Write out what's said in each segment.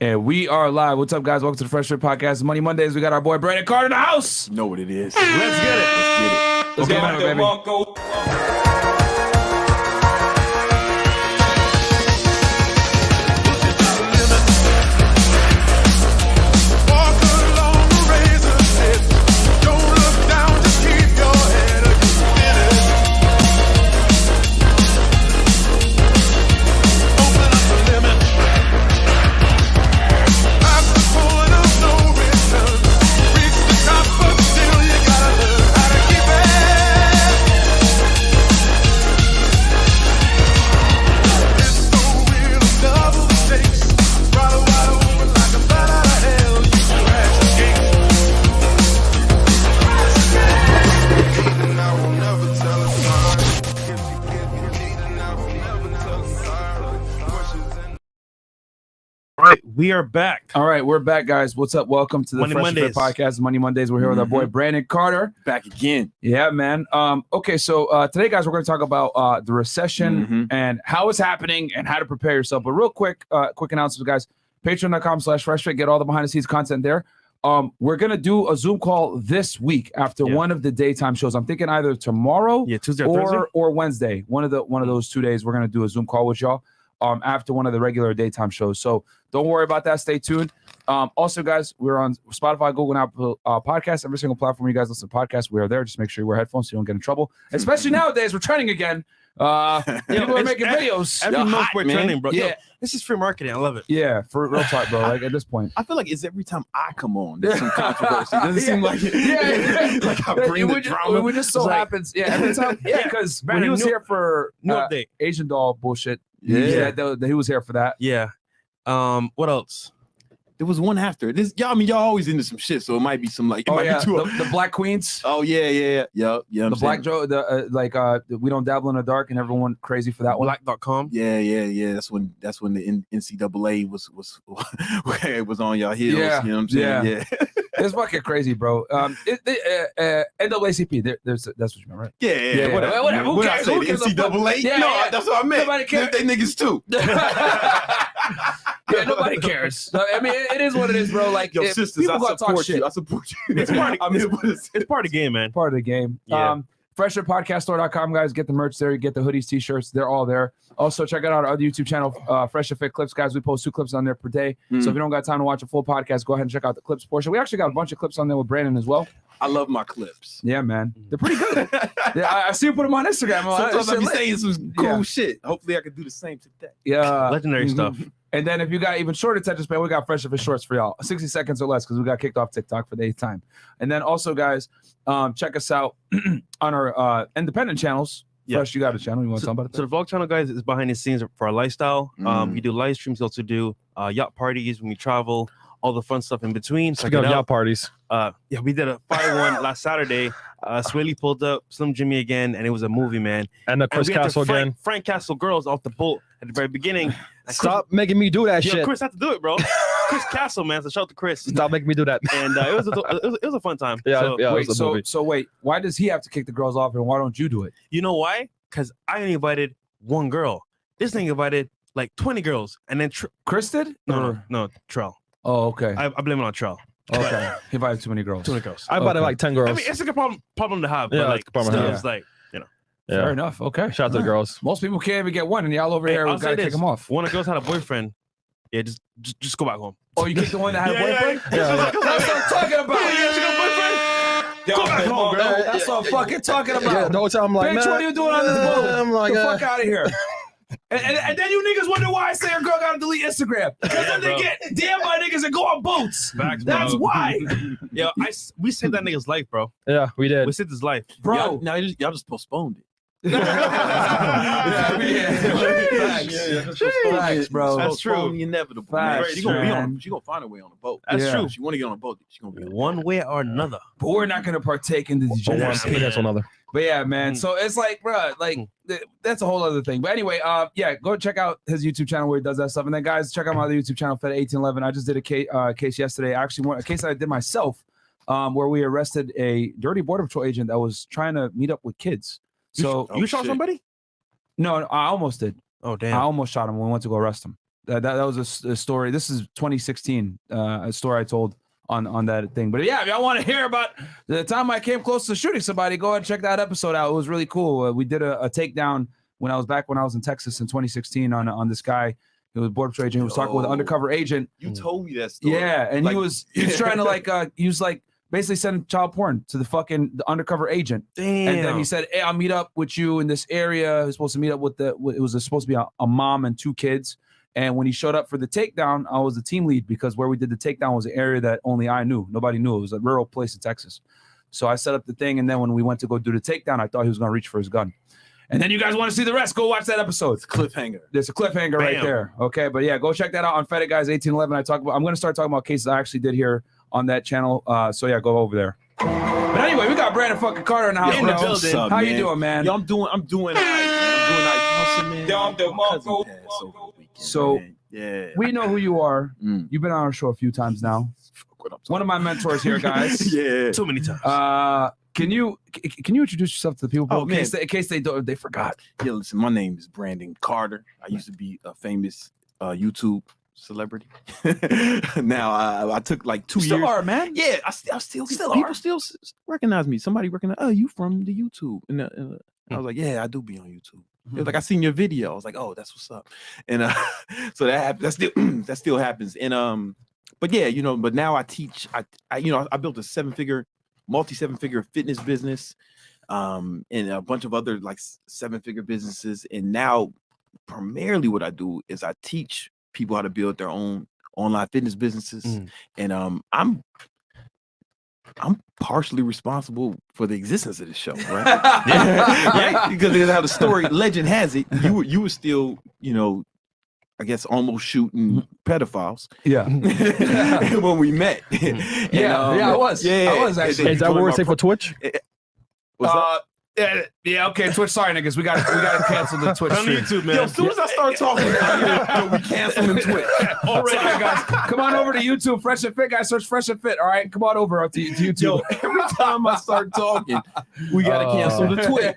And we are live. What's up, guys? Welcome to the FreshandFit Podcast. Money Mondays. We got our boy Brandon Carter in the house. You know what it is. Let's get it. Let's get it, baby. We are back. All right, we're back, guys. What's up? Welcome to the FreshandFit Podcast. Money Mondays. We're here with our boy Brandon Carter. Back again. Yeah, man. Okay, so today, guys, we're going to talk about the recession and how it's happening and how to prepare yourself. But real quick announcement, guys. Patreon.com/FreshFit. Get all the behind-the-scenes content there. We're going to do a Zoom call this week after one of the daytime shows. I'm thinking either tomorrow Tuesday or Thursday? or Wednesday. One of those 2 days, we're going to do a Zoom call with y'all. After one of the regular daytime shows. So don't worry about that. Stay tuned. Also, guys, we're on Spotify, Google, and Apple Podcasts. Every single platform you guys listen to podcasts, we are there. Just make sure you wear headphones so you don't get in trouble. Especially nowadays, we're trending again. People are making videos. Every month we're trending, bro. Yeah. Yo, this is free marketing. I love it. Yeah, for real talk, bro. Like at this point. I feel like it's every time I come on, there's some controversy. Doesn't seem like it. Like I bring the drama. It just so happens. Yeah, every time. Yeah, because when he was here for Asian doll bullshit. Yeah, he was here for that. Yeah. What else? There was one after this. Y'all always into some shit, so it might be some like. It might be the Black Queens. Oh yeah. The Black Joe. We don't dabble in the dark, and everyone crazy for that one. Black.com. Yeah. That's when the NCAA was it was on y'all heels. Yeah. You know what I'm saying? Yeah. It's fucking crazy, bro. NAACP. That's what you meant, right? Yeah. Whatever. Who cares? Who cares? NCAA. Yeah, no, that's what I meant. Nobody cares. They niggas too. Yeah, nobody cares. I mean, it is what it is, bro. Like, yo, sisters, I support you. I support you. It's part of the game, man. Part of the game. Yeah. FreshandFitPodcastStore.com, guys. Get the merch there. You get the hoodies, t-shirts. They're all there. Also, check out our other YouTube channel, Fresh and Fit Clips, guys. We post 2 clips on there per day. So if you don't got time to watch a full podcast, go ahead and check out the clips portion. We actually got a bunch of clips on there with Brandon as well. I love my clips. Yeah, man. They're pretty good. I see you put them on Instagram. Sometimes I be saying some cool shit. Hopefully, I can do the same today. Yeah. Legendary stuff. And then if you got even short attention span, we got Fresh and Fit Shorts for y'all. 60 seconds or less because we got kicked off TikTok for the 8th time. And then also, guys, check us out on our independent channels. Yeah. Fresh, you got a channel. You want to talk about it? So the vlog channel, guys, is behind the scenes for our lifestyle. We do live streams. We also do yacht parties when we travel. All the fun stuff in between. Speaking of yacht parties. We did a fire one last Saturday. Swilly pulled up, Slim Jimmy again, and it was a movie, man. And the Chris Castle again. Frank Castle girls off the boat at the very beginning. Stop making me do that shit. Chris had to do it, bro. Chris Castle, man. So shout out to Chris. Stop making me do that. And it was a fun time. Yeah, wait, why does he have to kick the girls off and why don't you do it? You know why? Because I only invited one girl. This thing invited like 20 girls. And then Chris did? No, Trell. Oh, okay. I blame it on Trell. Okay. He invited too many girls. I invited like 10 girls. I mean, it's like a problem to have. Yeah, but like, it's a problem to have. It's like, Fair enough. Okay. Shout out to the girls. Most people can't even get one, and y'all over here got to kick them off. When a girl's had a boyfriend, just go back home. Oh, you kicked the one that had a boyfriend? Yeah. That's what I'm talking about. She got a boyfriend? Go back home, bro. That's what I'm fucking talking about. Yeah, the whole time I'm like, bitch, what are you doing on this boat? I'm like, the fuck out of here. And then you niggas wonder why I say a girl gotta delete Instagram. Because when they get damn by niggas and go on boats. Facts, that's why. Yo, we saved that nigga's life, bro. Yeah, we did. We saved his life. Bro. Y'all just postponed it. Facts, bro. That's true. The inevitable. Facts, She gonna find a way on a boat. That's true. If she want to get on a boat, she gonna be on one way or another. But we're not gonna partake in the degeneracy. That's another. But yeah, man. So it's like, bro, like that's a whole other thing. But anyway, go check out his YouTube channel where he does that stuff. And then guys, check out my other YouTube channel, Fed1811. I just did a case yesterday. Actually, a case that I did myself, where we arrested a dirty Border Patrol agent that was trying to meet up with kids. So you shot somebody? No, I almost did. Oh damn! I almost shot him when we went to go arrest him. That was a story. This is 2016, a story I told on that thing. But yeah, if y'all want to hear about the time I came close to shooting somebody, go ahead and check that episode out. It was really cool. We did a takedown when I was in Texas in 2016 on this guy. He was a border patrol agent. He was talking with an undercover agent. You told me that story. Yeah, and like, he was trying to he was basically sending child porn to the undercover agent. Damn. And then he said, "Hey, I'll meet up with you in this area." He was supposed to meet up with it was supposed to be a mom and 2 kids. And when he showed up for the takedown, I was the team lead because where we did the takedown was an area that only I knew. Nobody knew. It was a rural place in Texas. So I set up the thing, and then when we went to go do the takedown, I thought he was going to reach for his gun. And then you guys want to see the rest, go watch that episode. It's a cliffhanger. There's a cliffhanger right there. Okay, but yeah, go check that out on Fed It Guys 1811. I'm going to start talking about cases I actually did here on that channel. So yeah, go over there. But anyway, we got Brandon fucking Carter in the house. In the building. How man? you doing, man? Yo, I'm doing all right, man. I'm doing all right. So yeah, we know who you are. You've been on our show a few times now. One of my mentors here, guys. Yeah, Too many times. Can you introduce yourself to the people, bro, Oh, in case they forgot? Yeah, listen, my name is Brandon Carter. I used to be a famous YouTube celebrity. Now I took like 2 years. Still are, man. Yeah, I still people still recognize me. Somebody recognize, oh, you from the YouTube? And I was like, yeah, I do be on YouTube. It was like, I seen your video. I was like, oh, that's what's up. And so that still happens. And but yeah, but now I teach. I built a multi-7-figure fitness business, and a bunch of other like 7-figure businesses. And now primarily what I do is I teach people how to build their own online fitness businesses. And I'm partially responsible for the existence of this show, right? Right? Because that's how the story legend has it. You were still, I guess almost shooting pedophiles. Yeah. When we met. I was. Yeah, I was actually. Is that what we're saying for Twitch? What's up? Yeah, okay, Twitch. Sorry, niggas. We got to cancel the Twitch On stream. YouTube, man. Yo, as soon as I start talking, we canceling Twitch. Sorry, guys. Come on over to YouTube. Fresh and Fit, guys. Search Fresh and Fit. All right, come on over to YouTube. Yo, every time I start talking, we gotta cancel the Twitch.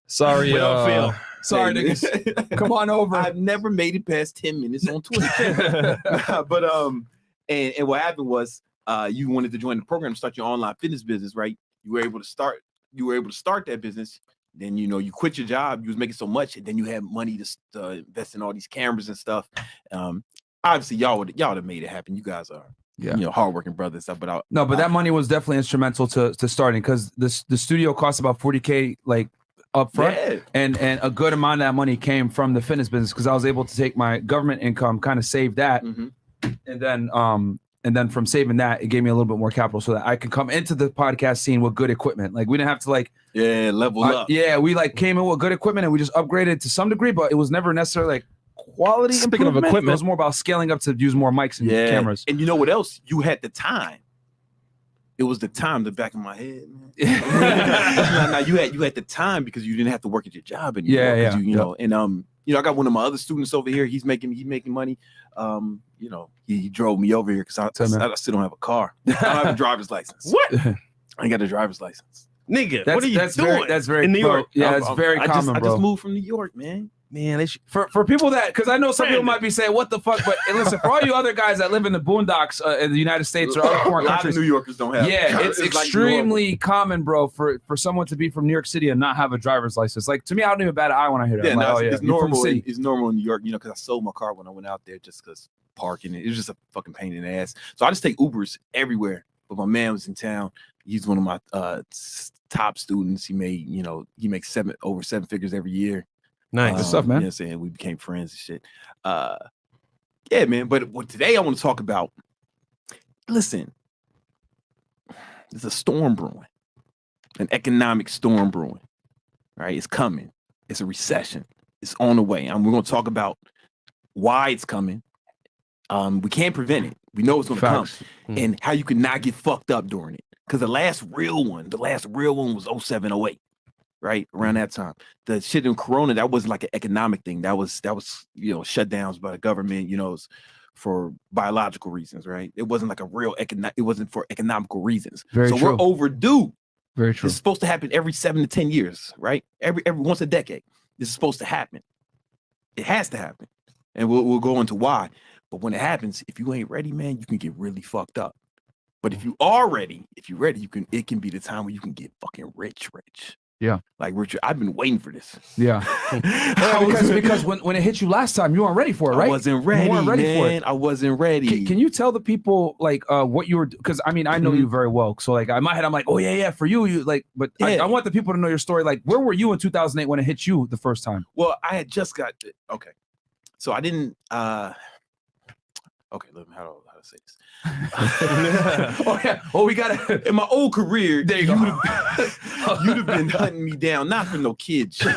Sorry, We don't feel. Sorry, niggas. Come on over. I've never made it past 10 minutes on Twitch. But and what happened was you wanted to join the program to start your online fitness business, right? You were able to start that business. Then you quit your job. You was making so much, and then you had money to invest in all these cameras and stuff. Obviously, y'all would have made it happen. You guys are hardworking brothers. But that money was definitely instrumental to starting because the studio cost about $40K like up front, and a good amount of that money came from the fitness business because I was able to take my government income, kind of save that, and then from saving that, it gave me a little bit more capital so that I could come into the podcast scene with good equipment. Like we didn't have to level up. Yeah, we came in with good equipment and we just upgraded to some degree, but it was never necessarily like quality. Speaking of equipment, it was more about scaling up to use more mics and cameras. And you know what else? You had the time. It was the time. The back of my head, man. Now you had the time because you didn't have to work at your job anymore. Yeah. You know, and I got one of my other students over here. He's making money. He drove me over here because I still don't have a car. I don't have a driver's license. What? I ain't got a driver's license. Nigga, what are you doing? That's very in New York. Yeah, it's very common, I bro. just moved from New York, man. Man, for people that, because I know some people might be saying, "What the fuck?" But listen, for all you other guys that live in the boondocks in the United States or other foreign a lot countries, of New Yorkers don't have. Yeah, it's extremely common, bro, for someone to be from New York City and not have a driver's license. Like to me, I don't even bat an eye when I hear that. Yeah, I'm like, it's normal. It's normal in New York, because I sold my car when I went out there just because parking. It was just a fucking pain in the ass. So I just take Ubers everywhere. But my man was in town. He's one of my top students. He makes over 7 figures every year. Nice. Good stuff, man. You know what I'm saying? We became friends and shit. Yeah, man. But today I want to talk about, listen, there's a storm brewing, an economic storm brewing, right? It's coming. It's a recession. It's on the way. And we're going to talk about why it's coming. We can't prevent it. We know it's going to come. And how you can not get fucked up during it. Because the last real one was 07, 08. Right around that time, the shit in Corona, that wasn't like an economic thing. That was shutdowns by the government, for biological reasons, right? It wasn't like a real it wasn't for economical reasons. Very true. We're overdue. Very true. It's supposed to happen every 7 to 10 years, right? Every once a decade. This is supposed to happen. It has to happen. And we'll go into why. But when it happens, if you ain't ready, man, you can get really fucked up. But if you are ready, it can be the time where you can get fucking rich. Yeah. Like Richard, I've been waiting for this. Yeah. because when it hit you last time, you weren't ready for it, right? I wasn't ready, you weren't ready for it. I wasn't ready. Can you tell the people like what you were? Because I mean, I know you very well. So like in my head, I'm like, oh yeah, for you like. But I want the people to know your story. Like, where were you in 2008 when it hit you the first time? Well, I had just got okay. So I didn't. Okay, look, how to say this? Oh yeah. Oh, we gotta. In my old career, there you go. You'd have been hunting me down, not for no kids. But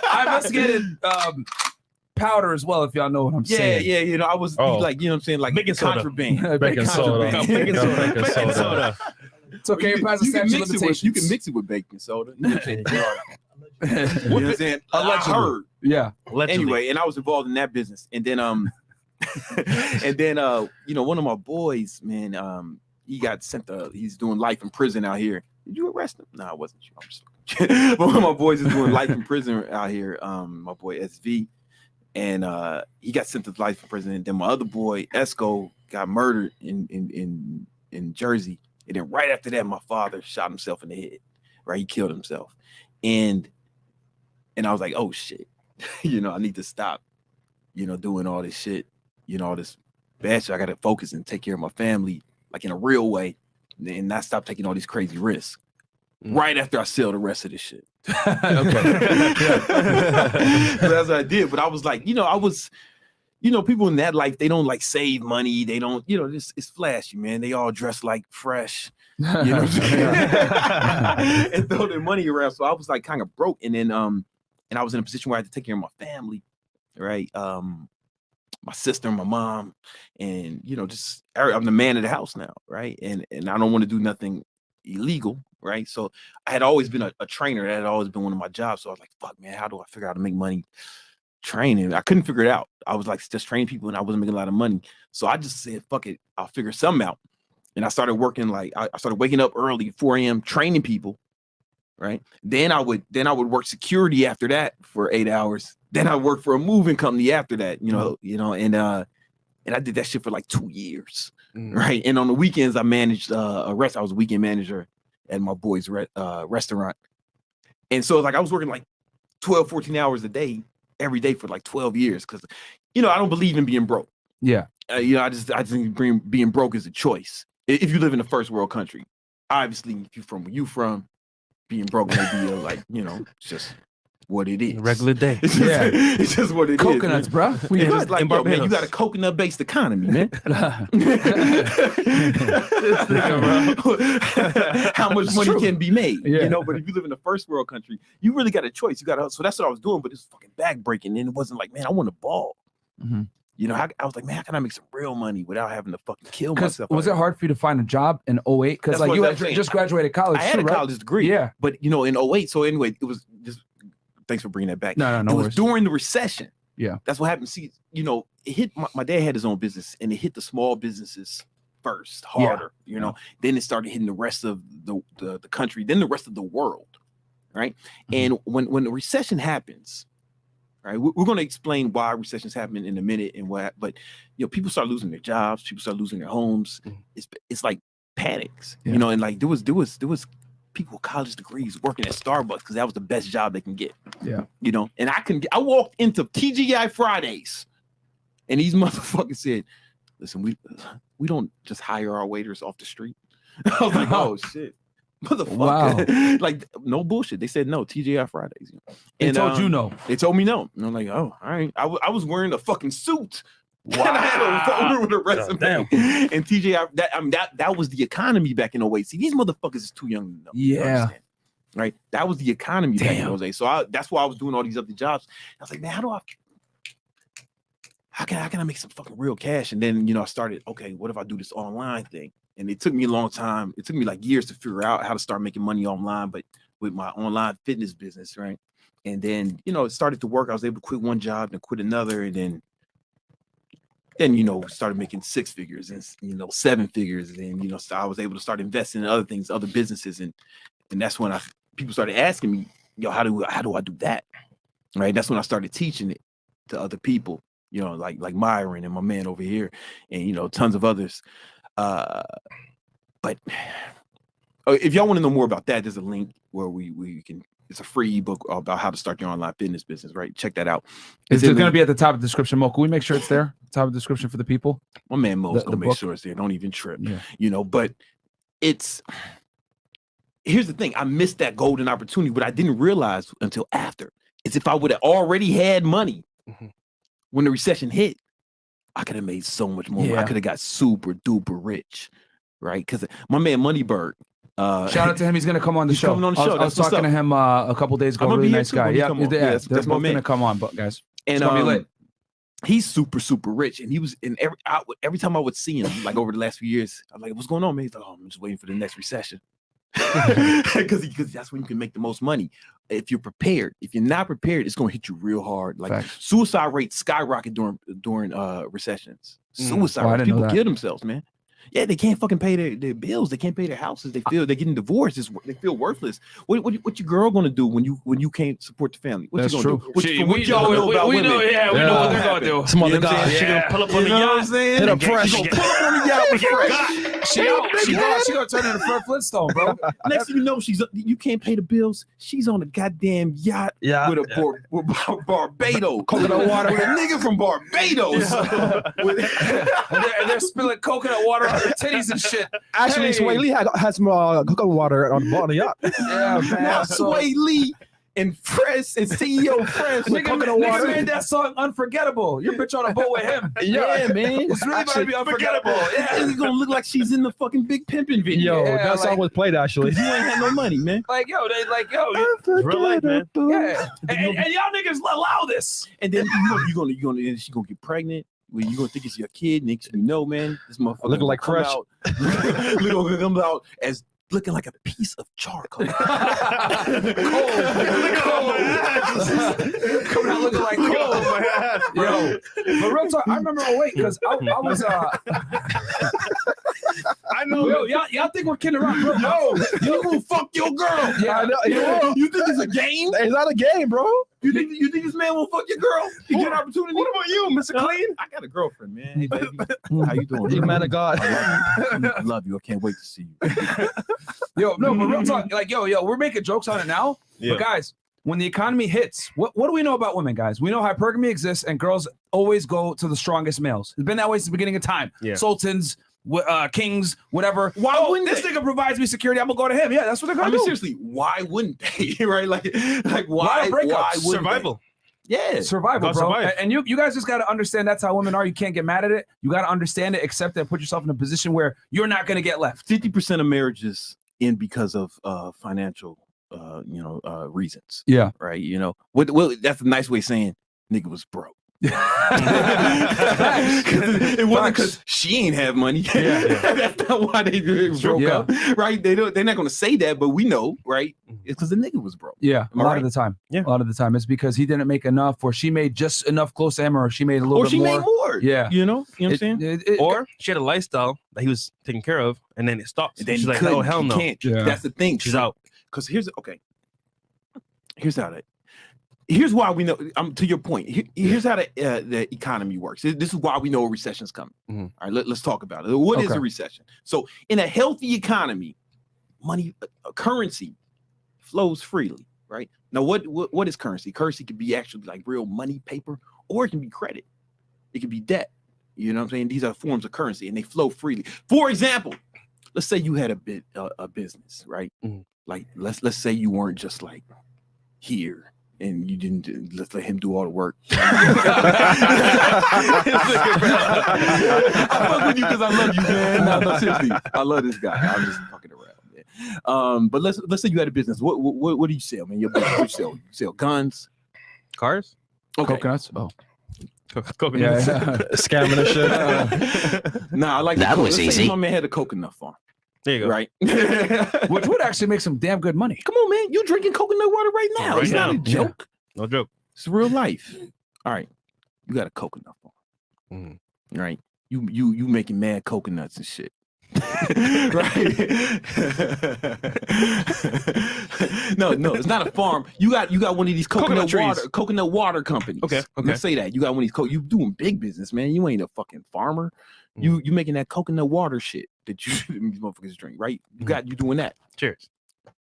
I investigated powder as well, if y'all know what I'm saying. Yeah. You know, I was like, you know what I'm saying, like baking soda. contraband. Baking soda. Baking soda. It's okay. It passes statute of limitations. You can mix it with baking soda. You know what I'm saying? You know what I'm saying? I heard. Yeah. Allegedly. Anyway, and I was involved in that business, and then you know, one of my boys, man, he got sent he's doing life in prison out here. Did you arrest him? No, I wasn't sure. I'm just but one of my boys is doing life in prison out here, my boy SV, and he got sent to life in prison. And then my other boy, Esco, got murdered in Jersey. And then right after that, my father shot himself in the head, right? He killed himself. And I was like, oh shit, you know, I need to stop, you know, doing all this shit, you know, all this bad shit. I got to focus and take care of my family, like in a real way, and not stop taking all these crazy risks. Right after I sell the rest of this shit. Okay. So that's what I did. But I was like, you know, people in that life, they don't like save money. They don't, you know, it's flashy, man. They all dress like fresh, you know what I'm saying? And throw their money around. So I was like kind of broke. And then, and I was in a position where I had to take care of my family, right? My sister, my mom, and, you know, just, I'm the man of the house now, right? And I don't want to do nothing illegal, right? So I had always been a trainer. That had always been one of my jobs. So I was like, fuck, man, how do I figure out how to make money training? I couldn't figure it out. I was like just training people and I wasn't making a lot of money. So I just said, fuck it, I'll figure something out. And I started working, like I started waking up early, 4 a.m., training people, right? Then I would work security after that for 8 hours. Then I worked for a moving company after that, you know, and I did that shit for like 2 years, right? And on the weekends, I managed a restaurant. I was a weekend manager at my boy's restaurant. And so like I was working like 12, 14 hours a day, every day for like 12 years. Cause you know, I don't believe in being broke. Yeah. You know, I just think being broke is a choice. If you live in a first world country, obviously if you're from where you from, being broke may be like, you know, it's just what it is. Regular day. It's just what it Coconuts, is. bro. We just like, yo, man, you got a coconut-based economy, man. How much money can be made? Yeah. You know, but if you live in a first world country, you really got a choice. You got to, so that's what I was doing, but it's fucking back-breaking. And it wasn't like, man, I want to ball. Mm-hmm. You know, I was like, man, how can I make some real money without having to fucking kill myself? Was it hard for you to find a job in 08? Because like you had just graduated college. I had a right? college degree. Yeah. But you know, in 08, so anyway, it was just, thanks for bringing that back. No it was during the recession. Yeah. That's what happened. See, you know, it hit my dad had his own business and it hit the small businesses first, harder, you know, then it started hitting the rest of the country, then the rest of the world. Right. Mm-hmm. And when the recession happens, right, we're going to explain why recessions happen in a minute and what, but you know, people start losing their jobs, people start losing their homes. Mm-hmm. It's like panics, you know, and like there was people with college degrees working at Starbucks because that was the best job they can get. Yeah. You know, and I walked into TGI Fridays and these motherfuckers said, listen, we don't just hire our waiters off the street. I was like, oh shit. Motherfucker. Wow. Like no bullshit. They said no, TGI Fridays. You know? They told you no. They told me no. And I'm like, oh, all right. I was wearing a fucking suit. Wow. And I had a folder with a resume. And TGI, that was the economy back in 08. See, these motherfuckers is too young to know. Yeah. Right? That was the economy back in 08. So that's why I was doing all these other jobs. I was like, man, how can I make some fucking real cash? And then, you know, I started, okay, what if I do this online thing? And it took me a long time. It took me like years to figure out how to start making money online, but with my online fitness business, right? And then, you know, it started to work. I was able to quit one job and quit another. And then, you know, started making 6 figures and, you know, 7 figures. And, you know, so I was able to start investing in other things, other businesses. And that's when people started asking me, yo, how do I do that? Right. That's when I started teaching it. to other people, you know, like Myron and my man over here, and you know, tons of others. But if y'all want to know more about that, there's a link where we can. It's a free ebook about how to start your online fitness business. Right, check that out. It's going to be at the top of the description. Mo, can we make sure it's there? Top of the description for the people. My man Mo's gonna make book? sure it's there. Don't even trip. Yeah. You know, but here's the thing. I missed that golden opportunity, but I didn't realize until after. It's if I would have already had money when the recession hit, I could have made so much more. Yeah. I could have got super duper rich, right? Because my man Moneybird. Shout out to him. He's going to come on the show. Coming on the show. I was talking to him a couple days ago. I'm gonna Really be here nice too guy. when he Yeah, come on. they're That's both my going to man. come on, but guys. And It's gonna be lit. he's super rich, and he was in every time I would see him, like over the last few years, I'm like, "What's going on, man?" He's like, "Oh, I'm just waiting for the next recession," because that's when you can make the most money. If you're prepared, if you're not prepared, it's gonna hit you real hard. Like Facts. suicide rates skyrocket during recessions. Suicide Oh, I rates, didn't know people that. kill themselves, man. Yeah, they can't fucking pay their bills. They can't pay their houses. They feel they're getting divorced. They feel worthless. What your girl gonna do when you can't support the family? What That's you gonna true. do? What y'all know about women? we know what they're gonna do. Some other You know what I'm guy. saying? She gonna pull up on You the know what I'm yacht. saying? Hit up fresh. She gonna pull up on the yacht with fresh. She gonna turn into Fred Flintstone, bro. Next thing you know, you can't pay the bills. She's on a goddamn yacht Yeah. with Barbados. Coconut water. With a nigga from Barbados. And they're spilling coconut water on their titties and shit. Actually, Hey. Sway Lee had some coconut water on the yacht. Yeah, man. Now So- Sway Lee and Fresh and CEO Fresh with Nigga, coconut water. made that song Unforgettable. Your bitch on a boat with him. Yeah, man. It's really about to be unforgettable. Yeah. It's gonna look like she's in the fucking Big Pimpin' video. Yo, Yeah, that song like- was played actually. You ain't had no money, man. Like, yo, It's real life, man. yeah. And y'all niggas allow this. And then you're gonna and she's gonna get pregnant. Well, you gonna think it's your kid. Next thing you know, man, this motherfucker Looking like come Fresh. out, looking come out as looking like a piece of charcoal. Cold. Coming out looking like cold. Yo, but real talk, I remember 08 because I was I know. yo, y'all think we're kidding around, bro? Yo, You gonna fuck your girl? Yeah, I know. You think it's a game? It's not a game, bro. You think this man will fuck your girl? You get an opportunity. What about you, Mr. Clean? I got a girlfriend, man. Hey, baby. How you doing? You man of God. I love you. I can't wait to see you. yo, no, but real talk, like, yo, we're making jokes on it now. Yeah. But guys, when the economy hits, what do we know about women, guys? We know hypergamy exists, and girls always go to the strongest males. It's been that way since the beginning of time. Yeah. Sultans, kings, whatever. Why wouldn't this they? nigga provides me security? I'm gonna go to him. Yeah, that's what they're I gonna mean, do. seriously, why wouldn't they? Right? Like Lot why? of Why breakups. wouldn't Survival. they? Yeah. Survival, Gotta bro. survive. And you guys just got to understand that's how women are. You can't get mad at it. You got to understand it, accept it, put yourself in a position where you're not going to get left. 50% of marriages end because of financial reasons. Yeah. Right. You know, well, that's a nice way of saying nigga was broke. It wasn't because she ain't have money. Yeah. That's not why they broke Yeah. up. Right. They're not gonna say that, but we know, right? It's because the nigga was broke. Yeah, Am I a lot right? of the time. Yeah. A lot of the time. It's because he didn't make enough, or she made just enough close to him, or she made a little Or bit she more. made more. Yeah. You know what I'm saying? Or she had a lifestyle that he was taking care of, and then it stops. And then She's he like, couldn't. oh, hell He no. can't. Yeah. That's the thing. She's out. Because here's how that. Here's why we know. To your point. Here's how the economy works. This is why we know a recession's coming. Mhm. All right, let's talk about it. What is Okay. a recession? So, in a healthy economy, money, currency flows freely. Right now, what is currency? Currency could be actually like real money, paper, or it can be credit. It can be debt. You know what I'm saying? These are forms of currency, and they flow freely. For example, let's say you had a business, right? Mhm. Like let's say you weren't just like here and you didn't let's let him do all the work. I fuck with you because I love you, man. No, seriously, I love this guy. I'm just fucking around, man. But let's say you had a business. What do you sell, man? Your business, what you sell? You sell guns, Cars? okay. Coconuts. Oh, Coconuts. yeah. Scamming and shit. Nah, I like That the was let's say easy. my man had a coconut farm, There you go. right? Which would actually make some damn good money. Come on, man. You drinking coconut water right now. Right It's not a now. joke. No joke. It's real life. All right. You got a coconut farm. Mhm. Right. You making mad coconuts and shit. right? no, it's not a farm. You got one of these coconut water companies. Okay. Let's say that you got one of these. You doing big business, man. You ain't a fucking farmer. You making that coconut water shit that these motherfuckers drink, right? You doing that. Cheers.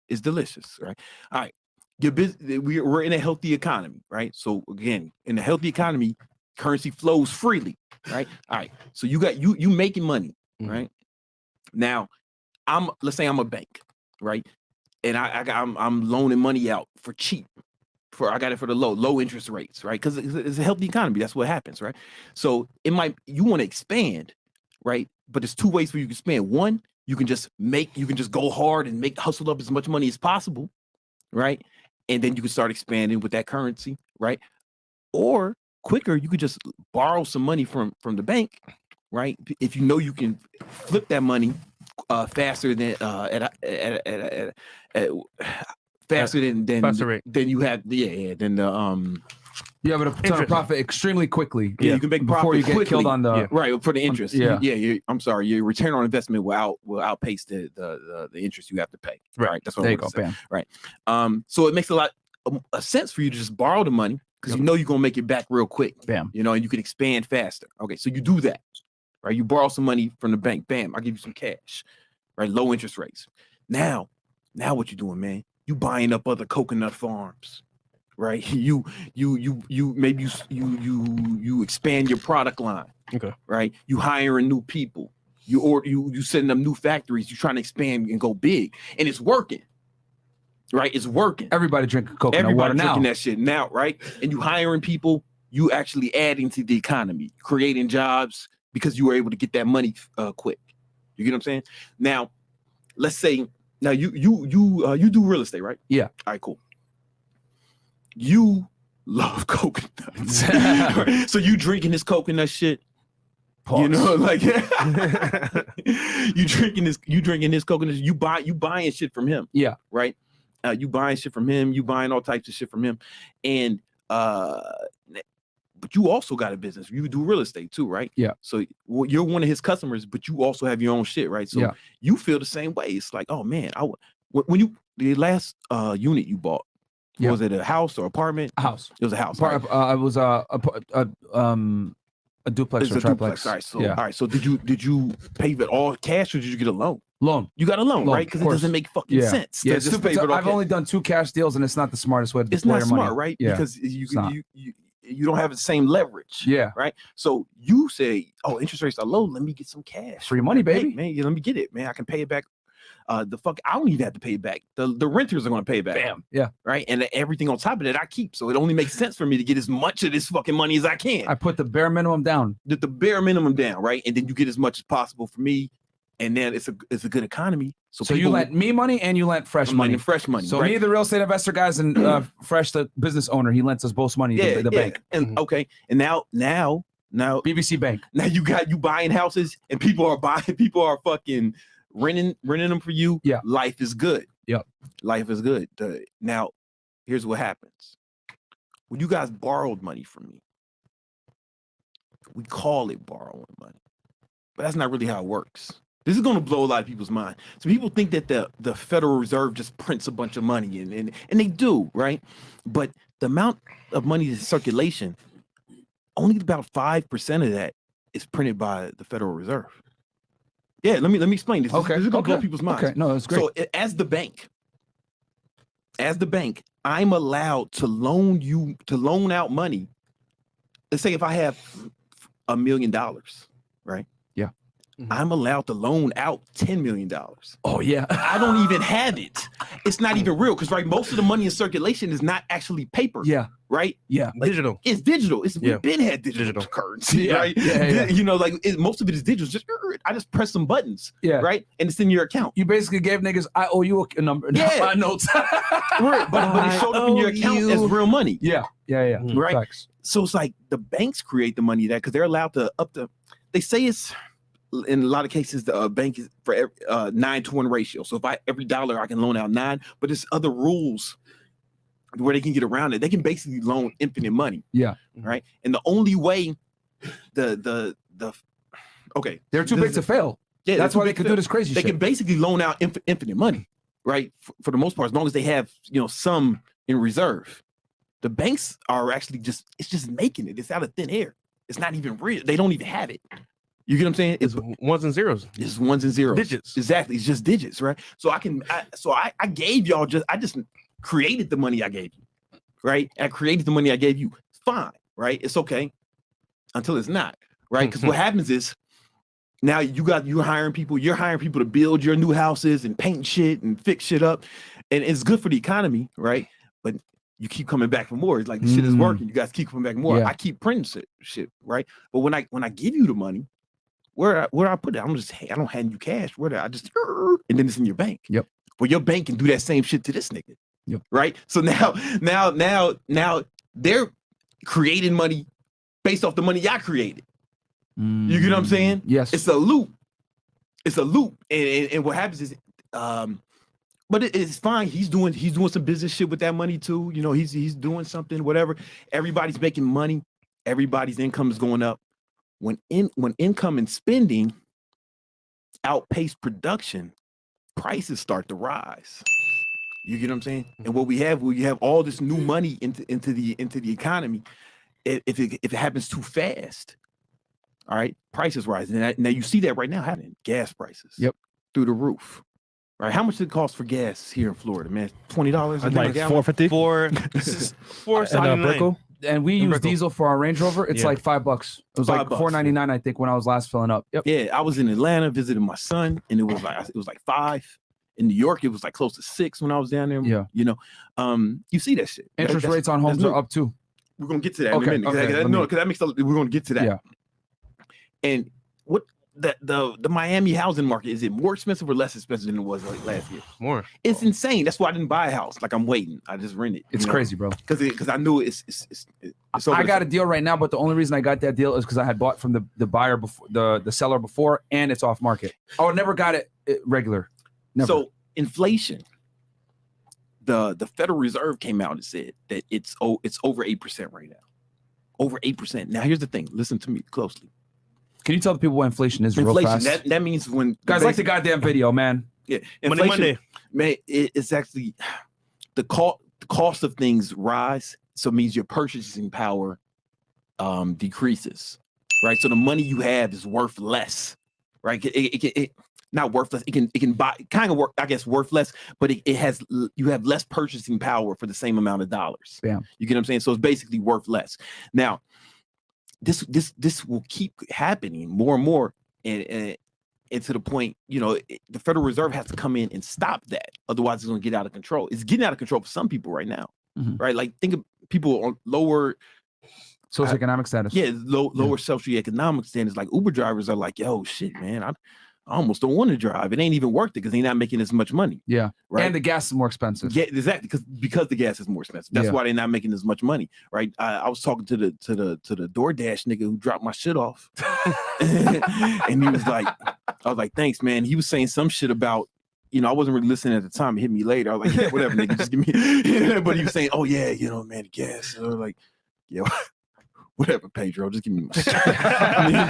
It's delicious, right? All right. Your business, we're in a healthy economy, right? So again, in a healthy economy, currency flows freely, right? All right. So you got you making money, right? Now, let's say I'm a bank, right? And I'm loaning money out for cheap. I got it for the low interest rates, right? Because it's a healthy economy. That's what happens, right? So you want to expand, right? But there's two ways for you to expand. One, you can just go hard and hustle up as much money as possible, right? And then you can start expanding with that currency, right? Or quicker, you could just borrow some money from the bank, right? If you know you can flip that money faster than faster than you have than the You have a ton of profit extremely quickly. Yeah, you can make profit before you get quickly. killed on the right for the interest. Yeah. I'm sorry, your return on investment will outpace the interest you have to pay. Right, that's what there I'm you go. saying. Bam. Right. So it makes a lot of sense for you to just borrow the money because you know you're gonna make it back real quick. Bam. You know, and you can expand faster. Okay, so you do that. Right, you borrow some money from the bank. Bam, I'll give you some cash. Right, low interest rates. Now what you doing, man? You buying up other coconut farms. Right, you maybe you expand your product line. Okay. Right, you hiring new people. You setting up new factories. You trying to expand and go big, and it's working. Right, it's working. Everybody drinking coconut Everybody water drinking now. that shit now, right? And you hiring people. You actually adding to the economy, creating jobs because you were able to get that money quick. You get what I'm saying? Now, let's say you do real estate, right? Yeah. All right, cool. You love coconuts. Right? So you drinking this coconut shit. Pause. You know, like you drinking this coconut. You buying shit from him. Yeah. Right. You buying shit from him. You buying all types of shit from him, and but you also got a business. You do real estate too, right? Yeah. So you're one of his customers, but you also have your own shit, right? So you feel the same way. It's like, oh man, the last unit you bought. Yeah. Was it a house or apartment? A house. It was a house. It was a duplex or a triplex. All right. So did you pay it all cash or did you get a loan? Loan. You got a loan, right? Because it doesn't make fucking sense. Yeah, Just pay it all I've cash. only done 2 cash deals, and it's not the smartest way to It's deploy not your smart, money. right? Yeah. Because you don't have the same leverage. Yeah. Right. So you say, oh, interest rates are low. Let me get some cash. Free money, baby. Hey, man, let me get it, man. I can pay it back. I don't even have to pay it back. The renters are going to pay it back. Bam. Yeah. Right. And everything on top of that I keep. So it only makes sense for me to get as much of this fucking money as I can. I put the bare minimum down. The bare minimum down, right? And then you get as much as possible for me. And then it's a good economy. So you lent me money and you lent Fresh money. Fresh money. So right? me, the real estate investor guys, and Fresh, the business owner, he lends us both money. The bank. And okay. And now BBC Bank. Now you buying houses and people are fucking renting them for you. Yeah. Life is good. Yep. Life is good. Now, here's what happens. When you guys borrowed money from me, we call it borrowing money. But that's not really how it works. This is going to blow a lot of people's mind. So people think that the Federal Reserve just prints a bunch of money, and they do, right? But the amount of money in circulation, only about 5% of that is printed by the Federal Reserve. Yeah, let me explain this. Okay. This is going to blow people's minds. Okay, no, that's great. So as the bank, I'm allowed to loan out money. Let's say if I have $1 million, right? Yeah. I'm allowed to loan out $10 million. Oh yeah. I don't even have it. It's not even real because most of the money in circulation is not actually paper. Yeah. Right. Yeah. Digital. It's digital. We've been had digital currency. Yeah. Right. Yeah. You know, most of it is digital. I just press some buttons. Yeah. Right. And it's in your account. You basically gave niggas, I owe you a number. Yeah. Notes. Right. But it showed up in your account as real money. Yeah. Right. Facts. So it's like the banks create the money that because they're allowed to they say it's in a lot of cases the bank is for 9-to-1 ratio. So if every dollar I can loan out 9, but there's other rules where they can get around it. They can basically loan infinite money. Yeah. Right. And the only way okay. They're too big to fail. Yeah, That's why they can do this crazy They shit. can basically loan out infinite money, right? For the most part, as long as they have, some in reserve. The banks are actually it's just making it. It's out of thin air. It's not even real. They don't even have it. You get what I'm saying? It's ones and zeros. It's ones and zeros. Digits. Exactly. It's just digits, right? So I gave y'all I just created the money I gave you, right? I created the money I gave you. Fine, right? It's okay until it's not, right? Because what happens is now you're hiring people to build your new houses and paint shit and fix shit up. And it's good for the economy, right? But you keep coming back for more. It's like the shit is working. You guys keep coming back more. Yeah. I keep printing shit, right? But when I give you the money, where do I put it? I don't hand you cash. Where do I just and then it's in your bank. Yep. Well, your bank can do that same shit to this nigga. Yep. Right. So now they're creating money based off the money y'all created. You get what I'm saying? Yes. It's a loop. And what happens is, but it's fine. He's doing some business shit with that money too. He's doing something, whatever. Everybody's making money. Everybody's income is going up. When income and spending outpace production, prices start to rise. You get what I'm saying? And what we have all this new money into the economy. If it happens too fast, all right, prices rise. And now you see that right now happening. Gas prices, through the roof. Right? How much does it cost for gas here in Florida, man? $20 a Like gallon? $4.50. $4.79. And we use diesel for our Range Rover. It's like $5. It was like $5, $4.99, I think, when I was last filling up. Yep. Yeah, I was in Atlanta visiting my son, and it was like $5. In New York, it was like close to $6 when I was down there. Yeah. You see that shit. Interest rates on homes are up too. We're gonna get to that in a minute. Okay, Because that makes we're gonna get to that. Yeah. And what the Miami housing market, is it more expensive or less expensive than it was like last year? More. It's insane. That's why I didn't buy a house. Like, I'm waiting. I just rent it. It's crazy, bro. Because I knew it's over I the got top. a deal right now, but the only reason I got that deal is because I had bought from the buyer before, the seller before, and it's off market. I never got it regular. Never. So inflation. The Federal Reserve came out and said that it's over 8% right now. Over 8%. Now here's the thing. Listen to me closely. Can you tell the people what inflation is real Inflation. fast? That means when Guys, like the goddamn video, man. Yeah, Monday, inflation, man, it's actually the cost of things rise, so it means your purchasing power decreases, right? So the money you have is worth less, right? It not worth less. It can buy kind of work, I guess, worth less, but you have less purchasing power for the same amount of dollars. Yeah, you get what I'm saying? So it's basically worth less. Now, this will keep happening more and more, and to the point, the Federal Reserve has to come in and stop that. Otherwise, it's going to get out of control. It's getting out of control for some people right now, right? Like, think of people on lower socioeconomic status. Yeah, lower socioeconomic standards. Like, Uber drivers are like, yo, shit, man, I almost don't want to drive. It ain't even worth it because they're not making as much money. Yeah, right. And the gas is more expensive. Yeah, exactly, because the gas is more expensive. That's why they're not making as much money, right? I was talking to the DoorDash nigga who dropped my shit off, and he was like, I was like, thanks, man. He was saying some shit about, I wasn't really listening at the time. It hit me later. I was like, yeah, whatever, nigga, just give me. But he was saying, oh yeah, man, the gas. So I was like, yeah. Whatever, Pedro, just give me my shit. When I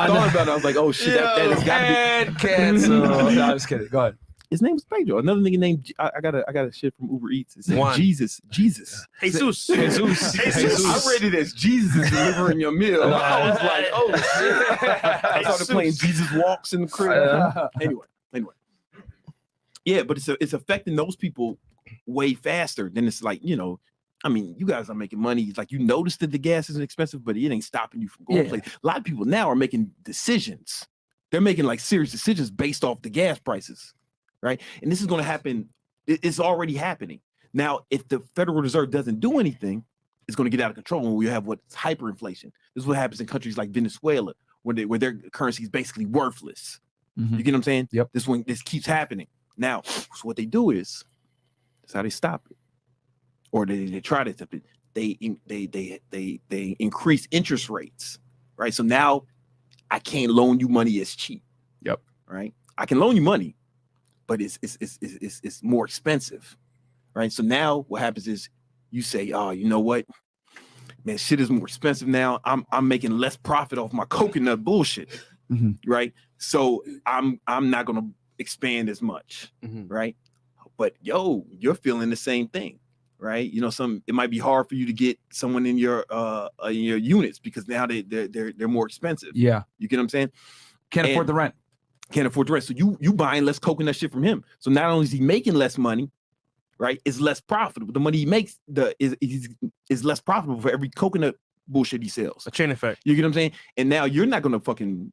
thought about it, I was like, oh shit, that has got to be cancel. No, I'm just kidding. Go ahead. His name is Pedro. Another nigga named I got a shit from Uber Eats. It said Jesus. Jesus. I read it as Jesus is delivering your meal. I was like, oh shit. I started playing Jesus Walks in the crib. Anyway. Yeah, but it's affecting those people way faster than it's like, I mean, you guys are making money. It's like, you notice that the gas isn't expensive, but it ain't stopping you from going places. A lot of people now are making decisions. They're making like serious decisions based off the gas prices, right? And this is going to happen. It's already happening. Now, if the Federal Reserve doesn't do anything, it's going to get out of control when we have what's hyperinflation. This is what happens in countries like Venezuela, where their currency is basically worthless. You get what I'm saying? Yep. This keeps happening. Now, so what they do is, that's how they stop it. Or they try to stop it. They increase interest rates, right? So now I can't loan you money as cheap. Yep. Right. I can loan you money, but it's more expensive, right? So now what happens is you say, oh, you know what, man, shit is more expensive now. I'm making less profit off my coconut bullshit. right? So I'm not gonna expand as much, right? But you're feeling the same thing, right? You know, it might be hard for you to get someone in your units because now they're more expensive. Yeah, you get what I'm saying? Can't afford the rent. Can't afford the rent. So you buying less coconut shit from him. So not only is he making less money, right? It's less profitable. The money he makes is less profitable for every coconut bullshit he sells. A chain effect. You get what I'm saying? And now you're not gonna fucking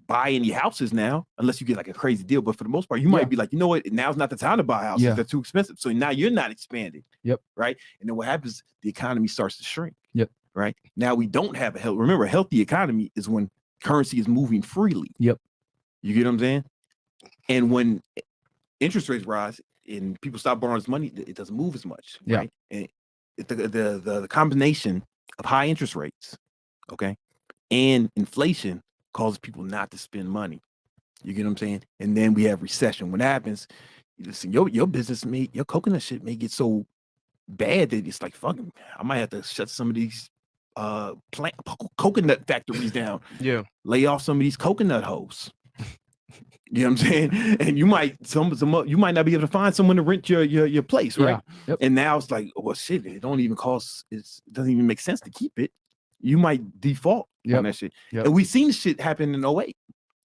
buy any houses now unless you get like a crazy deal. But for the most part, you might be like, you know what? Now's not the time to buy houses. Yeah. They're too expensive. So now you're not expanding. Yep. Right. And then what happens? The economy starts to shrink. Yep. Right. Now we don't have remember, a healthy economy is when currency is moving freely. Yep. You get what I'm saying? And when interest rates rise and people stop borrowing this money, it doesn't move as much. Yeah. Right. And the combination of high interest rates, okay, and inflation causes people not to spend money. You get what I'm saying? And then we have recession. When that happens, listen, your business your coconut shit may get so bad that it's like, fucking, I might have to shut some of these coconut factories down. Yeah. Lay off some of these coconut hoes. You know what I'm saying? And you might you might not be able to find someone to rent your place, right? Yeah. Yep. And now it's like, well, shit, it doesn't even make sense to keep it. You might default on that shit. Yep. And we've seen shit happen in 08.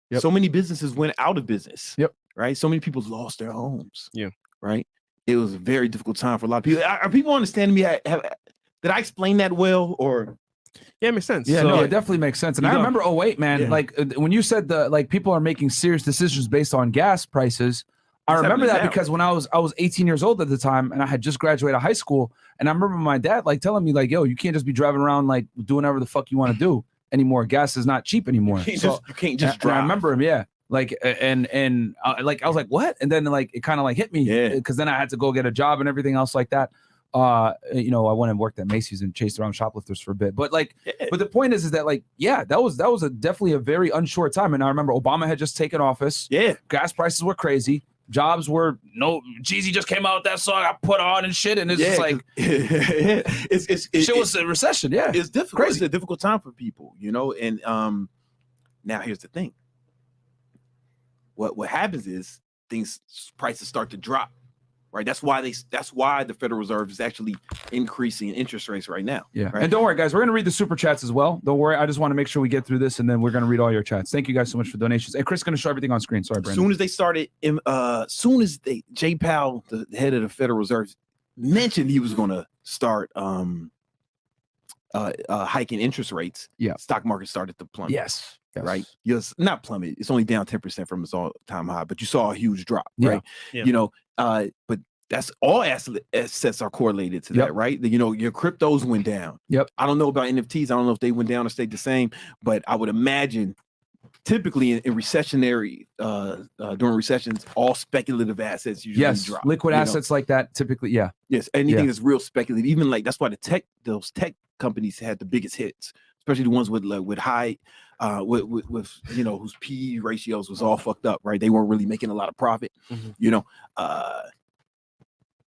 Yep. So many businesses went out of business. Yep. Right? So many people lost their homes. Yeah. Right? It was a very difficult time for a lot of people. Are people understanding me? Did I explain that well? Or yeah, it makes sense. Yeah, So, no, it definitely makes sense. And I remember 08, man, Yeah. like when you said people are making serious decisions based on gas prices. I remember that because when I was 18 years old at the time and I had just graduated high school, and I remember my dad like telling me like, yo, you can't just be driving around like doing whatever the fuck you want to do anymore. Gas is not cheap anymore. you can't just and drive. I remember him, yeah. Like like I was like, what? And then like it kind of like hit me, because then I had to go get a job and everything else like that. I went and worked at Macy's and chased around shoplifters for a bit. But but the point is that like, yeah, that was definitely a very unsure time. And I remember Obama had just taken office. Yeah, gas prices were crazy. Jobs were Jeezy just came out with that song I put on and shit, and it's just like it was a recession. Yeah, it's difficult. Crazy. It's a difficult time for people, and now here's the thing. What happens is prices start to drop, right? That's why the Federal Reserve is actually increasing interest rates right now. Yeah, right? And don't worry, guys, we're gonna read the super chats as well. Don't worry, I just want to make sure we get through this, and then we're gonna read all your chats. Thank you guys so much for donations. And Chris is gonna show everything on screen. Sorry, Brandon. As soon as they started, Jay Powell, the head of the Federal Reserve, mentioned he was gonna start hiking interest rates. Yeah, stock market started to plummet. Yes. Right. Yes, not plummet. It's only down 10% from its all-time high, but you saw a huge drop, Yeah. right? Yeah. But that's all assets are correlated to that, right? Your cryptos went down. Yep. I don't know about NFTs. I don't know if they went down or stayed the same, but I would imagine typically in recessionary during recessions, all speculative assets usually drop. Liquid assets like that typically, yeah. Yes, anything that's real speculative, even like that's why those tech companies had the biggest hits, especially the ones with high whose PE ratios was all fucked up, right? They weren't really making a lot of profit.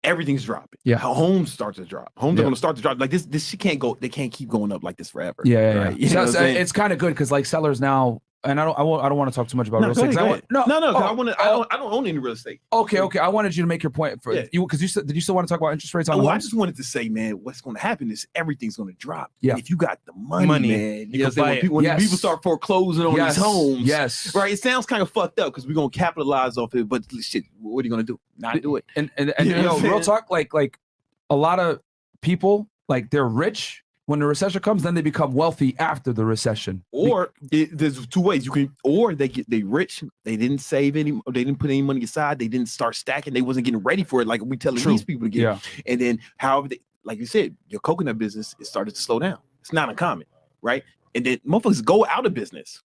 Everything's dropping. Yeah, homes start to drop. Homes are going to start to drop. Like this shit can't go. They can't keep going up like this forever. Yeah. Right? You know So it's kind of good because like sellers now. And I don't want to talk too much about real estate. I don't own any real estate. Okay. I wanted you to make your point for you because you said, did you still want to talk about interest rates on? I just wanted to say, man, what's going to happen is everything's going to drop. Yeah. If you got the money, man. You can buy it. When people start foreclosing on these homes, yes, right. It sounds kind of fucked up because we're going to capitalize off it, but shit, what are you going to do? Not do it. And real talk, like a lot of people, like they're rich when the recession comes, then they become wealthy after the recession. Or there's two ways they rich, they didn't save any, they didn't put any money aside, they didn't start stacking, they wasn't getting ready for it like we telling these people to get. Yeah. And then however like you said, your coconut business is started to slow down. It's not uncommon, right? And then motherfuckers go out of business.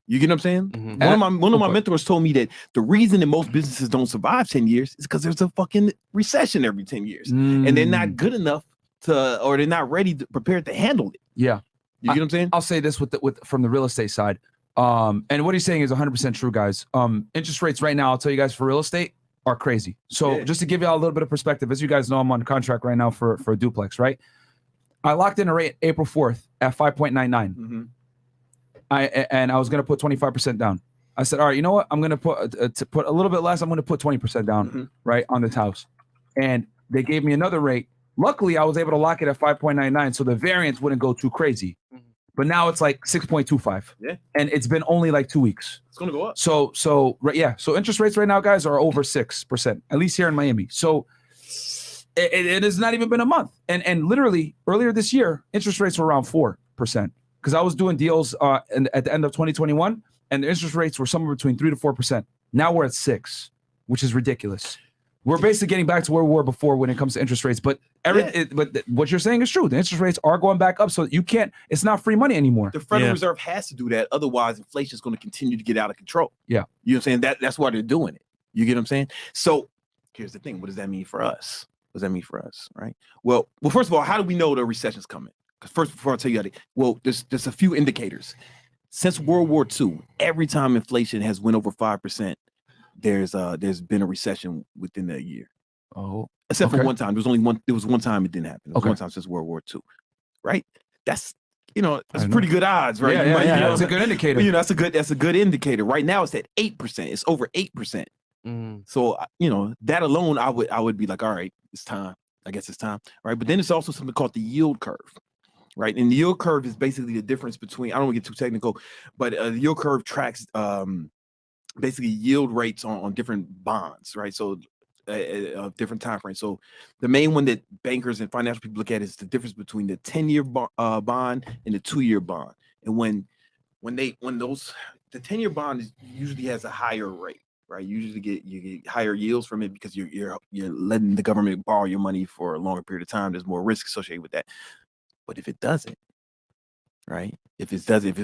You get what I'm saying? Mm-hmm. One of my mentors told me that the reason that most businesses don't survive 10 years is because there's a fucking recession every 10 years. And they're not good enough or they're not ready prepared to handle it. Yeah. You get what I'm saying? I'll say this from the real estate side. And what he's saying is 100% true, guys. Interest rates right now, I'll tell you guys, for real estate are crazy. So just to give y'all a little bit of perspective, as you guys know, I'm on contract right now for a duplex, right? I locked in a rate April 4th at 5.99. I was gonna put 25% down. I said, all right, you know what? I'm gonna put to put a little bit less. I'm gonna put 20% down, right, on this house. And they gave me another rate. Luckily, I was able to lock it at 5.99, so the variance wouldn't go too crazy. But now it's like 6.25. Yeah. And it's been only like 2 weeks. It's gonna go up. So right, yeah. So interest rates right now, guys, are over 6%, at least here in Miami. So it has not even been a month. And literally earlier this year, interest rates were around 4%. Because I was doing deals at the end of 2021, and the interest rates were somewhere between 3 to 4%. Now we're at 6%, which is ridiculous. We're basically getting back to where we were before when it comes to interest rates. But what you're saying is true. The interest rates are going back up, so you can't. It's not free money anymore. The Federal Reserve has to do that. Otherwise, inflation is going to continue to get out of control. Yeah. You know what I'm saying? That's why they're doing it. You get what I'm saying? So here's the thing. What does that mean for us? What does that mean for us, right? Well, first of all, how do we know the recession's coming? Because first, before I tell you that, there's a few indicators. Since World War II, every time inflation has went over 5%, there's been a recession within a year. Oh, except for one time. There was one time it didn't happen. It was one time since World War II, right? That's pretty good odds, right? Yeah. That's a good indicator. That's a good indicator. Right now it's at 8%. It's over 8%. So that alone, I would be like, all right, it's time. I guess it's time, right? But then it's also something called the yield curve, right? And the yield curve is basically the difference between. I don't want to get too technical, but the yield curve tracks basically yield rates on different bonds, right? So different time frames. So the main one that bankers and financial people look at is the difference between the 10-year bond and the 2-year bond. And when the 10-year bond usually has a higher rate, right? You get higher yields from it because you're letting the government borrow your money for a longer period of time. There's more risk associated with that. But if it doesn't, right?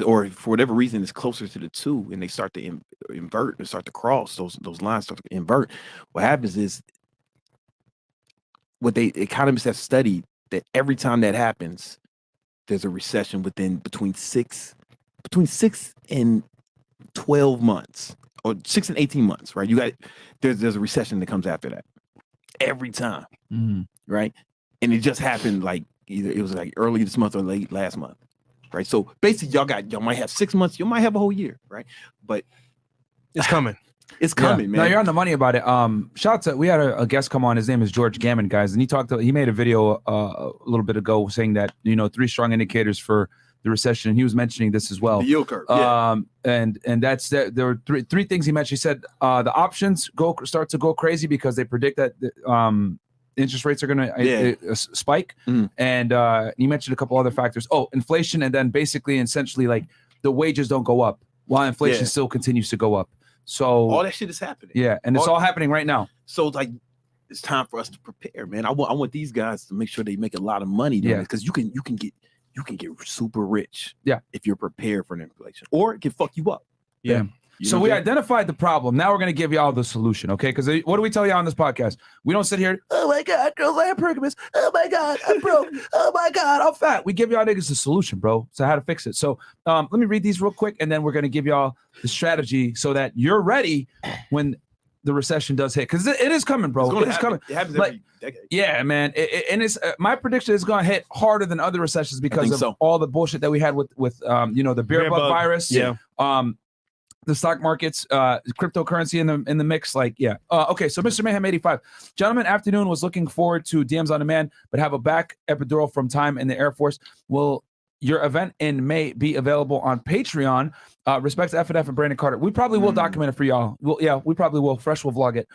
Or for whatever reason it's closer to the 2 and they start to invert and start to cross, those lines start to invert, what happens is what economists have studied that every time that happens, there's a recession between 6 and 12 months or 6 and 18 months, right? There's a recession that comes after that every time, right? And it just happened like either it was like early this month or late last month. Right. So basically y'all might have 6 months, you might have a whole year, right? But it's coming. It's coming, man. No, you're on the money about it. We had a guest come on, his name is George Gammon, guys, and he made a video a little bit ago saying that 3 strong indicators for the recession, and he was mentioning this as well. The yield curve. And that's that there were three things he mentioned. He said the options start to go crazy because they predict that interest rates are going to spike. And you mentioned a couple other factors. Oh, inflation. And then essentially like the wages don't go up while inflation still continues to go up. So all that shit is happening. Yeah. And it's all happening right now. So it's time for us to prepare, man. I want these guys to make sure they make a lot of money. Because you can get super rich. Yeah. If you're prepared for an inflation, or it can fuck you up. Yeah. So we identified the problem. Now we're going to give y'all the solution, okay? Because what do we tell y'all on this podcast? We don't sit here, oh my God, girls, I have pergaments. Oh my God, I'm broke. Oh my God, I'm fat. We give y'all niggas the solution, bro. So how to fix it. So let me read these real quick, and then we're going to give y'all the strategy so that you're ready when the recession does hit. Because it is coming, bro. It is coming. It happens every decade. Yeah, man. And it's my prediction is going to hit harder than other recessions because of all the bullshit that we had with the bear bug virus. Yeah. The stock markets, cryptocurrency in the mix. Okay, so Mr. Mayhem 85. Gentlemen, afternoon was looking forward to DMs on demand, but have a back epidural from time in the Air Force. Will your event in May be available on Patreon? Respect to FNF and Brandon Carter. We probably will document it for y'all. We probably will. Fresh will vlog it.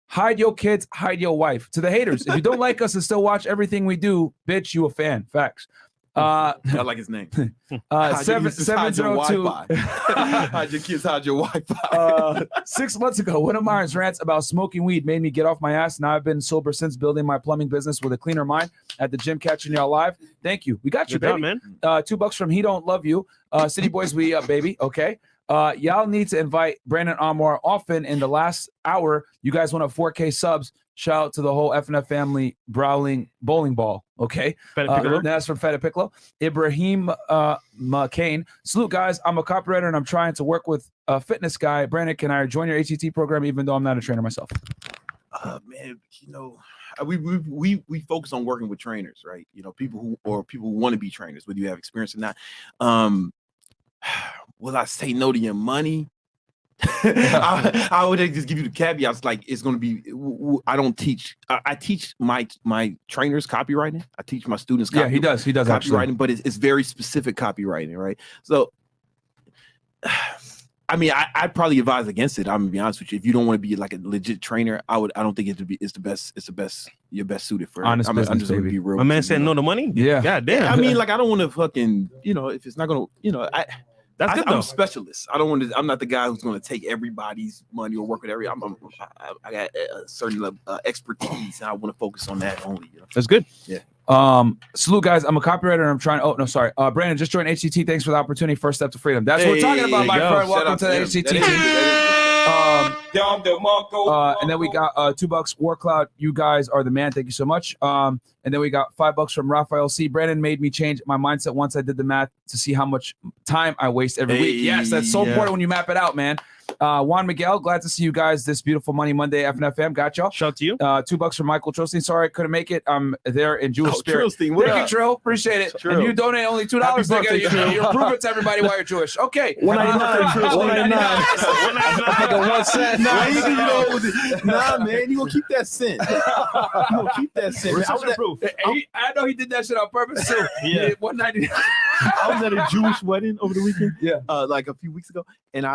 Hide your kids, hide your wife. To the haters, if you don't like us and still watch everything we do, bitch, you a fan. Facts. I like his name. 702. Hide your kids, hide your Wi-Fi. 6 months ago, one of Myron's rants about smoking weed made me get off my ass. Now I've been sober since, building my plumbing business with a cleaner mind. At the gym, catching y'all live. Thank you. We got you, baby. Man. $2 from He Don't Love You. City Boys, we up, baby. Okay. Y'all need to invite Brandon on more often. In the last hour, you guys went up 4K subs. Shout out to the whole FNF family, bowling ball. Okay. That's from Feta Piccolo. Ibrahim McCain. Salute, guys. I'm a copywriter and I'm trying to work with a fitness guy. Brandon, can I join your HET program even though I'm not a trainer myself? Man, we focus on working with trainers, right? People who want to be trainers, whether you have experience or not. will I say no to your money? I would just give you the caveats. Like it's going to be. I don't teach. I teach my trainers copywriting. I teach my students. Yeah, he does copywriting, actually. but it's very specific copywriting, right? So, I mean, I'd probably advise against it. I'm gonna be honest with you. If you don't want to be like a legit trainer, I don't think it's the best. You're best suited for honest it. business, I'm just gonna baby. be real. My man said no to money. Yeah. God damn. I mean, like I don't want to fucking. If it's not gonna. That's good I'm though. a specialist. I don't want to. I'm not the guy who's going to take everybody's money or work with I got a certain expertise, and I want to focus on that only. That's good. Yeah. Salute, guys. I'm a copywriter and I'm trying. Oh no, sorry. Brandon just joined HCT. Thanks for the opportunity. First step to freedom. That's what we're talking about, my friend. Welcome to the HCT team. And then we got $2 War Cloud. You guys are the man. Thank you so much. And then we got $5 from Raphael C. Brandon made me change my mindset once I did the math to see how much time I waste every week. Yes, that's so important when you map it out, man. Juan Miguel, glad to see you guys this beautiful Money Monday. FNFM, got y'all. Shout out to you. $2 from Michael Trillstein. Sorry I couldn't make it. I'm there in Jewish spirit. Trillstein, what Thank up? you, Trill. Appreciate it. Trill. And you donate only $2. Happy birthday, You prove it to everybody why you're Jewish. Okay. 199. Nah, man, you gonna keep that cent. You gonna keep that cent. Man. I know he did that shit on purpose too. Yeah. 199. I was at a Jewish wedding over the weekend. Yeah. Like a few weeks ago, and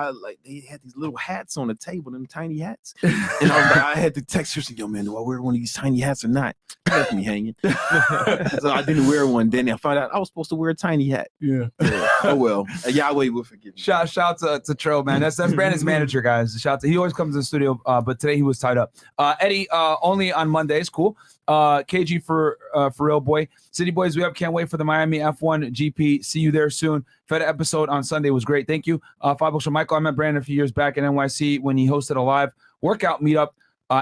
they had these little hats on the table, them tiny hats. And I had to text her, saying, "Yo, man, do I wear one of these tiny hats or not?" She left me hanging. So I didn't wear one. Then I found out I was supposed to wear a tiny hat. Yeah. Oh well. Yahweh will forgive me. Shout to Trill, man. That's Brandon's manager, guys. Shout to he always comes in the studio, but today he was tied up. Eddie, only on Mondays, cool. KG for real, boy. City Boys, we up. Can't wait for the Miami F1 GP. See you there soon. Feta episode on Sunday was great. Thank you. $5 from Michael. I met Brandon a few years back in NYC when he hosted a live workout meetup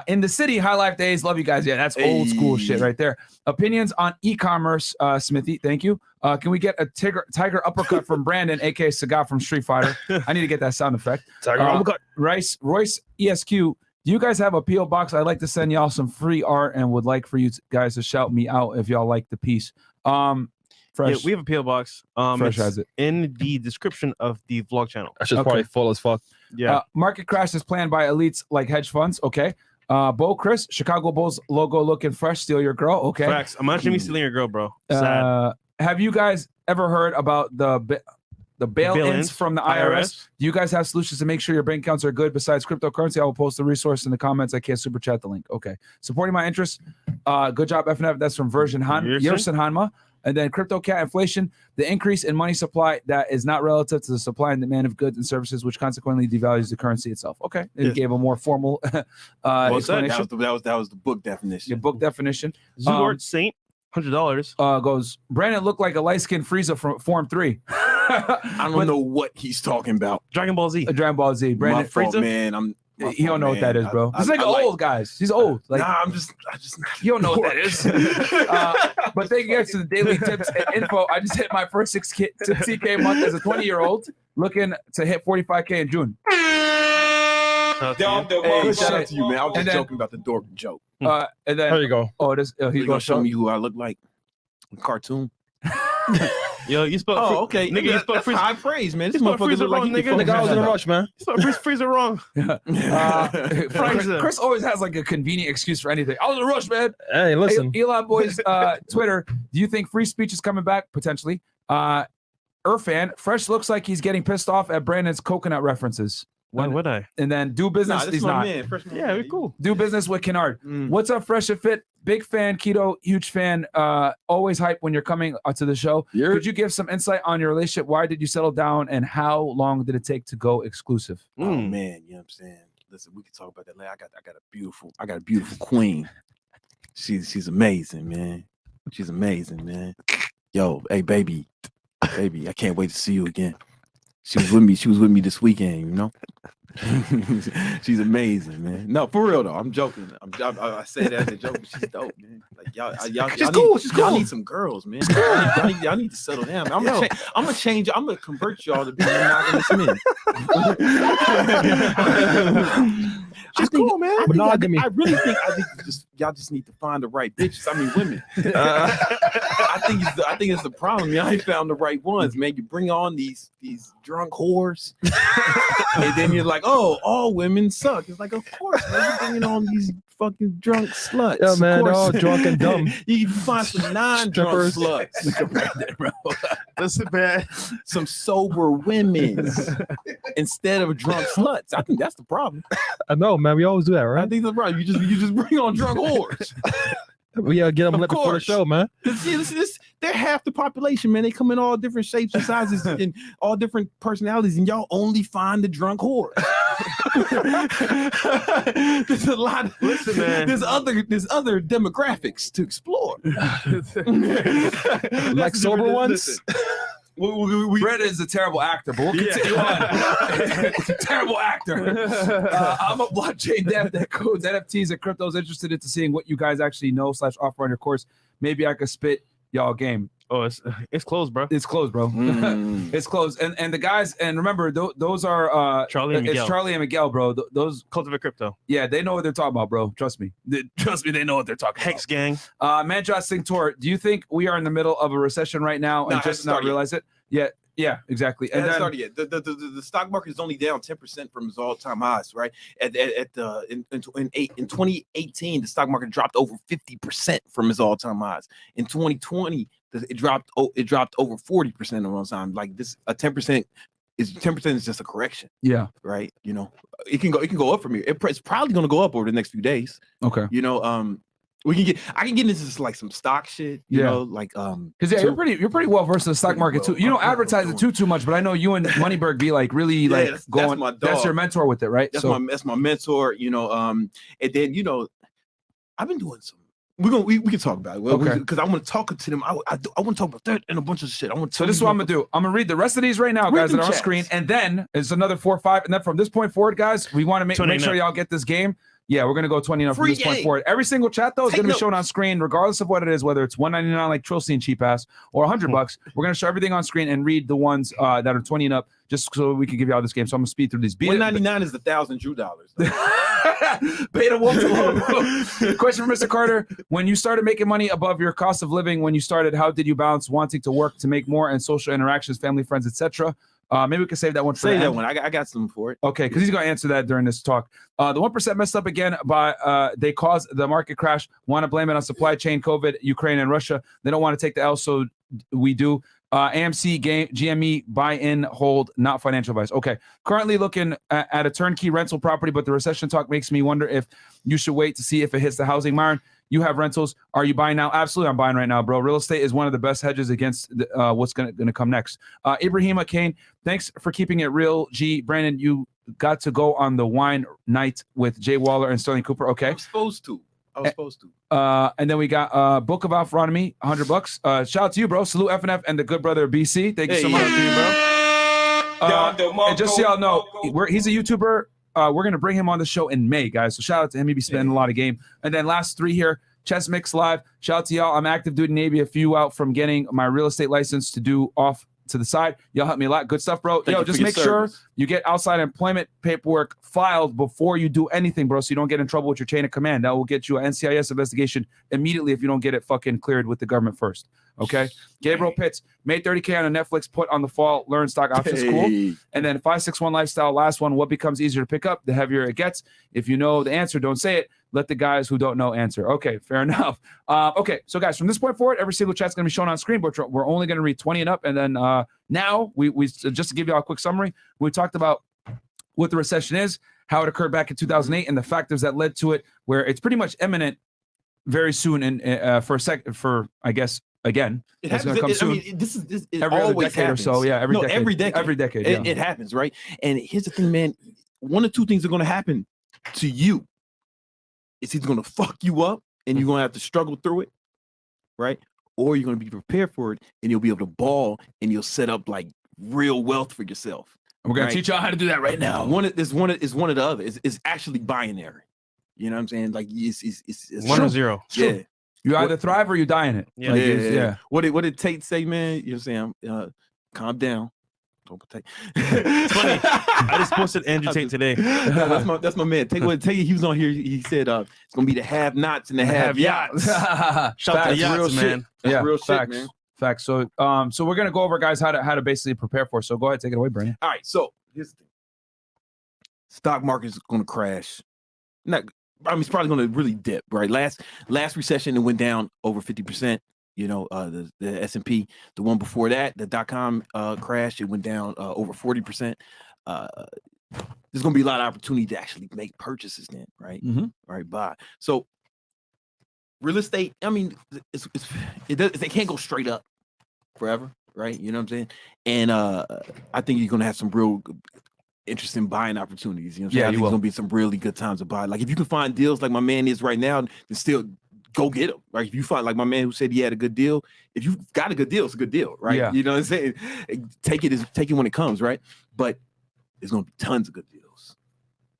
in the city. High Life Days. Love you guys. Yeah, that's old school shit right there. Opinions on e-commerce, Smithy. Thank you. Can we get a tiger uppercut from Brandon, aka Sagat from Street Fighter? I need to get that sound effect. Tiger uppercut. Royce ESQ. Do you guys have a P.O. box? I'd like to send y'all some free art and would like for you guys to shout me out if y'all like the piece. Fresh. Yeah, we have a PO box. Fresh has it in the description of the vlog channel. That's just probably full as fuck. Yeah. Market crash is planned by elites like hedge funds. Okay. Bo Chris, Chicago Bulls logo looking fresh. Steal your girl. Okay. Facts. Imagine me stealing your girl, bro. Sad. Have you guys ever heard about the bail-ins Bail-ins from the IRS? Do you guys have solutions to make sure your bank accounts are good besides cryptocurrency? I will post the resource in the comments. I can't super chat the link. Okay. Supporting my interests. Good job, FNF. That's from Yersin Hanma. And then crypto cat inflation, the increase in money supply that is not relative to the supply and demand of goods and services, which consequently devalues the currency itself. Okay. It gave a more formal explanation. That was the book definition. Your book definition. Zord Saint, $100. Goes, Brandon looked like a light-skinned Frieza from Form 3. I don't know what he's talking about. Dragon Ball Z. Dragon Ball Z. Brandon Frieza, man. He don't know what that is, bro. He's like old guys. He's old. Like, I just you don't know what that is. But thank you guys to the daily tips and info. I just hit my first 60K month as a 20-year-old, looking to hit 45K in June. Shout out to you, man. I was just joking about the dork joke. And then There you go. Oh, this he's gonna show me who I look like. A cartoon. Yo, you spelled okay. Nigga, you spelled That's high praise, man. This spelled motherfucker Frieza look like wrong, he nigga. can The guy was in a rush, man. You spelled Frieza wrong. Chris always has like a convenient excuse for anything. I was in a rush, man. Hey, listen. Elon Boys Twitter. Do you think free speech is coming back? Potentially. Irfan, Fresh looks like he's getting pissed off at Brandon's coconut references. Why would I? And then do business. He's not. Man. Yeah, we're cool. Do business with Kennard. What's up, Fresh and Fit? Big fan, Keto, huge fan. Always hype when you're coming to the show. Could you give some insight on your relationship? Why did you settle down, and how long did it take to go exclusive? Oh man, you know what I'm saying? Listen, we can talk about that later. I got a beautiful queen. She's amazing, man. She's amazing, man. Yo, hey baby, I can't wait to see you again. She was with me this weekend, you know. She's amazing, man. No, for real though. I'm joking. I say that as a joke, but she's dope, man. Like y'all, she's cool. Y'all need some girls, man. Y'all need to settle down. Man. I'm gonna change. I'm gonna convert y'all to be monogamous men. She's cool, man. Monogamy. I really think y'all just need to find the right bitches. I mean, women. I think it's the problem. Y'all ain't found the right ones, man. You bring on these drunk whores, and then you're like, oh, all women suck. It's like, of course, man. You're bringing on these fucking drunk sluts. Yeah, man, they're all drunk and dumb. You can find some non-drunk sluts. Bro. Listen, man. Some sober women instead of drunk sluts. I think that's the problem. I know, man. We always do that, I right? think that's right. You just bring on drunk whores. We get them Of lit before the course. show, man. They're half the population, man. They come in all different shapes and sizes and all different personalities, and y'all only find the drunk whore. There's a lot. Listen, man. There's other demographics to explore. Like sober ones. Brett is a terrible actor, but we'll continue on. He's a terrible actor. I'm a blockchain dev that codes NFTs and cryptos, interested into seeing what you guys actually know / offer on your course. Maybe I could spit y'all game. Oh, it's closed, bro. It's closed, bro. It's closed. And the guys, and remember, those are Charlie and it's Miguel. Charlie and Miguel, bro. Those Cultivate Crypto. yeah, they know what they're talking about, bro. Trust me. They know what they're talking Hex Gang. about. Manjot Singh Tour, do you think we are in the middle of a recession right now and No, it just hasn't not started realize it? Yeah, exactly. It And hasn't then, started yet. The stock market is only down 10% from its all-time highs, right? In 2018, the stock market dropped over 50% from its all-time highs. In 2020, it dropped over 40% of all time. Like this, a 10% is just a correction, yeah. right? You know, it can go up from here. It's probably going to go up over the next few days. Okay. You know, I can get into like some stock shit. You know, like because you're pretty well versed in the stock market too. You don't advertise it too much, but I know you and Moneyberg be like really like that's going. my dog. That's your mentor with it, right? That's my mentor. You know, and then you know, I've been doing some. We can talk about it. Okay. Because I want to talk to them. I want to talk about that and a bunch of shit. So this is what I'm gonna do. I'm gonna read the rest of these right now, Read guys, that them are on chats. screen, and then it's another 4 or 5, and then from this point forward, guys, we want to make 20 sure enough. y'all get this game. Yeah, we're gonna go 20 enough from Free this point game. forward. Every single chat though is Take gonna be notes. shown on screen, regardless of what it is, whether it's $199 like Trilstein cheap ass or $100. We're gonna show everything on screen and read the ones that are 20 and up, just so we can give you all this game. So I'm gonna speed through these. $199 is $1,000 Drew dollars. Beta Wolf. Question for Mr. Carter: when you started making money above your cost of living, when you started, how did you balance wanting to work to make more and social interactions, family, friends, etc.? Maybe we can save that one for Say the that end. one. I got something for it. Okay, because he's going to answer that during this talk. The 1% messed up again by they caused the market crash. Want to blame it on supply chain, COVID, Ukraine, and Russia. They don't want to take the L, so we do. AMC, GME, buy in, hold, not financial advice. Okay, currently looking at a turnkey rental property, but the recession talk makes me wonder if you should wait to see if it hits the housing. Myron, you have rentals. Are you buying now? Absolutely, I'm buying right now, bro. Real estate is one of the best hedges against what's going to come next. Ibrahima Kane, thanks for keeping it real. G. Brandon, you got to go on the wine night with Jay Waller and Sterling Cooper. Okay. I was supposed to. And then we got Book of Alpharonomy, $100. Shout out to you, bro. Salute FNF and the good brother BC. Thank you so much, bro. And just so y'all know, he's a YouTuber. We're gonna bring him on the show in May, guys. So shout out to him. He be spending a lot of game. And then last 3 here, Chess Mix Live. Shout out to y'all. I'm active duty Navy. A few out from getting my real estate license to do off to the side. Y'all help me a lot. Good stuff, bro. Thank you Just for your make sure service. you get outside employment paperwork filed before you do anything, bro, so you don't get in trouble with your chain of command. That will get you an NCIS investigation immediately if you don't get it fucking cleared with the government first. Okay? Gabriel Pitts made $30K on a Netflix put on the fall, learn stock options. Cool. And then 561 Lifestyle, last one. What becomes easier to pick up? The heavier it gets. If you know the answer, don't say it. Let the guys who don't know answer. Okay, fair enough. Okay, so guys, from this point forward, every single chat's going to be shown on screen, but we're only going to read 20 and up. And then now, we just to give you all a quick summary, we talked about what the recession is, how it occurred back in 2008, and the factors that led to it, where it's pretty much imminent very soon. And for I guess again, it's going to come soon. I mean, this it every other always decade happens. or so. Yeah, every decade. Every decade. Yeah. It happens, right? And here's the thing, man. One or two things are going to happen to you. It's either going to fuck you up and you're going to have to struggle through it, right? Or you're going to be prepared for it and you'll be able to ball and you'll set up like real wealth for yourself. We're going to teach y'all how to do that right now. One of the other. It's actually binary. You know what I'm saying? Like it's 1 or 0. Yeah. You either thrive or you die in it. Yeah. Like, Yeah. yeah. What did Tate say, man? You know what I'm saying? Calm down. It's funny. I just posted Andrew Tate today. That's my man. Take it. He was on here. He said it's gonna be the have-nots and the have-yachts. Shout out to the yachts, real man. shit. That's real facts. shit, man. Facts. So we're gonna go over, guys, how to basically prepare for it. So go ahead, take it away, Brandon. All right. So here's the thing. Stock market is gonna crash. It's probably gonna really dip. Right. Last recession, it went down over 50%. You know, the S&P, the one before that, the .com crash, it went down over 40%. There's going to be a lot of opportunity to actually make purchases then, right? Mm-hmm. Right, buy. So real estate, I mean, they can't go straight up forever, right? You know what I'm saying? And I think you're going to have some real interesting buying opportunities. You know what I'm saying? I think there's going to be some really good times to buy. Like if you can find deals like my man is right now, then still go get them. Right? If you find like my man who said he had a good deal, if you got a good deal, it's a good deal, right? Yeah. You know what I'm saying? Take it when it comes, right? But there's gonna be tons of good deals.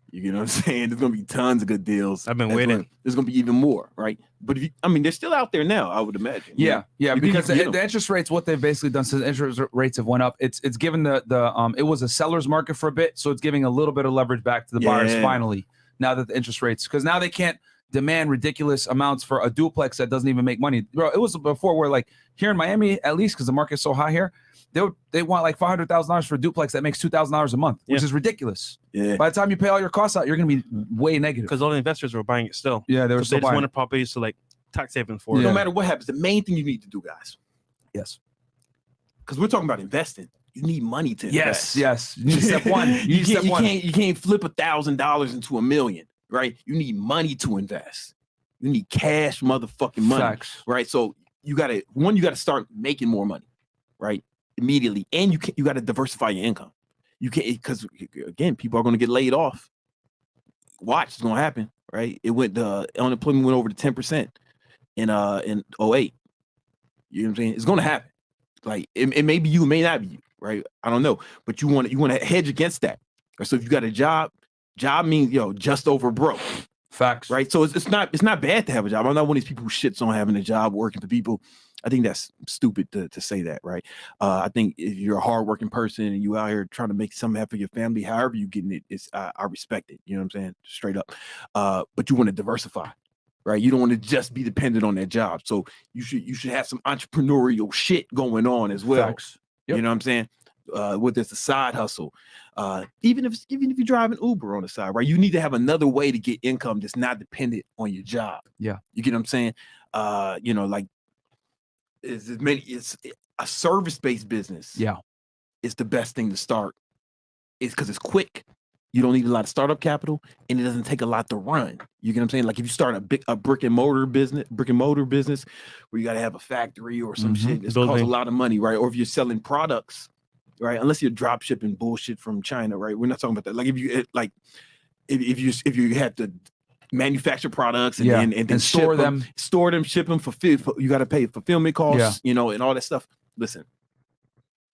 You know what I'm saying? There's gonna be tons of good deals. I've been waiting. There's gonna be even more, right? But they're still out there now, I would imagine. Yeah, because the interest rates, what they've basically done since interest rates have went up, it's given it was a seller's market for a bit, so it's giving a little bit of leverage back to the buyers finally. Now that the interest rates, because now they can't demand ridiculous amounts for a duplex that doesn't even make money. Bro, it was before where like here in Miami, at least because the market's so high here, they want like $500,000 for a duplex that makes $2,000 a month, which is ridiculous. Yeah. By the time you pay all your costs out, you're gonna be way negative. Because all the investors were buying it still. Yeah, they were still they just buying. wanted properties to like tax haven for it. No matter what happens, the main thing you need to do, guys. Yes. Because we're talking about investing. You need money to invest. Yes. You need step one. You can't flip $1,000 into $1 million, right? You need money to invest. You need cash motherfucking money. Facts. Right? So you gotta start making more money, right? Immediately. And you gotta diversify your income. You can't, because again, people are gonna get laid off. Watch, it's gonna happen, right? The unemployment went over to 10% in 08. You know what I'm saying? It's gonna happen. Like it may be you, it may not be you, right? I don't know. But you want to hedge against that. So if you got a job means just over broke. Facts. Right. So it's not bad to have a job. I'm not one of these people who shits on having a job, working for people. I think that's stupid to say that, right? I think if you're a hardworking person and you out here trying to make something happen for your family, however you getting it, I respect it. You know what I'm saying? Straight up. But you want to diversify, right? You don't want to just be dependent on that job. So you should have some entrepreneurial shit going on as well. Facts. Yep. You know what I'm saying? Whether it's a side hustle, even if you're driving Uber on the side, right? You need to have another way to get income that's not dependent on your job. Yeah. You get what I'm saying? Like it's a service-based business. Yeah. It's the best thing to start. It's because it's quick. You don't need a lot of startup capital, and it doesn't take a lot to run. You get what I'm saying? Like if you start a brick and mortar business where you got to have a factory or some shit, it's costs a lot of money, right? Or if you're selling products, right? Unless you're drop shipping bullshit from China, right? We're not talking about that. Like if you have to manufacture products and then store them, ship them, you got to pay fulfillment costs, and all that stuff. Listen,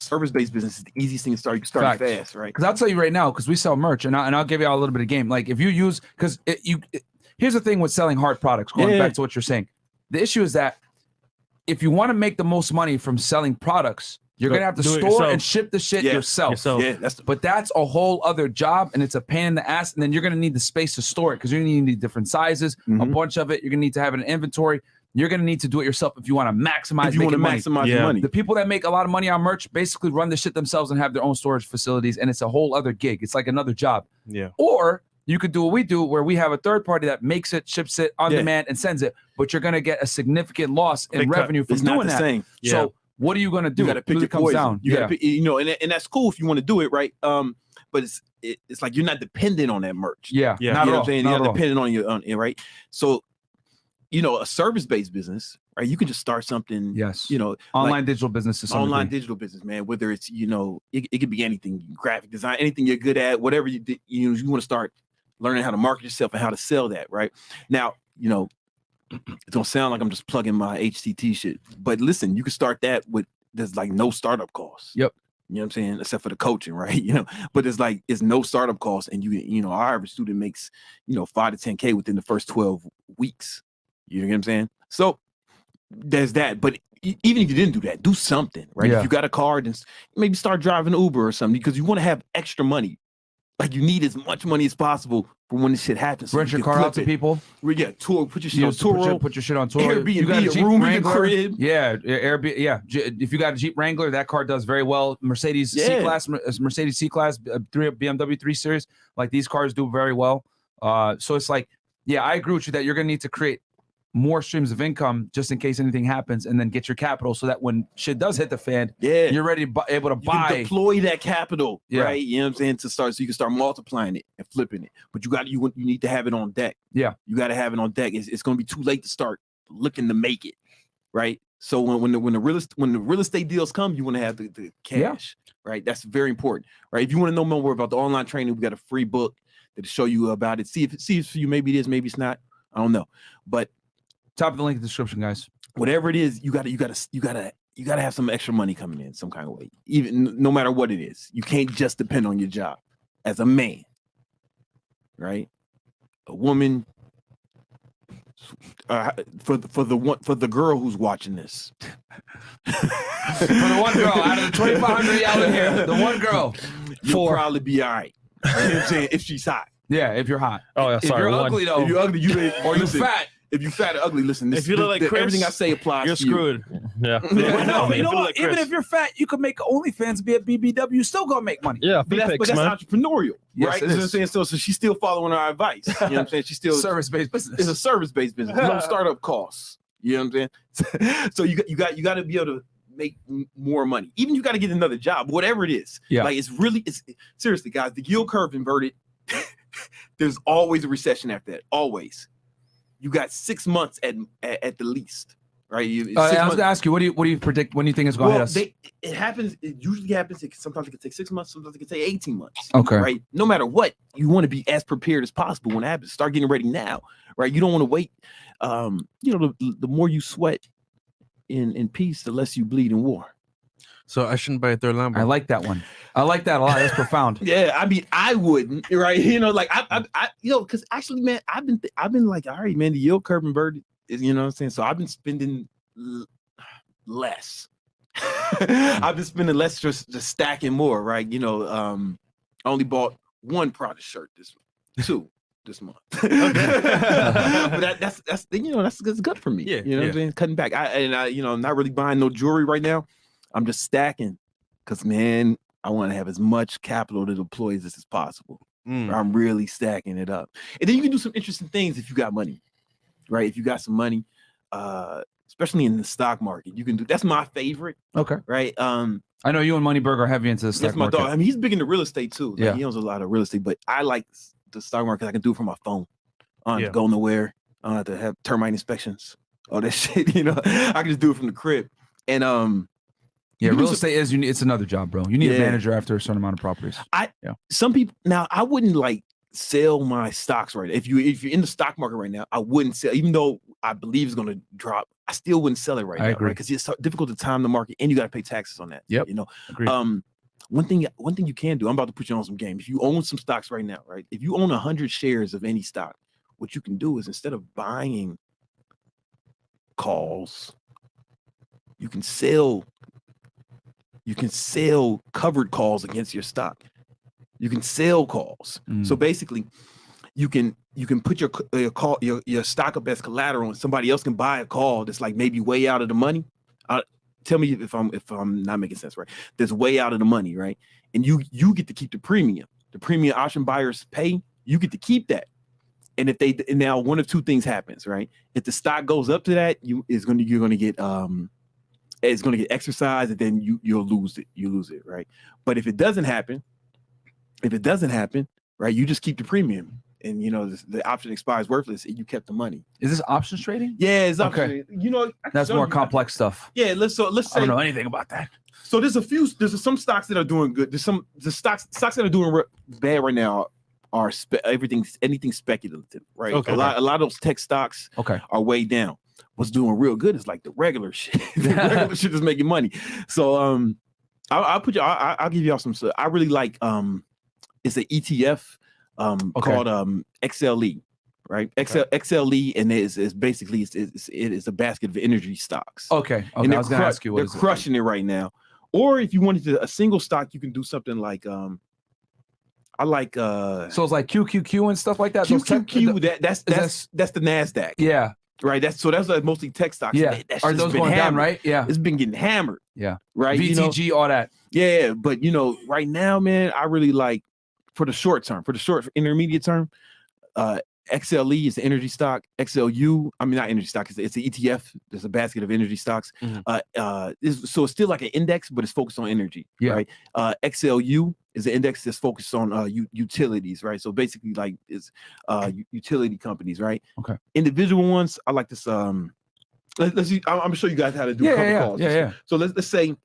service-based business is the easiest thing to start. You can start fast, right? Because I'll tell you right now, because we sell merch, and I'll give you all a little bit of game. Like if you use, here's the thing with selling hard products. Going back to what you're saying, the issue is that if you want to make the most money from selling products, you're gonna have to store and ship the shit yourself. Yeah, but that's a whole other job, and it's a pain in the ass. And then you're gonna need the space to store it because you're gonna need different sizes, a bunch of it. You're gonna need to have an inventory. You're gonna need to do it yourself if you want to maximize. Your money. The people that make a lot of money on merch basically run the shit themselves and have their own storage facilities, and it's a whole other gig. It's like another job. Yeah. Or you could do what we do, where we have a third party that makes it, ships it on demand, and sends it. But you're gonna get a significant loss in revenue from doing that. Same. Yeah. So what are you gonna do? You gotta pick your poison. You gotta pick, and that's cool if you want to do it, right? But it's like you're not dependent on that merch. Yeah. You know what I'm saying? You're not dependent on it, right? So, a service-based business, right? You can just start something. Yes. Online digital business. Online digital business, man. Whether it's it could be anything, graphic design, anything you're good at, whatever you want to start learning how to market yourself and how to sell that, right? Now, it don't sound like I'm just plugging my HTT shit, but listen, you can start that there's like no startup costs. Yep. You know what I'm saying? Except for the coaching, right? But it's no startup costs, and our average student makes 5 to 10K within the first 12 weeks. You know what I'm saying? So there's that, but even if you didn't do that, do something, right? Yeah. If you got a car, then maybe start driving Uber or something because you want to have extra money. Like you need as much money as possible for when this shit happens. So Rent you your can car flip out to it. people. Yeah, tour. Put your shit You on tour. put your shit on tour. Airbnb, You got a Jeep room in the Wrangler? crib. Yeah, Airbnb. Yeah, if you got a Jeep Wrangler, that car does very well. Mercedes C-Class, Mercedes C-Class, 3 BMW 3 Series. Like these cars do very well. So it's like, yeah, I agree with you that you're gonna need to create more streams of income just in case anything happens, and then get your capital so that when shit does hit the fan, you're ready to able to buy. Can deploy that capital, right? You know what I'm saying? To start, so you can start multiplying it and flipping it. But you need to have it on deck. Yeah, you got to have it on deck. It's going to be too late to start looking to make it, right? So when the real estate deals come, you want to have the cash, right? That's very important, right? If you want to know more about the online training, we got a free book that'll show you about it. See if for you, maybe it is, maybe it's not. I don't know, but. Top of the link in the description, guys. Whatever it is, you gotta have some extra money coming in some kind of way. Even no matter what it is, you can't just depend on your job. As a man, right? A woman. For the girl who's watching this. For the one girl out of the 2,500 y'all in here, the one girl, you'll probably be all right. You know what I'm saying? If she's hot. Yeah, if you're hot. Oh, yeah, sorry. If you're ugly though, if you're ugly, or you're fat. If you fat or ugly, listen. If you look like Chris, everything I say applies. You're to you. screwed. Yeah. No, you know what? Like Even Chris. if you're fat, you could make OnlyFans, be at BBW, you still gonna make money. Yeah, But that's man. entrepreneurial, Yes, right? it You know what I'm is. saying? So she's still following our advice. You know what I'm saying? She's still Service-based business. It's a service-based business. No startup costs. You know what I'm saying? So you got to be able to make more money. Even you got to get another job, whatever it is. Yeah. Like it's seriously, guys. The yield curve inverted. There's always a recession after that. Always. You got 6 months at the least, right? I was gonna ask you, what do you predict? When do you think it's going to hit us? It happens. It usually happens. Sometimes it can take 6 months. Sometimes it can take 18 months. Okay. Right. No matter what, you want to be as prepared as possible when it happens. Start getting ready now. Right. You don't want to wait. The more you sweat in peace, the less you bleed in war. So I shouldn't buy a third Lambo. I like that one. I like that a lot. That's profound. Yeah, I mean, I wouldn't, right? Like I because actually, man, I've been like, all right, man, the yield curve inverted. You know what I'm saying? So I've been spending less. I've been spending less, just stacking more, right? I only bought one Prada shirt this month. But that's good for me. Yeah, What I'm saying? Cutting back. I'm not really buying no jewelry right now. I'm just stacking because, man, I want to have as much capital to deploy as possible. I'm really stacking it up. And then you can do some interesting things if you got money, right? If you got some money, especially in the stock market, you can do. That's my favorite. Okay. Right. I know you and Moneyberg are heavy into the stock That's my market. dog. I mean, he's big into real estate too. Like, Yeah. He owns a lot of real estate, but I like the stock market. I can do it from my phone. I don't have Yeah. to go nowhere. I don't have to have termite inspections. All that shit. I can just do it from the crib. And Yeah, real estate is it's another job, bro. You need a manager after a certain amount of properties. Some people now, I wouldn't like sell my stocks right now. If you're in the stock market right now, I wouldn't sell, even though I believe it's going to drop. I still wouldn't sell it right now. I agree. Because it's so difficult to time the market, and you got to pay taxes on that. Yep. Agreed. One thing you can do. I'm about to put you on some game. If you own some stocks right now, right? If you own 100 shares of any stock, what you can do is instead of buying calls, you can sell covered calls against your stock. You can sell calls. So basically, you can put your stock up as collateral, and somebody else can buy a call that's like maybe way out of the money. Tell me if I'm not making sense, right? That's way out of the money, right? And you get to keep the premium. The premium option buyers pay. You get to keep that. And now one of two things happens, right? If the stock goes up to that, you're gonna get it's going to get exercised, and then you'll lose it. You lose it, right? But if it doesn't happen, right, you just keep the premium, and the option expires worthless, and you kept the money. Is this options trading? Yeah, it's Okay. option. That's more complex stuff. Yeah, let's say I don't know anything about that. So there's some stocks that are doing good. There's the stocks that are doing bad right now are anything speculative, right? Okay. A lot of those tech stocks Okay. are way down. What's doing real good is like the regular shit. The regular shit is making money. So I'll give y'all some stuff. I really like it's an ETF called XLE, right? XLE, and it is basically it is a basket of energy stocks. Okay. And I was going to ask you what they're is it? crushing it right now. Or if you wanted to a single stock, you can do something like I like So it's like QQQ and stuff like that. Those tech- QQQ. That's the Nasdaq. Yeah. Right. That's like mostly tech stocks. Yeah. That Are shit's those been going down, hammered. right? Yeah. It's been getting hammered. Yeah. Right. VTG, all that. Yeah, but right now, man, I really like for the short term, for intermediate term, XLE is the energy stock. XLU, I mean not energy stock, it's an ETF. There's a basket of energy stocks. So it's still like an index, but it's focused on energy. Yeah. Right. XLU is an index that's focused on utilities, right? So basically, like it's utility companies, right? Okay. Individual ones, I like this. Let's see. I'm gonna show you guys how to do calls. Yeah. So let's say.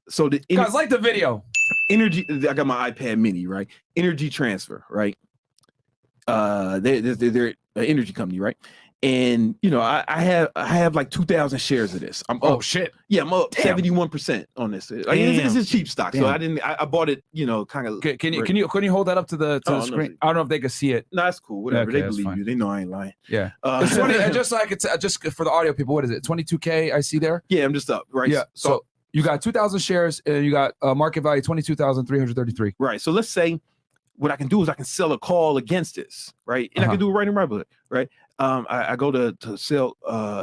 So Guys, like the video. Energy, I got my iPad mini, right? Energy transfer, right? They're an energy company, right? And I have like 2,000 shares of this. I'm up. Shit. Yeah, I'm up Damn. 71% on this. This is cheap stock, so I bought it, kind of. Can you hold that up to the screen? No. I don't know if they can see it. No, that's cool. Whatever. Okay, They believe fine. you. They know I ain't lying. Yeah. It's 20, just for the audio people, what is it? 22K I see there? Yeah, I'm just up, right? Yeah. So you got 2,000 shares and you got market value 22,333. Right. So let's say what I can do is I can sell a call against this, right? And I can do it right in Revolut, right? I go to sell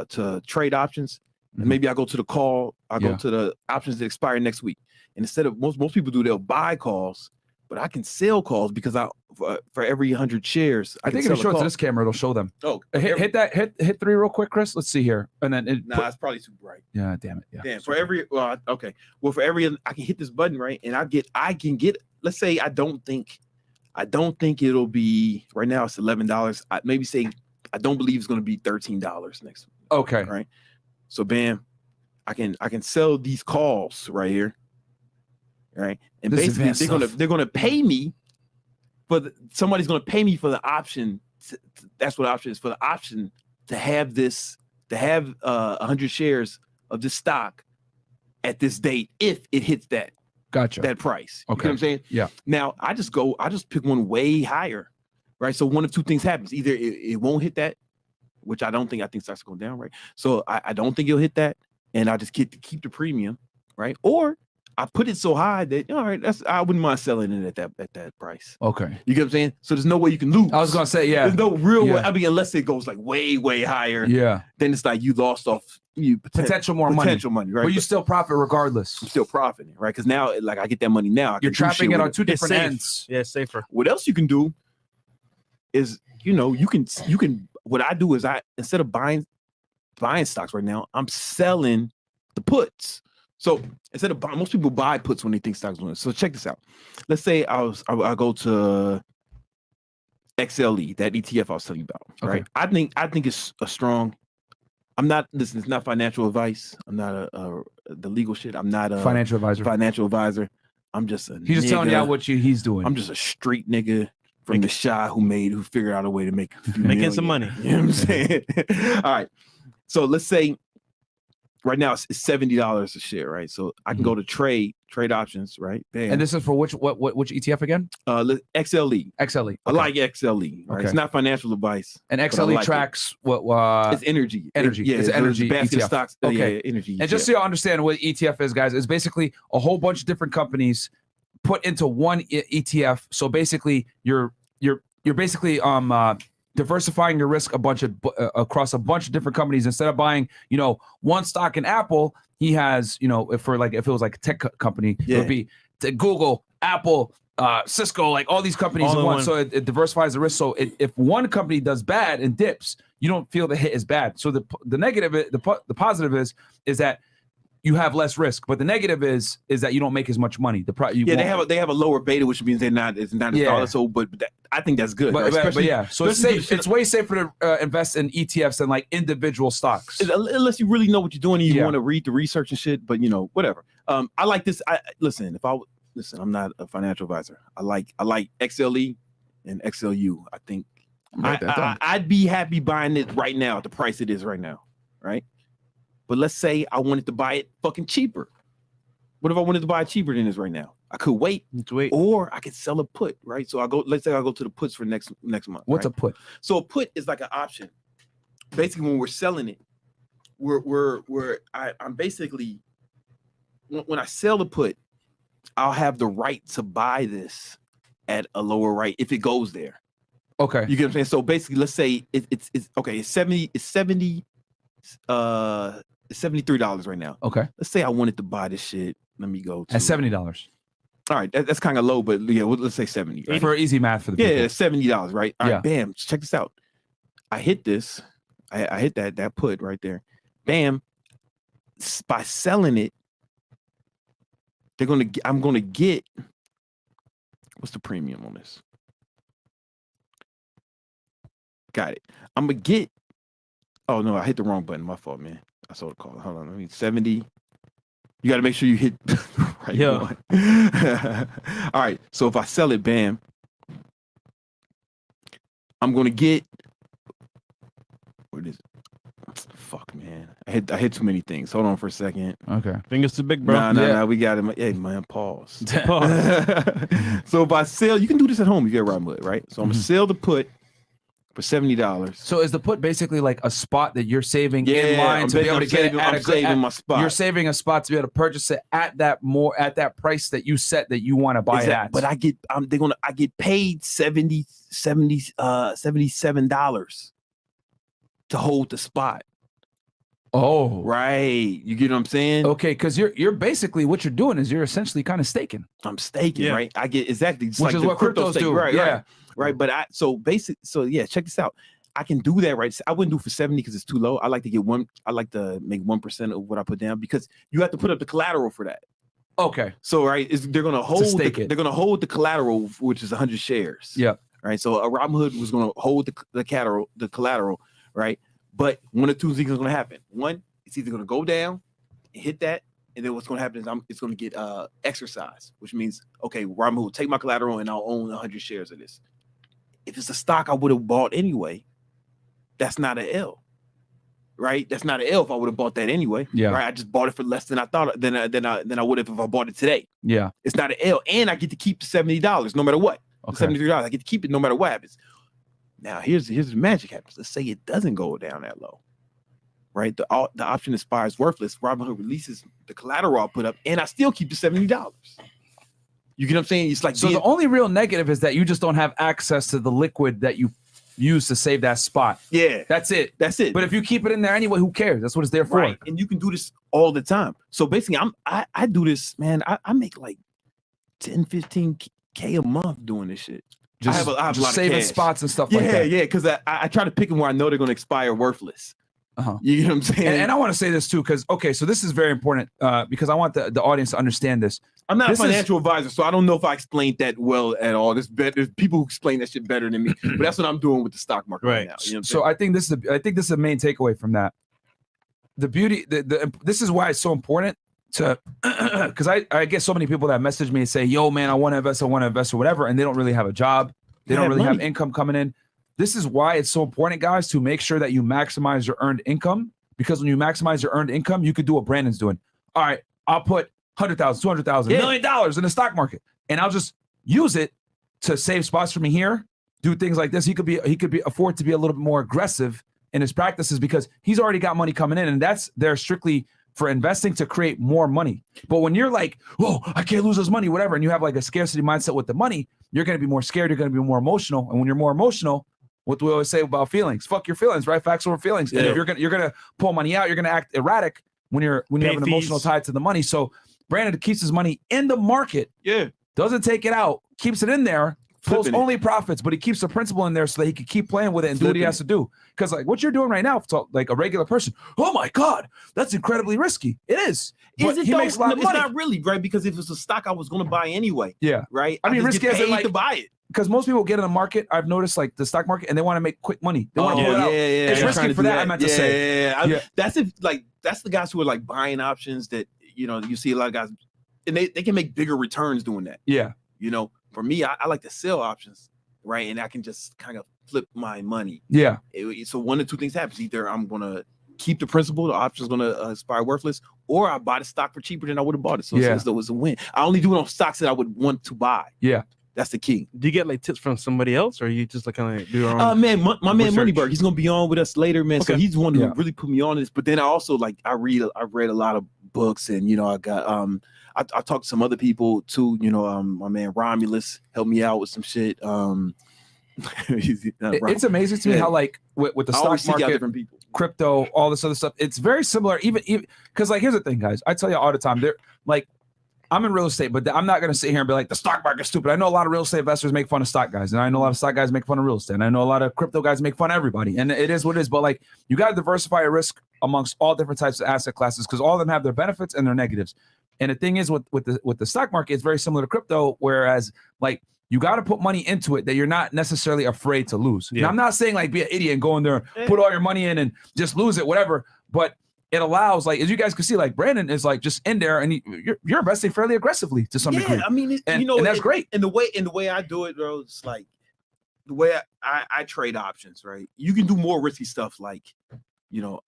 to trade options, and maybe I go to the call. I go to the options that expire next week. And instead of most people do, they'll buy calls, but I can sell calls because for every 100 shares, I think if you show it to this camera, it'll show them. Oh, hit 3 real quick, Chris. Let's see here, and then it's probably too bright. Yeah, damn it. Yeah. Damn. For every okay. Well, for every I can hit this button, right, and I can get. Let's say I don't think it'll be right now. It's $11. I maybe say I don't believe it's going to be $13 next week. Okay. Right. So bam, I can sell these calls right here. Right. And This basically they're gonna pay me, somebody's gonna pay me for the option. That's what option is, for the option to have 100 shares of this stock at this date if it hits that price. Okay. You know what I'm saying? Yeah. Now I just pick one way higher, right? So one of two things happens. Either it won't hit that, which I think starts going down, right? So I don't think it'll hit that, and I just keep the premium, right? Or I put it so high that all right, I wouldn't mind selling it at that price. Okay. You get what I'm saying? So there's no way you can lose. I was gonna say, yeah. There's no real way. Yeah. I mean, unless it goes like way, way higher. Yeah. Then it's like you lost off Potential money, right? But you still profit regardless. I'm still profiting, right? Because now, like, I get that money now. You're trapping it on two different ends. Yeah, safer. What else you can do is, you can. What I do is instead of buying stocks right now, I'm selling the puts. So instead of buying, most people buy puts when they think stocks going. So check this out. Let's say I go to XLE, that ETF I was telling you about. Right? I think it's a strong. I'm not. Listen, it's not financial advice. I'm not the legal shit. I'm not a financial advisor. I'm just a. He's just telling you what he's doing. I'm just a street nigga from the shy who figured out a way to make making some money. You know what I'm saying? All right. So let's say right now it's $70 a share, right? So I can go to trade options, right? Bam. And this is for which ETF again? XLE. XLE. Okay. I like XLE. Right? Okay. It's not financial advice. And XLE tracks what? It's energy. Energy. Yeah, it's an energy basket ETF. of stocks. Okay. Yeah, energy. And just so you understand what ETF is, guys, it's basically a whole bunch of different companies put into one ETF. So basically, you're basically diversifying your risk across a bunch of different companies. Instead of buying one stock in Apple, he has if it was like a tech company, it would be Google, Apple, Cisco, like all these companies all in one. one. So it diversifies the risk. So if one company does bad and dips, you don't feel the hit is bad. So the negative, the positive is that you have less risk, but the negative is that you don't make as much money. They have a lower beta, which means it's not as volatile. But I think that's good. But, right? but yeah, so it's safe. It's way safer to invest in ETFs than like individual stocks, unless you really know what you're doing and you want to read the research and shit. But whatever. I like this. Listen, I'm not a financial advisor. I like XLE and XLU. I think I'd be happy buying it right now at the price it is right now, right? But let's say I wanted to buy it fucking cheaper. What if I wanted to buy it cheaper than this right now? I could wait, Wait. or I could sell a put, right? So let's say I go to the puts for next month. What's right? a put? So a put is like an option. Basically, when we're selling it, I'm basically, when I sell the put, I'll have the right to buy this at a lower rate if it goes there. Okay. You get what I'm saying? So basically, let's say it's okay. It's $73 right now. Okay. Let's say I wanted to buy this shit. Let me go to At $70. All right, that's kind of low, but yeah, let's say 70. Right? For easy math for the people. Yeah, $70, right? All right, Yeah. bam. Check this out. I hit this. I hit that put right there. Bam. By selling it, I'm gonna get, what's the premium on this? Got it. I'm gonna get, oh no, I hit the wrong button. My fault, man. I saw the call. Hold on. 70. You got to make sure you hit the right one. All right. So if I sell it, bam, I'm going to get, what is it? Fuck, man. I hit too many things. Hold on for a second. Okay. Fingers too big, bro. Nah, we got it. Hey, man, pause. So if I sell, you can do this at home if you're at Robinhood, right? So I'm going to sell the put for $70. So is the put basically like a spot that you're saving in line to be able to get it at a good, saving my spot. You're saving a spot to be able to purchase it at that price that you set that you want to buy it at. But I get paid $77 to hold the spot. Oh, right. You get what I'm saying? Okay, because you're basically, what you're doing is you're essentially kind of staking. I'm staking, right? I get exactly, which is what cryptos do, right? Yeah. Right. But check this out. I can do that, right? I wouldn't do for 70 because it's too low. I like to make 1% of what I put down because you have to put up the collateral for that. Okay. So they're gonna hold they're gonna hold the collateral, which is 100 shares. Yeah. Right. So a Robinhood was gonna hold the collateral, right? But one of two things is gonna happen. One, it's either gonna go down and hit that, and then what's gonna happen is it's gonna get exercised, which means okay, Robinhood will take my collateral and I'll own 100 shares of this. If it's a stock I would have bought anyway, that's not an L, right? That's not an L if I would have bought that anyway. Yeah. Right. I just bought it for less than I thought than I would have if I bought it today. Yeah. It's not an L, and I get to keep the $70 no matter what. Okay. $73. I get to keep it no matter what happens. Now here's the magic happens. Let's say it doesn't go down that low. Right. The option expires worthless. Robinhood releases the collateral I put up, and I still keep the $70. You get what I'm saying? It's like so the only real negative is that you just don't have access to the liquid that you use to save that spot. Yeah. That's it. But if you keep it in there anyway, who cares? That's what it's there for. Right. And you can do this all the time. So basically, I do this, man. I make like 10, 15K a month doing this shit. Just, I have a lot saving of cash. spots and stuff like that. Yeah, because I try to pick them where I know they're going to expire worthless. Uh-huh. You get what I'm saying? And I want to say this too, because so this is very important because I want the audience to understand this. I'm not a financial advisor, so I don't know if I explained that well at all. There's people who explain that shit better than me, but that's what I'm doing with the stock market right now. You know what I'm I think this is the main takeaway from that. The beauty, this is why it's so important to, because I get so many people that message me and say, "Yo, man, I want to invest or whatever," and they don't really have a job, they don't really have income coming in. This is why it's so important, guys, to make sure that you maximize your earned income, because when you maximize your earned income, you could do what Brandon's doing. All right, I'll put $100,000, $200,000, $1 million in the stock market, and I'll just use it to save spots for me here, do things like this. He could afford to be a little bit more aggressive in his practices because he's already got money coming in, and they're strictly for investing to create more money. But when you're like, "Whoa, I can't lose this money," whatever, and you have like a scarcity mindset with the money, you're going to be more scared. You're going to be more emotional, and when you're more emotional, what do we always say about feelings? Fuck your feelings, right? Facts over feelings. Yeah. And if you're gonna pull money out, you're gonna act erratic when you have an emotional tie to the money. So Brandon keeps his money in the market. Yeah. Doesn't take it out, keeps it in there, pulls only profits, but he keeps the principal in there so that he can keep playing with it and do what he has to do. Because like what you're doing right now, to like a regular person, oh my God, that's incredibly risky. It is. Is it? He makes a lot of money. It's not really, right? Because if it's a stock I was going to buy anyway. Yeah. Right. I mean, risky as in like to buy it. Because most people get in the market, I've noticed, like the stock market, and they want to make quick money. They want to pull it out. It's risky for that. I meant to say. Yeah. That's the guys who are like buying options that you see a lot of guys, and they can make bigger returns doing that. Yeah. For me, I like to sell options, right, and I can just kind of flip my money. Yeah. So one of two things happens: either I'm gonna keep the principal. The option's going to expire worthless, or I buy the stock for cheaper than I would have bought it. So Yeah. it's a win. I only do it on stocks that I would want to buy. Yeah. That's the key. Do you get like tips from somebody else, or you just like kind of do your own? Man, my man research? Moneyberg, he's gonna be on with us later, man. So Okay. he's the one who Yeah. really put me on this. But then I also I read a lot of books, and I got I talked to some other people too. My man Romulus helped me out with some shit. It's amazing to me how like with the I stock always seek out market, different people. crypto, all this other stuff, it's very similar. Even because like here's the thing, guys. I tell you all the time, they're like. I'm in real estate, but I'm not going to sit here and be like, the stock market's stupid. I know a lot of real estate investors make fun of stock guys, and I know a lot of stock guys make fun of real estate, and I know a lot of crypto guys make fun of everybody, and it is what it is. But like, you got to diversify your risk amongst all different types of asset classes because all of them have their benefits and their negatives. And the thing is, with the stock market, it's very similar to crypto, whereas like you got to put money into it that you're not necessarily afraid to lose. Yeah. Now, I'm not saying like be an idiot and go in there, put all your money in and just lose it, whatever, but it allows, like, as you guys can see, like Brandon is like just in there, and you're investing fairly aggressively to some degree. I mean, and that's great. And the way I do it, bro, it's like the way I trade options, right? You can do more risky stuff like,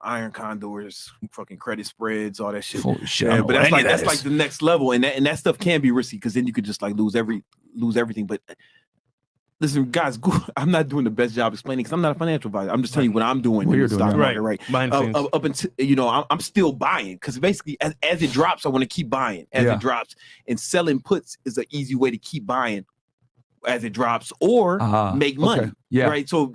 iron condors, fucking credit spreads, all that shit. Holy shit, Yeah, but that's like the next level, and that stuff can be risky because then you could just like lose everything. But listen, guys, I'm not doing the best job explaining because I'm not a financial advisor. I'm just telling you what I'm doing in the stock market, right? Behind the scenes. Up until I'm still buying because basically as it drops, I want to keep buying as it drops, and selling puts is an easy way to keep buying as it drops or make money. Okay. Yeah. Right. So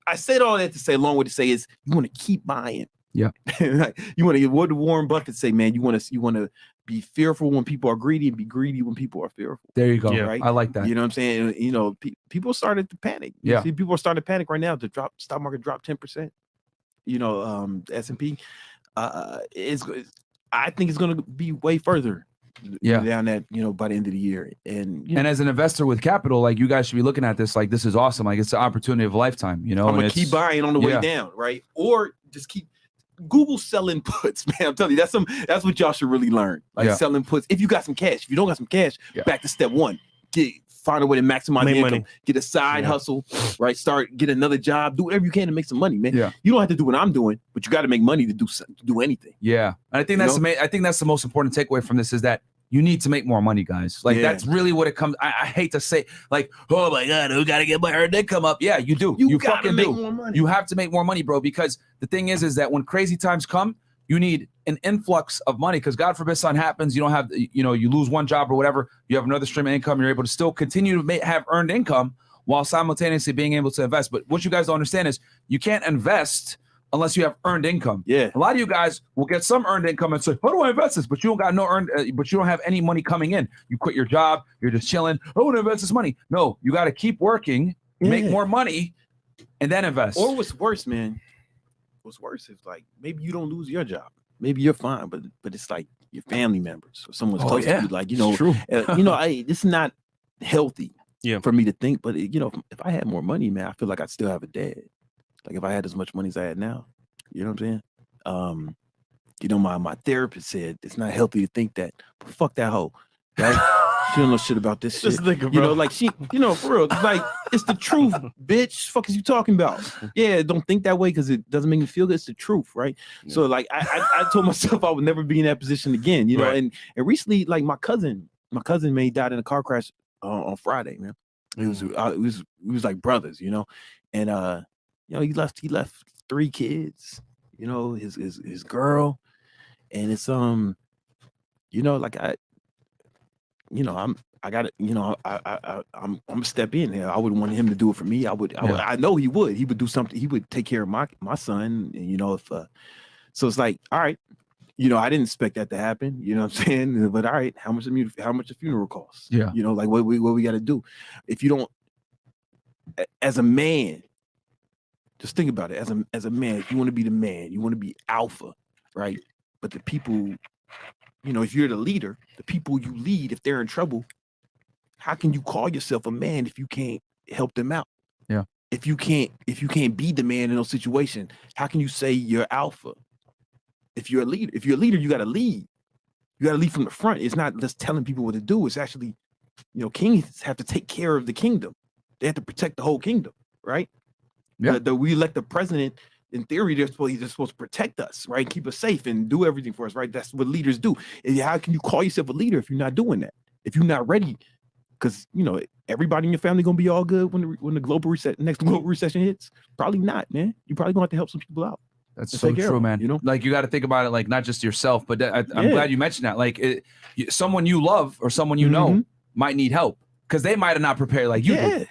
I said all that to say, a long way to say is you want to keep buying. Yeah. You want to get what did Warren Buffett say, man? You want to be fearful when people are greedy and be greedy when people are fearful. There you go. Yeah. Right. I like that. You know what I'm saying? People started to panic. Yeah. See, people are starting to panic right now. The stock market dropped 10%. S&P. I think it's going to be way further. Down that, by the end of the year. And as an investor with capital, like you guys should be looking at this like this is awesome. Like it's an opportunity of a lifetime, I'm gonna keep buying on the way down, right? Or just keep Google selling puts, man. I'm telling you, that's what y'all should really learn. Like selling puts. If you got some cash, if you don't got some cash, back to step one. Find a way to maximize the income. Money. Get a side hustle, right? Get another job. Do whatever you can to make some money, man. Yeah. You don't have to do what I'm doing, but you got to make money to do anything. Yeah. And I think I think that's the most important takeaway from this is that you need to make more money, guys. Like that's really what it comes. I hate to say, like, oh my God, we gotta get my earned income up. Yeah, you do. You fucking do. More money. You have to make more money, bro. Because the thing is that when crazy times come, you need an influx of money. Because God forbid something happens, you don't have, you lose one job or whatever. You have another stream of income. You're able to still continue to have earned income while simultaneously being able to invest. But what you guys don't understand is you can't invest unless you have earned income. Yeah. A lot of you guys will get some earned income and say, how do I invest this? But you don't got no earned, but you don't have any money coming in. You quit your job. You're just chilling. I want to invest this money. No, you got to keep working, make more money, and then invest. Or what's worse, man? What's worse is like, maybe you don't lose your job. Maybe you're fine, but it's like your family members or someone's close to you. Like, true. This is not healthy for me to think, but if I had more money, man, I feel like I'd still have a dad. Like if I had as much money as I had now, you know what I'm saying? My therapist said it's not healthy to think that, but fuck that hoe, right? She don't know shit about this shit. Like she, for real, like it's the truth, bitch. Fuck is you talking about? Yeah, don't think that way because it doesn't make me feel good. It's the truth, right? Yeah. So like I told myself I would never be in that position again, and recently, like my cousin died in a car crash on Friday, man. It was like brothers, and he left 3 kids, his girl, and it's I'm a step in here. I would want him to do it for me. I know he would do something. He would take care of my son, and so it's like, all right, I didn't expect that to happen, you know what I'm saying? But all right, how much a funeral costs? Yeah. Like what we got to do. If you don't, as a man, just think about it. As a man, if you want to be the man, you want to be alpha, right? But the people, if you're the leader, the people you lead, if they're in trouble, how can you call yourself a man if you can't help them out? Yeah. If you can't be the man in those situations, how can you say you're alpha? If you're a leader, you got to lead. You got to lead from the front. It's not just telling people what to do. It's actually, kings have to take care of the kingdom. They have to protect the whole kingdom, right? Yeah. We elect the president in theory, they're supposed to protect us, right? Keep us safe and do everything for us, right? That's what leaders do. And how can you call yourself a leader if you're not doing that? If you're not ready? Because everybody in your family gonna be all good when the next global recession hits. Probably not, man. You probably gonna have to help some people out. That's so true, man. Like you got to think about it, like not just yourself, but I'm glad you mentioned that. Like someone you love or someone you know might need help because they might have not prepared like you did.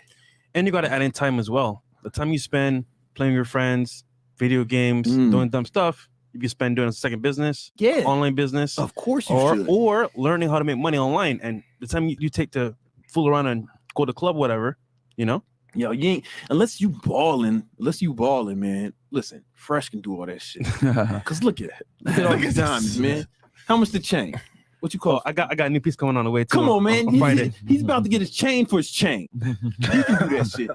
And you got to add in time as well. The time you spend playing with your friends, video games, doing dumb stuff, you can spend doing a second business, online business, of course, or learning how to make money online. And the time you take to fool around and go to club, whatever, you ain't unless you balling, man. Listen, Fresh can do all that shit. Cause look at all these diamonds, man. How much the chain? What you call? I got a new piece coming on the way too. Come on, man. He's about to get his chain for his chain. You can do that shit.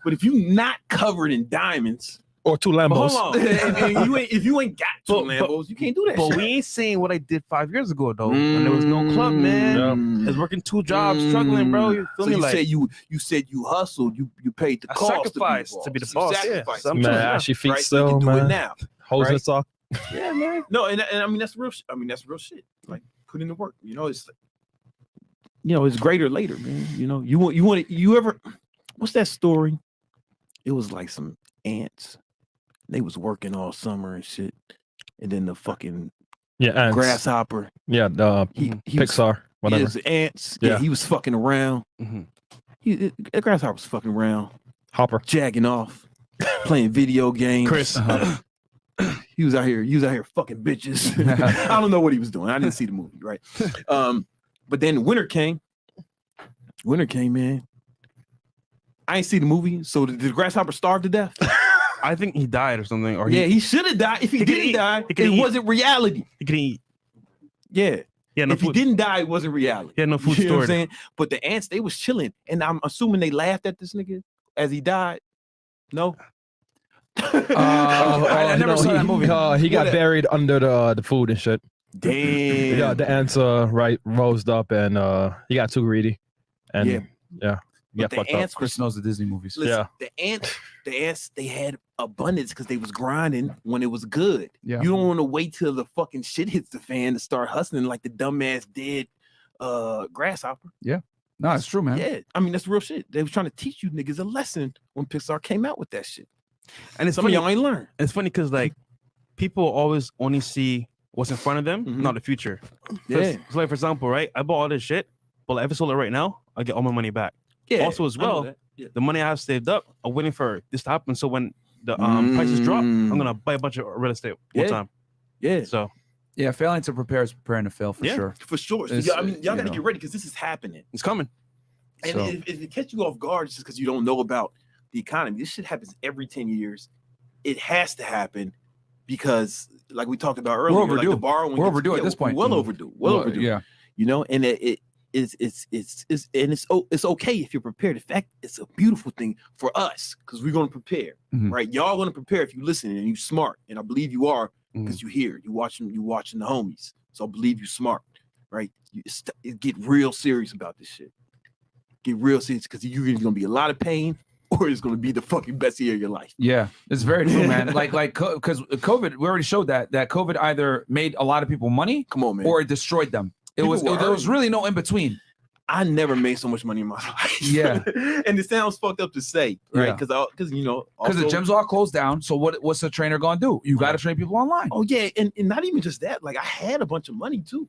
But if you not covered in diamonds or 2 Lambos, hold on. If you ain't got 2 Lambos, you can't do that. But we ain't saying what I did 5 years ago though. When there was no club, man. I was working 2 jobs, struggling, bro. You feel me? Like you said you hustled, you paid the cost, sacrifice to be the boss. Sacrifice. Man, actually feet right? still, so you can man. do it now. Hose and sock. Yeah, man. No, and I mean that's real. That's real shit. Like put in the work. It's it's greater later, man. You ever? What's that story? It was like some ants. They was working all summer and shit, and then the fucking ants. grasshopper. Yeah, he Pixar. Whatever. His ants. Yeah, he was fucking around. The grasshopper was fucking around. Hopper jacking off, playing video games. Chris. He was out here fucking bitches. I don't know what he was doing. I didn't see the movie, right? But then winter came. Winter came, man. I ain't see the movie. So did the grasshopper starve to death? I think he died or something. Or he should have died. If he didn't die, it wasn't reality. He could eat. Yeah. No if he didn't die, it wasn't reality. He had no food stored. What I'm saying? But the ants, they was chilling. And I'm assuming they laughed at this nigga as he died. No? I never saw that movie. He got buried under the food and shit. Damn. Yeah, the ants rose up and he got too greedy. And But the ants, Chris knows the Disney movies. Listen, the ants, they had abundance because they was grinding when it was good. Yeah. You don't want to wait till the fucking shit hits the fan to start hustling like the dumbass dead grasshopper. Yeah. No, it's true, man. Yeah. I mean, that's real shit. They was trying to teach you niggas a lesson when Pixar came out with that shit. And it's some funny, of y'all ain't learned. It's funny because like people always only see what's in front of them, not the future. Yeah. So like for example, right? I bought all this shit, but if I sold it right now, I get all my money back. Yeah. Also as well, the money I have saved up, I'm waiting for this to happen. So when the prices drop, I'm gonna buy a bunch of real estate one time. Yeah. So yeah, failing to prepare is preparing to fail for sure. For sure. So y'all gotta get ready because this is happening. It's coming. And if it catch you off guard just because you don't know about the economy, this shit happens every 10 years. It has to happen because, like we talked about earlier, we're overdue. Like the borrowing we're overdue at this point. Well overdue. Well overdue. Yeah. And it's okay if you're prepared. In fact, it's a beautiful thing for us because we're going to prepare, right? Y'all going to prepare if you listen and you smart, and I believe you are because you hear, you watching the homies. So I believe you smart, right? You get real serious about this shit. Get real serious because you're going to be a lot of pain, or it's going to be the fucking best year of your life. Yeah, it's very true, man. Because COVID, we already showed that COVID either made a lot of people money, come on, man, or it destroyed them. There was really no in between. I never made so much money in my life. Yeah, and it sounds fucked up to say, right? Because the gyms all closed down. So what's the trainer gonna do? You got to train people online. Oh yeah, and not even just that. Like I had a bunch of money too,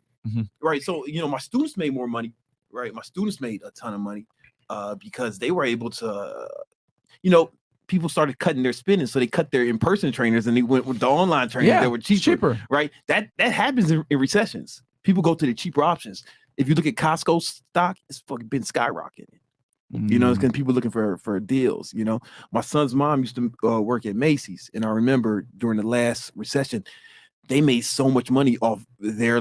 right? So my students made more money, right? My students made a ton of money because they were able to, people started cutting their spending, so they cut their in-person trainers and they went with the online trainers that were cheaper, right? That happens in recessions. People go to the cheaper options. If you look at Costco stock, it's fucking been skyrocketing. It's because people looking for deals. My son's mom used to work at Macy's, and I remember during the last recession, they made so much money off their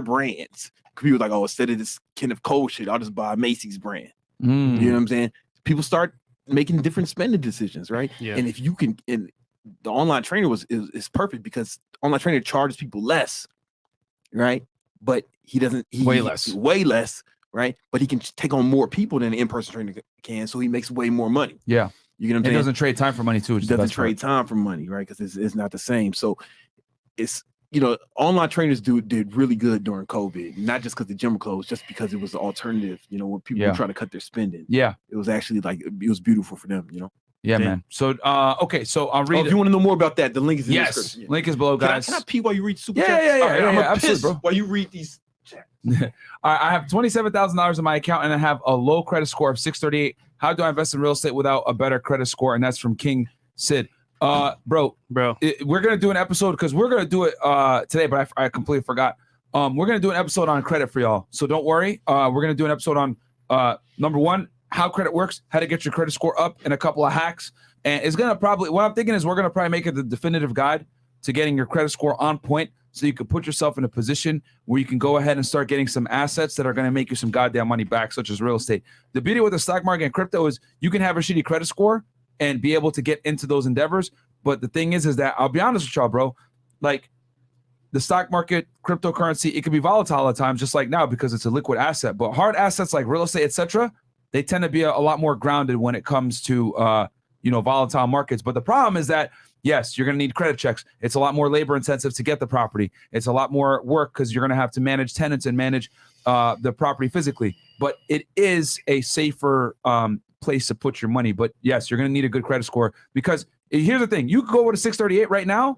brands. People were like, oh, instead of this Kenneth Cole shit, I'll just buy a Macy's brand. You know what I'm saying? People start making different spending decisions, right? Yeah. And if you can, and the online trainer is perfect because online trainer charges people less, right? But way less, right? But he can take on more people than an in-person trainer can, so he makes way more money. Yeah. You get what I'm It saying? doesn't trade time for money too. Which It is the doesn't best part. trade time for money, right? Because it's not the same. So it's, online trainers did really good during COVID, not just because the gym were closed, just because it was the alternative. When people were trying to cut their spending, Yeah, it was actually it was beautiful for them. yeah, Damn. man. So okay, so I'll read If you want to know more about that, the link is in the Yes, description. Yeah. link is below, guys. Can I pee while you read super Yeah, chats? yeah, All right, I'm gonna absolutely, piss bro. while you read these. I have $27,000 in my account and I have a low credit score of 638. How do I invest in real estate without a better credit score? And that's from King Sid. Bro, we're gonna do an episode because we're gonna do it today, but I completely forgot. We're gonna do an episode on credit for y'all, so don't worry. We're gonna do an episode on number one, how credit works, how to get your credit score up, and a couple of hacks. And it's gonna probably, what I'm thinking is we're gonna probably make it the definitive guide to getting your credit score on point, so you can put yourself in a position where you can go ahead and start getting some assets that are going to make you some goddamn money back, such as real estate. The beauty with the stock market and crypto is you can have a shitty credit score and be able to get into those endeavors. But the thing is that I'll be honest with y'all, bro, like the stock market, cryptocurrency, it can be volatile at times, just like now, because it's a liquid asset. But hard assets like real estate, etc., they tend to be a lot more grounded when it comes to volatile markets. But the problem is that yes, you're going to need credit checks. It's a lot more labor intensive to get the property. It's a lot more work because you're going to have to manage tenants and manage the property physically. But it is a safer place to put your money. But yes, you're going to need a good credit score, because here's the thing. You could go with a 638 right now,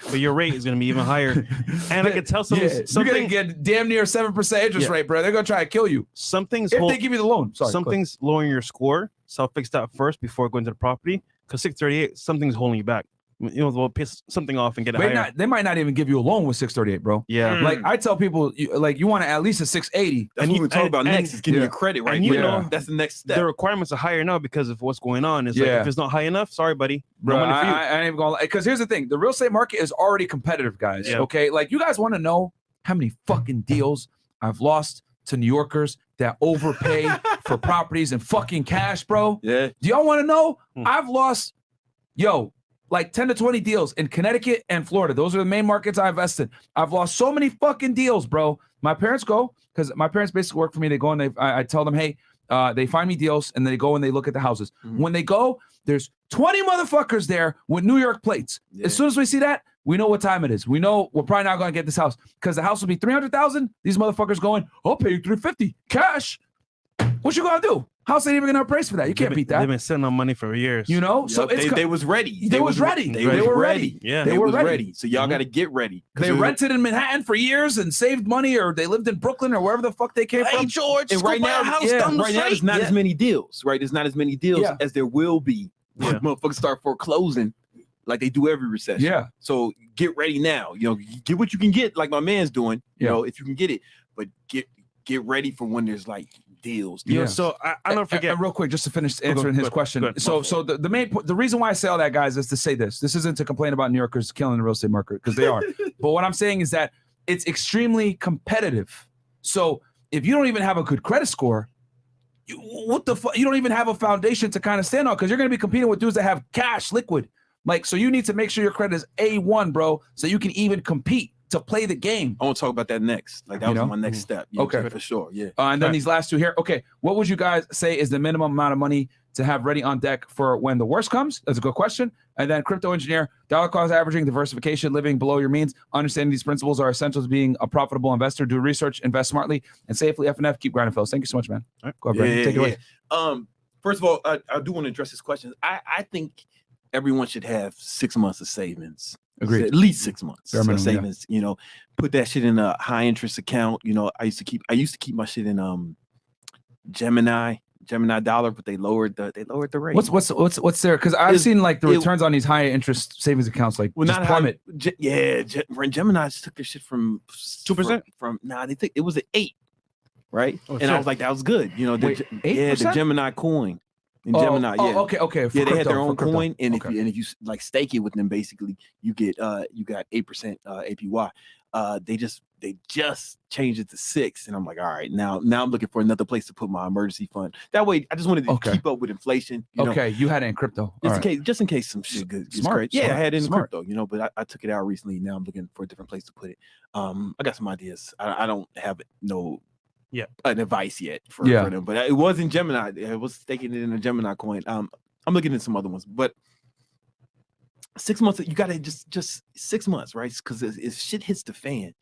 but your rate is going to be even higher. And I can tell something. You're going to get damn near 7% interest rate, bro. They're going to try to kill you. Something's if they give you the loan. Sorry, something's lowering your score. Self-fix that first before going to the property. Because 638, something's holding you back. They'll piss something off and get it higher. They might not even give you a loan with 638, bro. Yeah. Like I tell people, you want at least a 680. That's what we're talking about next. Is getting your credit right. And you know, that's the next step. The requirements are higher now because of what's going on. It's like, if it's not high enough, sorry, buddy. Bro, no money for you. I ain't even gonna, because here's the thing. The real estate market is already competitive, guys. Yeah. Okay. Like, you guys want to know how many fucking deals I've lost to New Yorkers that overpay for properties and fucking cash, bro? Yeah. Do y'all want to know? I've lost, like 10 to 20 deals in Connecticut and Florida. Those are the main markets I invest in. I've lost so many fucking deals, bro. My parents go, because my parents basically work for me. They go and I tell them, hey, they find me deals, and they go and they look at the houses. When they go, there's 20 motherfuckers there with New York plates. Yeah. As soon as we see that, we know what time it is. We know we're probably not going to get this house, because the house will be $300,000. These motherfuckers going, I'll pay you $350 cash. What you gonna do? House ain't even gonna appraise for that. You can't beat that. They've been sitting on money for years. So they was ready. They was ready. They were ready. Yeah. They were was ready. ready. So y'all got to get ready. They rented in Manhattan for years and saved money, or they lived in Brooklyn or wherever the fuck they came from. George, And right now, there's not as many deals, right? There's not as many deals as there will be when motherfuckers start foreclosing like they do every recession. Yeah. So get ready now. Get what you can get, like my man's doing, if you can get it, but get ready for when there's like deals. So I don't forget. And real quick, just to finish answering his question. So the reason why I say all that, guys, is to say this. This isn't to complain about New Yorkers killing the real estate market, because they are. But what I'm saying is that it's extremely competitive. So if you don't even have a good credit score, you don't even have a foundation to kind of stand on, because you're going to be competing with dudes that have cash, liquid. Like, so you need to make sure your credit is A1, bro, so you can even compete to play the game. I want to talk about that next. Like, that was my next step. Okay. For sure. Yeah. And then these last two here. Okay. What would you guys say is the minimum amount of money to have ready on deck for when the worst comes? That's a good question. And then crypto engineer, dollar cost averaging, diversification, living below your means. Understanding these principles are essential to being a profitable investor. Do research, invest smartly, and safely. F&F, keep grinding, fellas. Thank you so much, man. All right. Go ahead, Brandon. Take it away. First of all, I do want to address this question. I think everyone should have 6 months of savings. Agreed. At least 6 months minimum, of savings. Put that shit in a high interest account. I used to keep my shit in Gemini dollar, but they lowered the rate. What's there? Because I've seen like the returns on these high interest savings accounts like just plummet. Gemini took their shit from 2%. They think it was an 8, right? I was like, that was good. The Gemini coin. In Gemini, okay. They had their own coin, and if you like stake it with them, basically you got 8% APY. They just changed it to 6, and I'm like, all right, now I'm looking for another place to put my emergency fund. That way, I just wanted to keep up with inflation. You had it in crypto, just in case some shit gets crazy. Yeah, I had it in crypto, but I took it out recently. Now I'm looking for a different place to put it. I got some ideas. I don't have an advice yet for them, but it was in Gemini. I was staking it in a Gemini coin. I'm looking at some other ones, but 6 months, you gotta just 6 months, right? Because if shit hits the fan,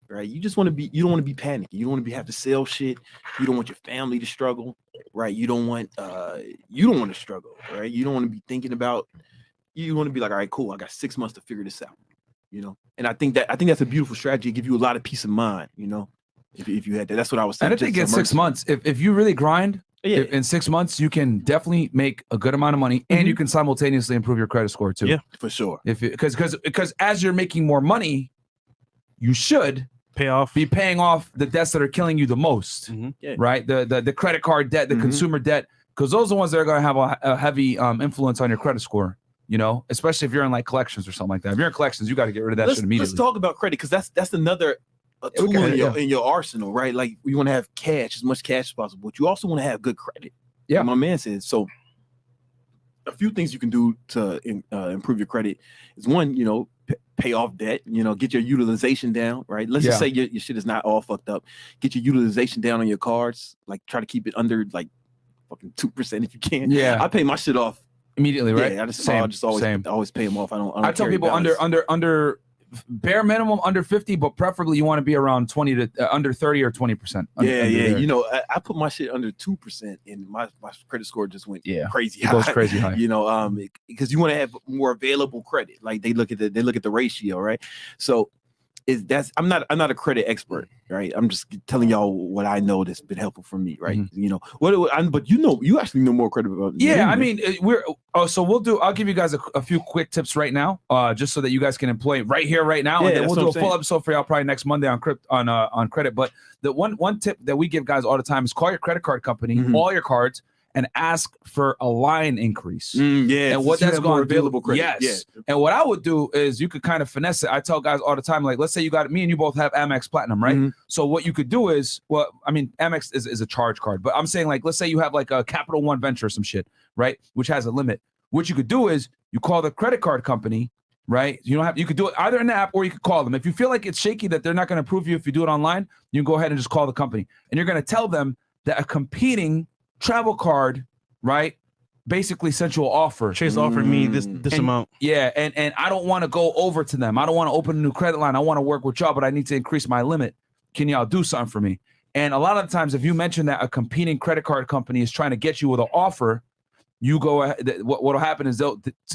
right? You don't want to be panicking. You don't want to have to sell shit. You don't want your family to struggle, right? You don't want to struggle, right? You don't want to be thinking about. You want to be like, all right, cool. I got 6 months to figure this out, And I think that's a beautiful strategy. Give you a lot of peace of mind, If you had that, that's what I was saying. And I think in 6 months, if you really grind. Yeah. In 6 months, you can definitely make a good amount of money, and you can simultaneously improve your credit score too. Yeah, for sure. Because as you're making more money, you should be paying off the debts that are killing you the most, right? The credit card debt, the consumer debt, because those are the ones that are going to have a heavy influence on your credit score. Especially if you're in like collections or something like that. If you're in collections, you got to get rid of that shit immediately. Let's talk about credit, because that's another. A tool in your arsenal, right? Like you want to have cash, as much cash as possible, but you also want to have good credit. Yeah, like my man said. So a few things you can do to improve your credit is one, pay off debt. Get your utilization down, right? Let's just say your shit is not all fucked up. Get your utilization down on your cards. Like try to keep it under like fucking 2% if you can. Yeah, I pay my shit off immediately, right? Yeah, I always pay them off. I tell people under bare minimum under 50, but preferably you want to be around 20 to under 30 or 20%. I put my shit under 2%, and my credit score just went crazy high. It goes crazy high. Because you want to have more available credit. Like they look at the ratio, right? So I'm not a credit expert, right? I'm just telling y'all what I know that's been helpful for me, right? But you actually know more credit about me. Yeah, I mean, I'll give you guys a few quick tips right now, just so that you guys can employ it right here, right now, and then we'll do a full episode for y'all probably next Monday on credit. But the one tip that we give guys all the time is call your credit card company, all your cards, and ask for a line increase. And what that's going to available credit. Yes. Yeah. And what I would do is you could kind of finesse it. I tell guys all the time, like, let's say me and you both have Amex Platinum, right? So what you could do is, Amex is a charge card, but I'm saying, like, let's say you have like a Capital One Venture or some shit, right? Which has a limit. What you could do is you call the credit card company, right? You could do it either in the app or you could call them. If you feel like it's shaky that they're not going to approve you if you do it online, you can go ahead and just call the company. And you're going to tell them that a competing travel card, right, basically sent you an offer. Chase offered me this amount. Yeah, and I don't want to go over to them. I don't want to open a new credit line. I want to work with y'all, but I need to increase my limit. Can y'all do something for me? And a lot of the times, if you mention that a competing credit card company is trying to get you with an offer, you go ahead. What will happen is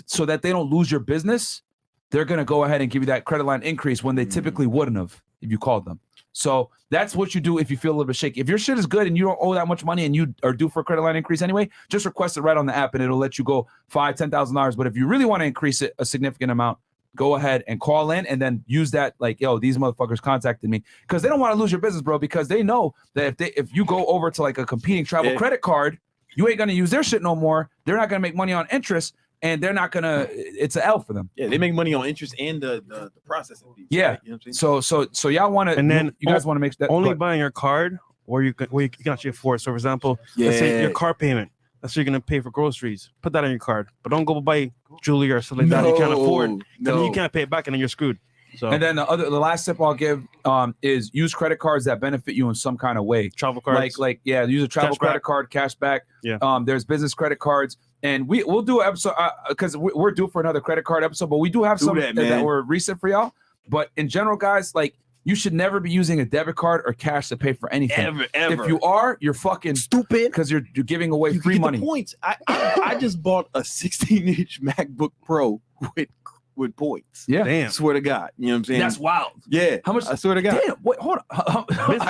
so that they don't lose your business, they're going to go ahead and give you that credit line increase when they typically wouldn't have if you called them. So that's what you do if you feel a little bit shaky. If your shit is good and you don't owe that much money and you are due for a credit line increase anyway, just request it right on the app and it'll let you go $5,000, $10,000. But if you really want to increase it a significant amount, go ahead and call in and then use that, like, yo, these motherfuckers contacted me, because they don't want to lose your business, bro, because they know that if you go over to like a competing travel credit card, you ain't going to use their shit no more. They're not going to make money on interest. And they're not gonna. It's an L for them. Yeah, they make money on interest and the processing fees. Yeah. Right? You know what I'm saying? So y'all want to, and then you guys want to make that only buying your card, or you can actually afford. So for example, let's say your car payment. That's what you're gonna pay for groceries. Put that on your card, but don't go buy jewelry or something like that you can't afford. Then you can't pay it back, and then you're screwed. So and then the last tip I'll give is use credit cards that benefit you in some kind of way. Travel cards, use a travel credit card, cash back. Yeah. There's business credit cards. And we'll do an episode because we're due for another credit card episode, but we do have some that were recent for y'all. But in general, guys, like, you should never be using a debit card or cash to pay for anything. Ever. If you are, you're fucking stupid because you're giving away free money. Points. I just bought a 16-inch MacBook Pro with points. Yeah. Damn. Swear to God. You know what I'm saying? That's wild. Yeah. How much? I swear to God. Damn. Wait, hold on.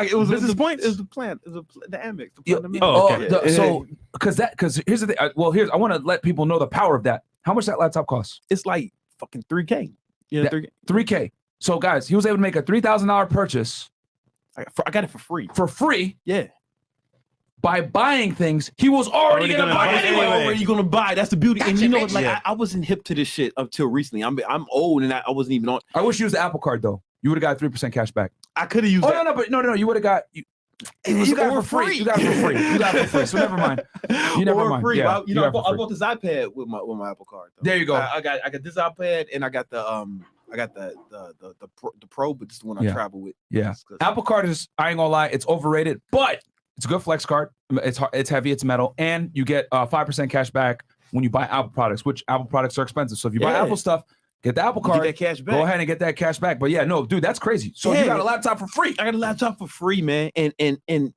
It was business points. It was the plan. It was the Amex. So because here's the thing. I want to let people know the power of that. How much that laptop costs? It's like fucking $3K. Yeah, $3K. So guys, he was able to make a $3,000 purchase. I got it for free. For free. Yeah. By buying things he was already gonna buy anyway. Already gonna buy. That's the beauty. And you know what? Like, I wasn't hip to this shit up till recently. I'm old and I wasn't even on. I wish you used the Apple Card though. You would have got 3% cash back. I could have used. No. You would have got. You got it for free. You got it for free. So never mind. You never mind. Free. Yeah, I bought this iPad with my Apple Card. Though. There you go. I got this iPad and I got the Pro, but this is the one I travel with. Yeah. Apple Card is, I ain't gonna lie, it's overrated, but it's a good flex card. It's heavy, it's metal, and you get 5% cash back when you buy Apple products, which Apple products are expensive. So if you buy Yeah. Apple stuff, get the Apple You get card. that cash back. Go ahead and get that cash back. But yeah, no, dude, that's crazy. So Yeah. you got a laptop for free. I got a laptop for free, man. And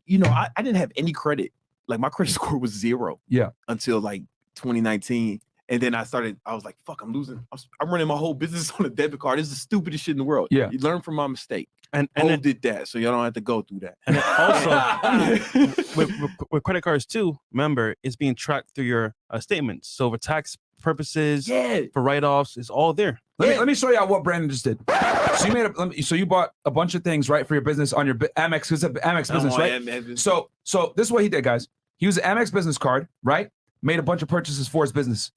you know, I didn't have any credit. Like my credit score was 0. Yeah. Until like 2019. And then I was like, fuck, I'm losing. I'm running my whole business on a debit card. This is the stupidest shit in the world. Yeah. You learn from my mistake. And Hov then, did that, so y'all don't have to go through that. and then also with credit cards too, remember it's being tracked through your statements. So for tax purposes, Yeah. for write-offs, it's all there. Let me show you what Brandon just did. So you made so you bought a bunch of things, right, for your business on your Amex. It's an Amex business, right? So this is what he did, guys. He used an Amex business card, right? Made a bunch of purchases for his business.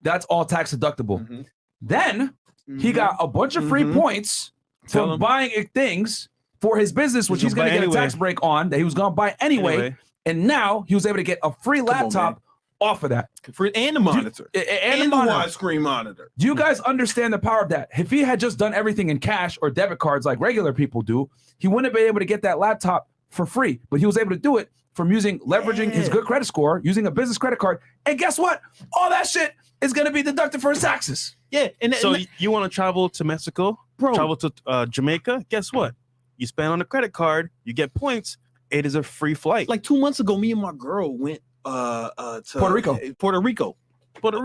That's all tax deductible. Mm-hmm. Then he got a bunch of free points from buying things for his business, which he's going to get a tax break on that he was going to buy anyway. And now he was able to get a free laptop off of that. And the monitor. And the widescreen monitor. Do you guys understand the power of that? If he had just done everything in cash or debit cards like regular people do, he wouldn't have been able to get that laptop for free. But he was able to do it from leveraging his good credit score, using a business credit card. And guess what? All that shit is going to be deducted for his taxes. Yeah. So you want to travel to Mexico, travel to Jamaica? Guess what? You spend on a credit card, you get points. It is a free flight. Like 2 months ago, me and my girl went to Puerto Rico. Puerto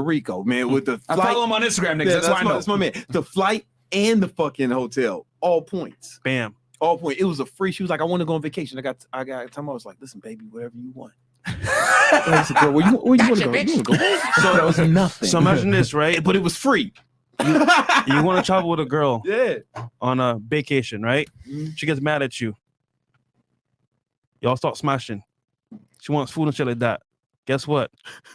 Rico, man. With the I flight, follow him on Instagram, niggas. That's why I know. That's my man. The flight and the fucking hotel, all points. Bam. All point. It was a free. She was like, I want to go on vacation. I got time. I was like, listen, baby, whatever you want. I said, girl, where you want to go? You wanna go? So that was nothing. So imagine this, right? But it was free. You want to travel with a girl Yeah. on a vacation, right? She gets mad at you. Y'all start smashing. She wants food and shit like that. Guess what?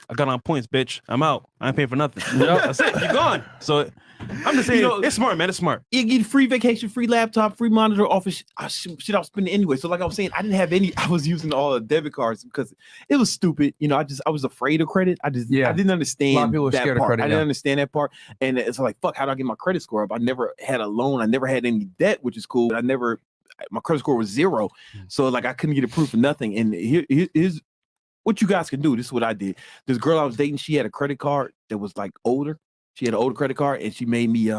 I got on points, bitch. I'm out. I ain't paying for nothing. That's it. You're gone. So I'm just saying, it's smart, man. It's smart. You get free vacation, free laptop, free monitor, office shit I was spending anyway. So like I was saying, I didn't have any. I was using all the debit cards because it was stupid. You know, I was afraid of credit. I didn't understand. A lot of people are that scared part. of credit. I didn't understand that part, and it's like, fuck, how do I get my credit score up? I never had a loan. I never had any debt, which is cool. But my credit score was 0, so like I couldn't get approved for nothing. And here's what you guys can do. This is what I did. This girl I was dating, she had a credit card that was like older. She had an older credit card, and she made me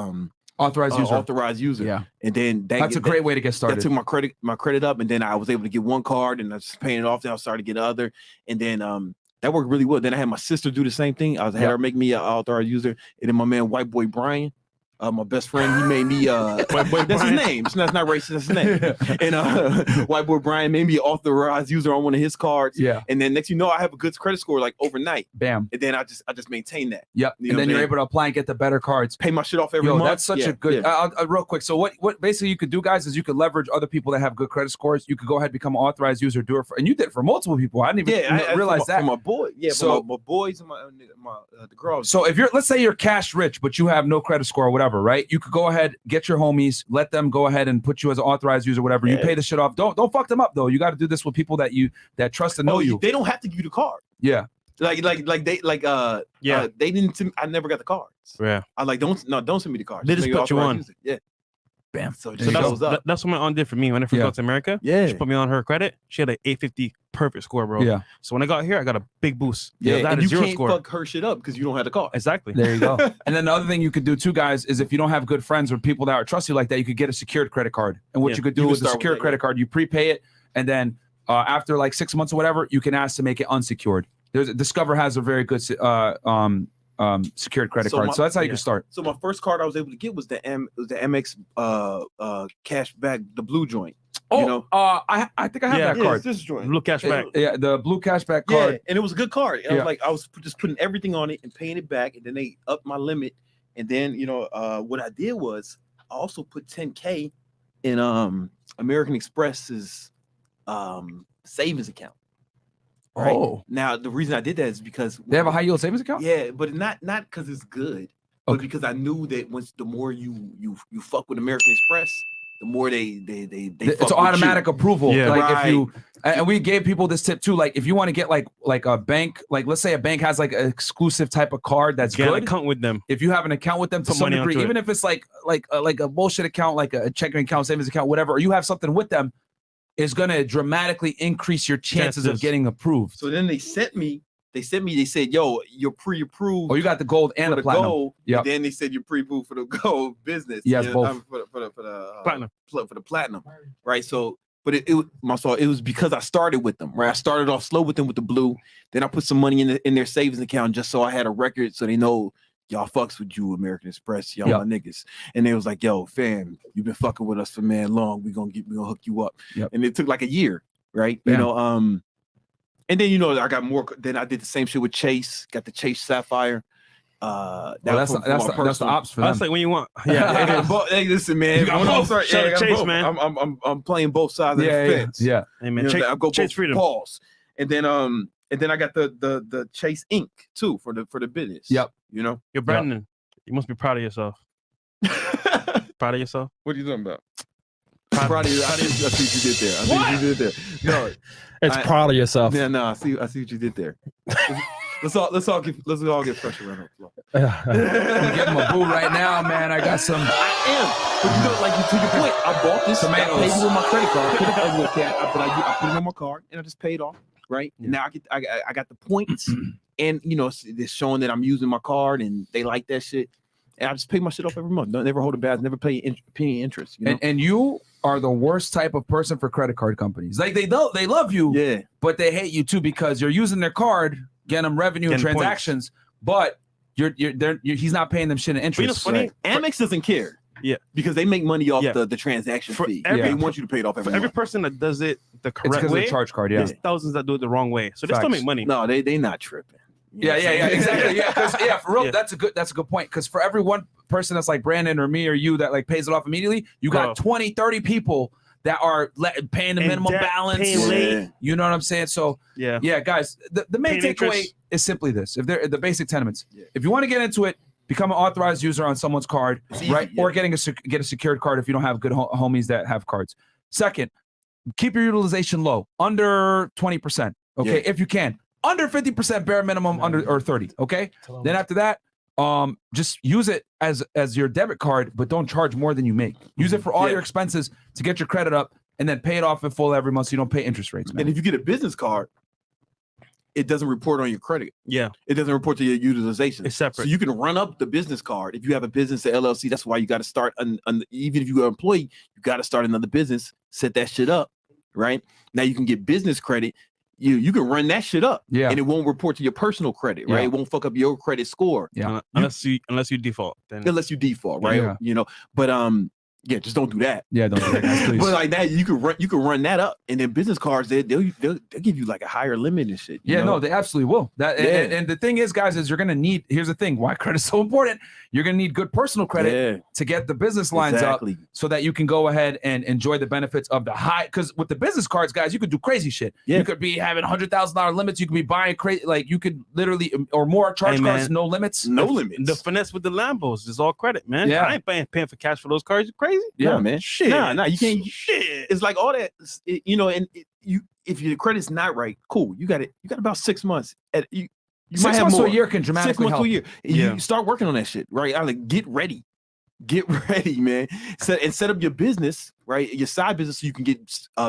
authorized user. Yeah, and then that's a great way to get started. That took my credit up, and then I was able to get one card, and I was paying it off. Then I started to get other, and then that worked really well. Then I had my sister do the same thing. I had her make me an authorized user, and then my man White Boy Brian. My best friend, he made me that's his name. That's not racist, that's his name. And White Boy Brian made me an authorized user on one of his cards. Yeah. And then next you know, I have a good credit score like overnight. Bam. And then I just maintain that. Yep. And then you're able to apply and get the better cards. Pay my shit off every month. That's such a good real quick. So what basically you could do, guys, is you could leverage other people that have good credit scores. You could go ahead and become an authorized user, do it for, and you did it for multiple people. I didn't even realize that. For my boy. Yeah, so, for my boys and the girls. So if let's say you're cash rich, but you have no credit score or whatever, right? You could go ahead, get your homies, let them go ahead and put you as an authorized user, whatever. You pay the shit off. Don't fuck them up though. You got to do this with people that trust and know you. They don't have to give you the card. Yeah. They didn't. I never got the cards. Yeah. I like don't send me the cards. They just put you on. Yeah. Bam. So that's what my aunt did for me when I first got to America. Yeah. She put me on her credit. She had an 850 perfect score, bro. Yeah. So when I got here, I got a big boost. Yeah. And you can't score. fuck her shit up because you don't have the card. Exactly. There you go. And then the other thing you could do too, guys, is if you don't have good friends or people that are trust you like that, you could get a secured credit card. And what you could do with the secured credit card, you prepay it, and then after like 6 months or whatever, you can ask to make it unsecured. Discover has a very good secured credit card. So that's how you can start. So my first card I was able to get was the Amex cashback, the blue joint. Oh, you know? I think I have that card. This joint. Blue cashback. Yeah, the blue cashback card. Yeah, and it was a good card. And I was just putting everything on it and paying it back, and then they upped my limit. And then what I did was I also put $10K in American Express's savings account. Right? Oh, now the reason I did that is because they have a high yield savings account. Yeah, but not because it's good, but because I knew that the more you fuck with American Express, the more they it's automatic approval. Yeah. Like if you and we gave people this tip too. Like if you want to get like a bank, like let's say a bank has like an exclusive type of card that's Get good. an account with them. If you have an account with them to some degree, even if it's like a bullshit account, like a checking account, savings account, whatever, or you have something with them, is going to dramatically increase your chances of getting approved. So then they sent me They sent me. They said, "Yo, you're pre-approved." Oh, you got the gold and for the platinum. gold. Yep. And then they said you're pre-approved for the gold business. Yes, You know, both. for the Platinum. for the platinum, right? So, but it was because I started with them, right? I started off slow with them with the blue. Then I put some money in their savings account just so I had a record, so they know y'all fucks with you, American Express, y'all my niggas. And they was like, "Yo, fam, you've been fucking with us for man long. We gonna hook you up." Yep. And it took like a year, right? Yeah. You know, and then I got more. Then I did the same shit with Chase. Got the Chase Sapphire. That's the ops for them. That's like when you want. Yeah. Hey, listen, man. You got both. Shout out Chase, man. I'm playing both sides of the fence. Yeah. Hey, man. I go Chase both freedom. Pause. And then I got the Chase Ink too for the business. Yep. You know. Yo, Brandon, you must be proud of yourself. Proud of yourself? What are you talking about? Proud of you. I see what you did there. No, It's proud of yourself. Yeah, no, I see what you did there. Let's all get fresh around the floor. I'm getting my boo right now, man. I got some. I am, but you know, like to your point, I bought this. Tomatoes. I paid it with my credit card. But I put it on my card and I just paid off. Right now, I got the points, and they're showing that I'm using my card, and they like that shit. And I just pay my shit off every month. Don't never hold it back. Never pay penny interest. You know? And you are the worst type of person for credit card companies. Like they love you, yeah, but they hate you too because you're using their card, getting them revenue and transactions, but he's not paying them shit in interest. You know, funny, Amex doesn't care. Yeah, because they make money off the transaction fee. They want you to pay it off every month. Every person that does it the correct it's way, of the charge card. Yeah, there's thousands that do it the wrong way, so they still make money. No, they not tripping. Yeah, exactly. Yeah, for real, that's a good point. Because for every one person that's like Brandon or me or you that like pays it off immediately, you got 20, 30 people that are paying the minimum balance. You know what I'm saying? So yeah, guys, the main takeaway is simply this: if they're the basic tenements, if you want to get into it, become an authorized user on someone's card, right? Or get a secured card if you don't have good homies that have cards. Second, keep your utilization low, under 20%. Okay, if you can. Under 50% bare minimum, or 30. Okay. Then after that, just use it as your debit card, but don't charge more than you make. Use it for all your expenses to get your credit up, and then pay it off in full every month so you don't pay interest rates. Man. And if you get a business card, it doesn't report on your credit. Yeah. It doesn't report to your utilization. It's separate. So you can run up the business card if you have a business, a LLC. That's why you got to start. Even if you're an employee, you got to start another business. Set that shit up, right? Now you can get business credit. You can run that shit up, and it won't report to your personal credit, right? It won't fuck up your credit score, unless you default. Then unless you default, right? But just don't do that. Yeah, don't do that, guys, please. But like that, you can run that up, and then business cards they'll give you like a higher limit and shit. Yeah, no, they absolutely will. And the thing is, guys, is you're gonna need. Here's the thing: why credit's so important. You're gonna need good personal credit to get the business lines up, so that you can go ahead and enjoy the benefits of the high. Because with the business cards, guys, you could do crazy shit. Yeah. You could be having $100,000 limits. You could be buying crazy, like you could literally or more charge cards, no limits. No limits. The finesse with the Lambos is all credit, man. Yeah. I ain't paying for cash for those cards. You crazy? Yeah, man. Shit. Nah, you can't. Shit. It's like all that. If your credit's not right, cool. You got about 6 months. You 6 might have months more. to a year can dramatically 6 months help. to a year. Yeah. You start working on that shit, right? I like get ready, man. Set up your business, right? Your side business, so you can get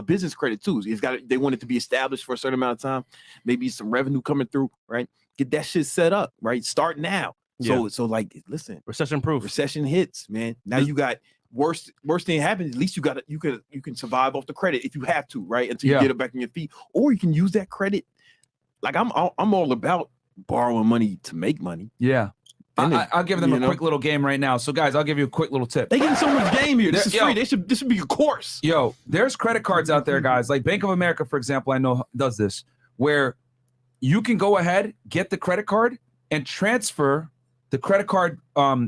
business credit too. They want it to be established for a certain amount of time. Maybe some revenue coming through, right? Get that shit set up, right? Start now. So like, listen, recession proof. Recession hits, man. Now you got worst thing happens. At least you can survive off the credit if you have to, right? Until you get it back on your feet, or you can use that credit. Like I'm all about borrowing money to make money. Yeah. I'll give them a quick little game right now. So guys, I'll give you a quick little tip. They give so much game here. This is free. This should be a course. Yo, there's credit cards out there, guys. Like Bank of America, for example, I know does this, where you can go ahead, get the credit card, and transfer the credit card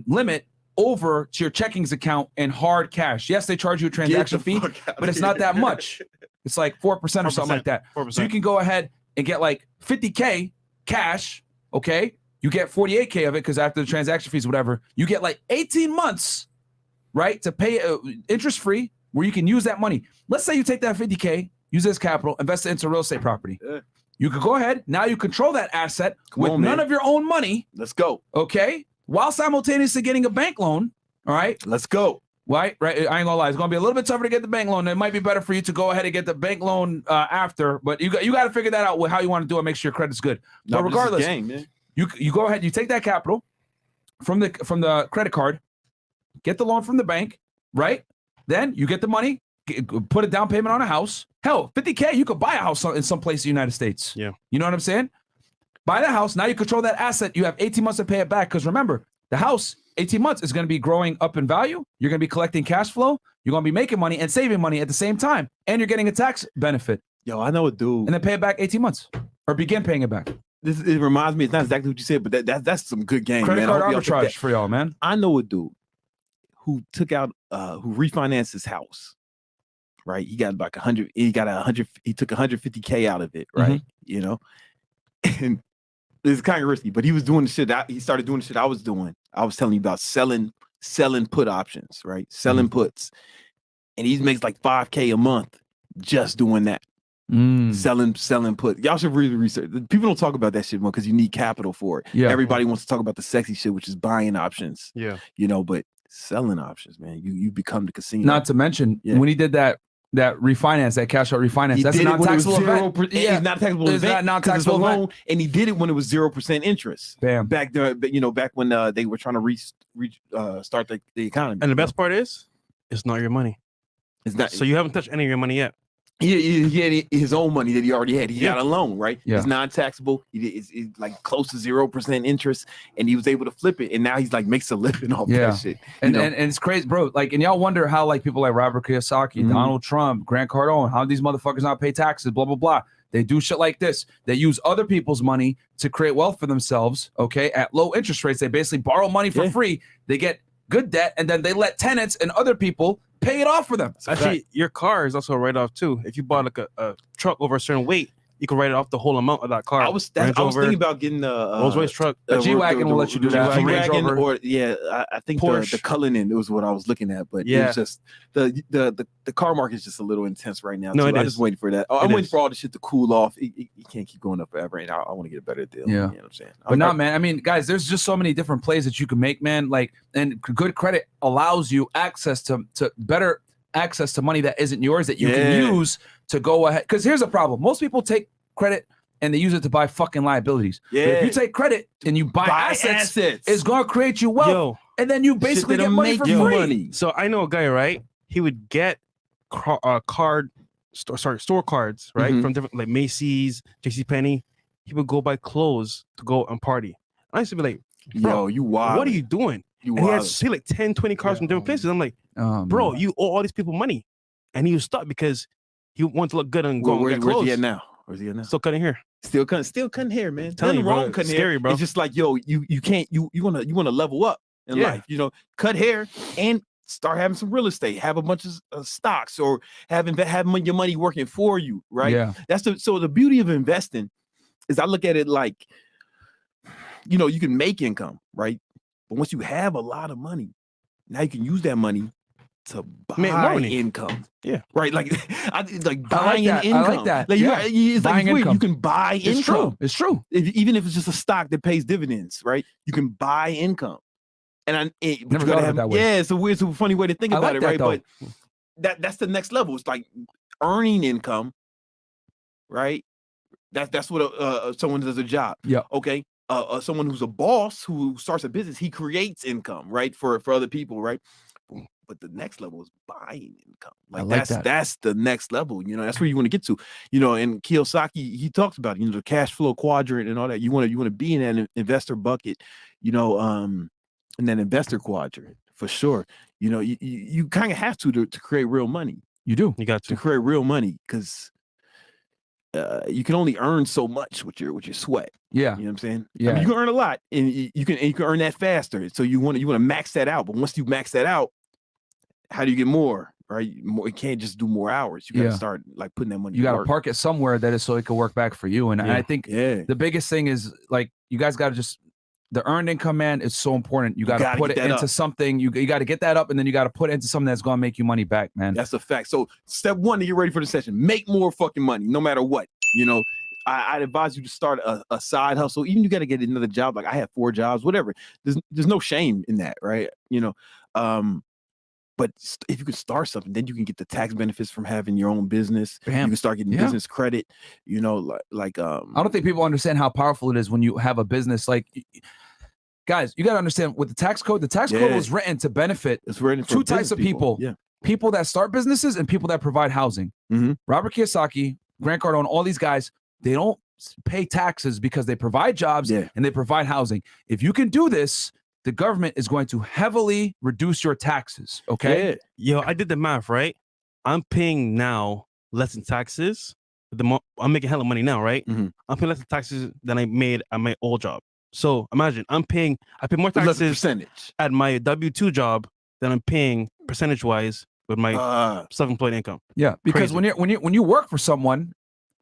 limit over to your checkings account in hard cash. Yes, they charge you a transaction fee, but it's not that much. It's like 4% or something like that. 4%. So you can go ahead and get like $50K cash, okay? You get $48K of it because after the transaction fees, whatever, you get like 18 months, right, to pay interest-free where you can use that money. Let's say you take that $50K, use it as capital, invest it into real estate property. Yeah. You could go ahead. Now you control that asset with none of your own money. Let's go. Okay? While simultaneously getting a bank loan, all right? Let's go. Right? I ain't gonna lie. It's gonna be a little bit tougher to get the bank loan. It might be better for you to go ahead and get the bank loan after, but you got to figure that out with how you want to do it. Make sure your credit's good. No, but regardless, game, man. you go ahead. You take that capital from the credit card, get the loan from the bank, right? Then you get the money, put a down payment on a house. Hell, $50K, you could buy a house in some place in the United States. Yeah, you know what I'm saying? Buy the house. Now you control that asset. You have 18 months to pay it back. Because remember, the house, 18 months is going to be growing up in value. You're going to be collecting cash flow. You're going to be making money and saving money at the same time. And you're getting a tax benefit. Yo, I know a dude. And then pay it back 18 months. Or begin paying it back. It reminds me, it's not exactly what you said, but that's some good game, Credit man. card arbitrage for y'all, man. I know a dude who who refinanced his house. Right, he got like 100. He took 150K out of it. Right, you know, and it's kind of risky. But he was doing the shit. He started doing the shit I was doing. I was telling you about selling put options. Right, selling puts, and he makes like 5K a month just doing that. Selling put. Y'all should really research. People don't talk about that shit more because you need capital for it. Yeah, everybody wants to talk about the sexy shit, which is buying options. Yeah, you know, but selling options, man. You become the casino. Not to mention when he did that refinance, that cash out refinance, that's a non-taxable event. Yeah, it's not taxable event. It's not non-taxable loan, and he did it when it was 0% interest. Bam. Back there, back when they were trying to start the economy. And the best part is, it's not your money. It's not. So you haven't touched any of your money yet. He had his own money that he already had. He got a loan, right? Yeah. It's non-taxable. It's like close to 0% interest, and he was able to flip it. And now he's like makes a living off that shit. And it's crazy, bro. Like, and y'all wonder how like people like Robert Kiyosaki, Donald Trump, Grant Cardone, how these motherfuckers not pay taxes, blah blah blah. They do shit like this. They use other people's money to create wealth for themselves. Okay, at low interest rates, they basically borrow money for free. They get good debt, and then they let tenants and other people pay it off for them. Actually, your car is also a write-off too. If you bought like a truck over a certain weight, you can write it off the whole amount of that car. I was thinking about getting the Rolls-Royce truck. A G-Wagon will let you do that. G-Wagon, or I think the Cullinan was what I was looking at, but it's just the car market is just a little intense right now. No, I'm just waiting for that. I'm waiting for all the shit to cool off. You can't keep going up forever, and I want to get a better deal. Yeah, you know what I'm saying. But man. I mean, guys, there's just so many different plays that you can make, man. Like, and good credit allows you access to better access to money that isn't yours that you can use to go ahead. Because here's a problem: most people take credit and they use it to buy fucking liabilities. Yeah. But if you take credit and you buy assets, it's gonna create you wealth, and then you basically get money for free. So I know a guy, right? He would get store cards, right, from different like Macy's, JCPenney. He would go buy clothes to go and party. I used to be like, bro, you wild. What are you doing? And he had see like 10, 20 cards from different places. I'm like, bro, you owe all these people money. And he was stuck because he wanted to look good and go and get clothes. Where's he at now? Where's he at now? Still cutting hair. Still cutting hair, man. Nothing wrong cutting scary, hair. Bro. It's just like, yo, you can't you want to level up in life. You know, cut hair and start having some real estate, have a bunch of stocks, or have your money working for you, right? Yeah. So the beauty of investing is I look at it like, you know, you can make income, right? But once you have a lot of money, now you can use that money to buy income. Yeah. Right. Like buying income. I like that. Like, it's buying like income. You can buy income. It's true. Even if it's just a stock that pays dividends, right? You can buy income. And never thought of it that way. Yeah, it's a funny way to think about it, right? Though. But that's the next level. It's like earning income, right? That's what someone does a job. Yeah. Okay. Someone who's a boss who starts a business, he creates income, right? For other people, right? But the next level is buying income. Like that's the next level. You know, that's where you want to get to. You know, and Kiyosaki, he talks about, you know, the cash flow quadrant and all that. You want to be in that investor bucket, you know, in that investor quadrant for sure. You know, you kind of have to create real money. You do. You got to create real money because you can only earn so much with your sweat. Yeah. You know what I'm saying? Yeah. I mean, you can earn a lot and you can earn that faster. So you want to max that out. But once you max that out, how do you get more? Right? You can't just do more hours. You got to start like putting that money. You got to park it somewhere that is so it can work back for you. And I think the biggest thing is like, you guys got to just, the earned income, man, is so important. You got to put it into something. You got to get that up, and then you got to put it into something that's going to make you money back, man. That's a fact. So step one to get ready for the session, make more fucking money, no matter what. You know, I'd advise you to start a side hustle. Even you got to get another job. Like I have 4 jobs, whatever. There's no shame in that, right? You know, But if you could start something, then you can get the tax benefits from having your own business. Bam. You can start getting business credit. You know, I don't think people understand how powerful it is when you have a business. Like, guys, you got to understand with the tax code. The tax code was written to benefit two types of people. Yeah. People that start businesses and people that provide housing. Robert Kiyosaki, Grant Cardone, all these guys, they don't pay taxes because they provide jobs and they provide housing. If you can do this, the government is going to heavily reduce your taxes. Okay. Yo, I did the math, right? I'm paying now less in taxes. I'm making hella money now, right? I'm paying less in taxes than I made at my old job. So imagine I pay more taxes at my W-2 job than I'm paying percentage-wise with my self-employed income. Yeah, because when you work for someone,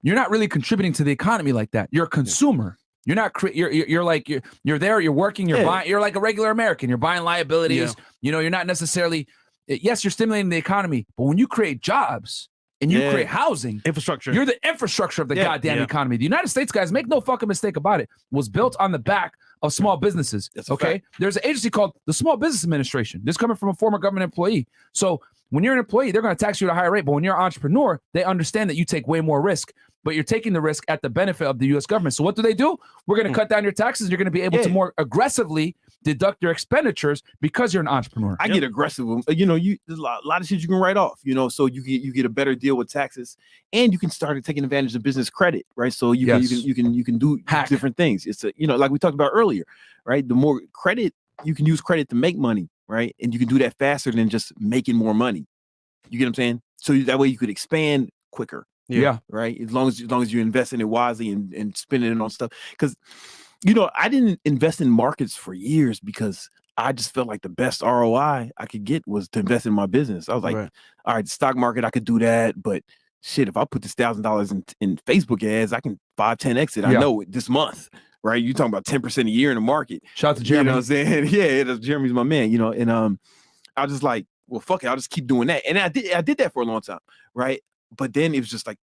you're not really contributing to the economy like that. You're a consumer. You're not. You're there. You're working. You're buying. You're like a regular American. You're buying liabilities. You know. You're not necessarily. Yes, you're stimulating the economy, but when you create jobs and you create housing, infrastructure, you're the infrastructure of the goddamn economy. The United States, guys, make no fucking mistake about it, was built on the back of small businesses. Okay, there's an agency called the Small Business Administration. This coming from a former government employee. So when you're an employee, they're going to tax you at a higher rate. But when you're an entrepreneur, they understand that you take way more risk. But you're taking the risk at the benefit of the U.S. government. So what do? We're going to cut down your taxes. You're going to be able to more aggressively deduct your expenditures because you're an entrepreneur. I get aggressive. You know, there's a lot of shit you can write off. You know, so you get a better deal with taxes, and you can start taking advantage of business credit, right? So you can do different things. It's like we talked about earlier, right? The more credit you can use credit to make money, right? And you can do that faster than just making more money. You get what I'm saying? So that way you could expand quicker. Yeah. Right. As long as you invest in it wisely and spending it on stuff. Because, you know, I didn't invest in markets for years because I just felt like the best ROI I could get was to invest in my business. I was like, all right, the stock market, I could do that. But shit, if I put this $1,000 in Facebook ads, I can 5-10x it. I know it this month. Right. You're talking about 10% a year in the market. Shout out to Jeremy. You know what I'm saying? Yeah, Jeremy's my man, you know, and I was just like, well, fuck it, I'll just keep doing that. And I did that for a long time. Right. But then it was just like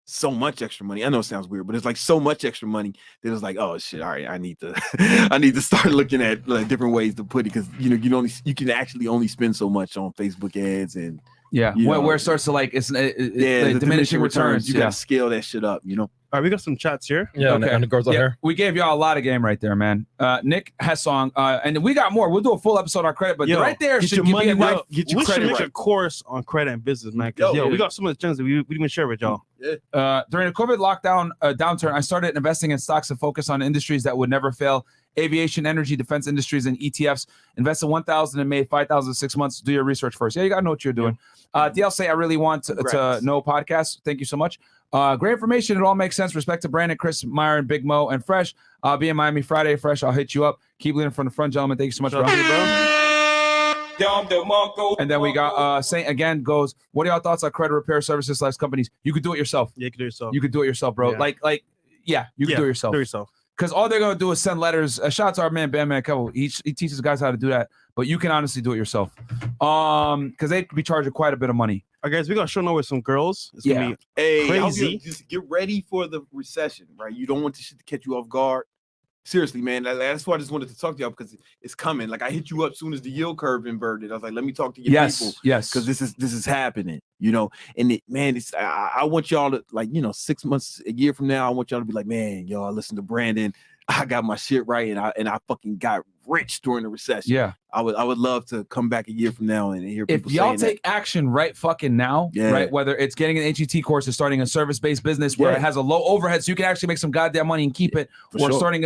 so much extra money. I know it sounds weird, but it's like so much extra money that it's like, oh shit, all right, I need to start looking at like different ways to put it, because you know you can actually only spend so much on Facebook ads and where it starts to like it's the diminishing returns. You gotta scale that shit up, you know. All right, we got some chats here. Yeah, okay. And the girls out here. We gave y'all a lot of game right there, man. Nick Hessong, and we got more. We'll do a full episode on credit, but right there should give you right. Get your credit right. A course on credit and business, man. We got so much gems that we didn't share with y'all. During the COVID lockdown downturn, I started investing in stocks to focus on industries that would never fail: aviation, energy, defense industries, and ETFs. Invested $1,000 and made $5,000 in 6 months. Do your research first. Yeah, you gotta know what you're doing. DL say I really want to know podcasts. Thank you so much. Great information. It all makes sense. Respect to Brandon, Chris, Myron, Big Mo, and Fresh. I'll be in Miami Friday. Fresh, I'll hit you up. Keep leading from the front, gentlemen. Thank you so much, bro. And then we got Saint again goes, what are y'all thoughts on credit repair services / companies? You could do it yourself. Yeah, you could do it yourself. You could do it yourself, bro. You can do it yourself. Do it yourself. Because all they're gonna do is send letters. Shout out to our man Bam Man Kevo. He teaches guys how to do that, but you can honestly do it yourself. Because they could be charging quite a bit of money. All right, guys, we got show now with some girls. It's gonna be crazy. Just get ready for the recession, right? You don't want this shit to catch you off guard. Seriously, man. That's why I just wanted to talk to y'all, because it's coming. Like, I hit you up as soon as the yield curve inverted. I was like, let me talk to your people. Yes. Because this is happening, you know. And I want y'all to, like, you know, 6 months, a year from now, I want y'all to be like, man, y'all listen to Brandon. I got my shit right, and I fucking got rich during the recession. Yeah. I would love to come back a year from now and hear people if y'all take action right fucking now, right? Whether it's getting an HET course or starting a service-based business where it has a low overhead so you can actually make some goddamn money and keep it, or starting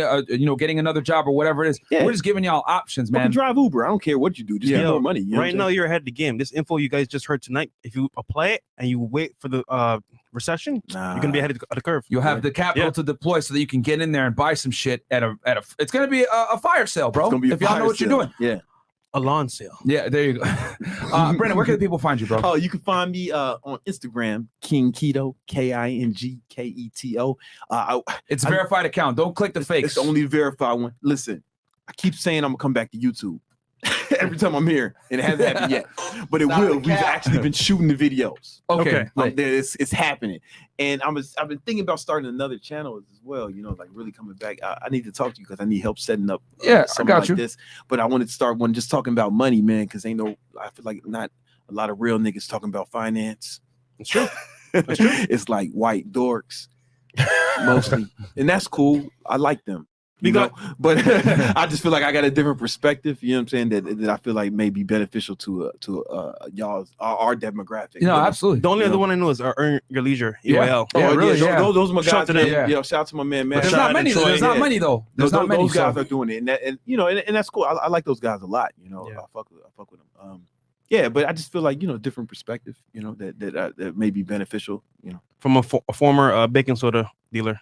getting another job or whatever it is. We're just giving y'all options, man. You can drive Uber. I don't care what you do. Just get more money. You know right now you're ahead of the game. This info you guys just heard tonight, if you apply it and you wait for the recession, you're gonna be ahead of the curve. You'll have the capital to deploy so that you can get in there and buy some shit at a it's gonna be a fire sale, bro. If y'all know what you're doing. Yeah. A lawn sale. Yeah, there you go. Brandon, where can the people find you, bro? Oh, you can find me on Instagram, King Keto, KINGKETO. It's a verified account. Don't click the fakes. It's only the verified one. Listen, I keep saying I'm gonna come back to YouTube. every time I'm here, and it hasn't happened yet, but it Stop will. the We've cap. actually been shooting the videos. Okay. It's happening, and I've been thinking about starting another channel as well. You know, like really coming back. I need to talk to you because I need help setting up. Yeah, I something got like you. this. But I wanted to start one just talking about money, man, because I feel like not a lot of real niggas talking about finance. It's true. It's like white dorks mostly, and that's cool. I like them. But I just feel like I got a different perspective. You know what I'm saying? That I feel like may be beneficial to y'all's our demographic. No, absolutely. The only You other know? one I know is Earn Your Leisure, Yeah. EYL. Yeah, really, yeah. Those are my Shout guys. to them. Man. Yeah. Shout out to my man, Matt. There's Shout not out many. to Troy, There's not yeah. many though. There's not many. Those guys so- are doing it, and you know, and that's cool. I like those guys a lot. You know, Yeah. I fuck with them. Yeah, but I just feel like different perspective. You know, that may be beneficial. You know, From a former baking soda dealer.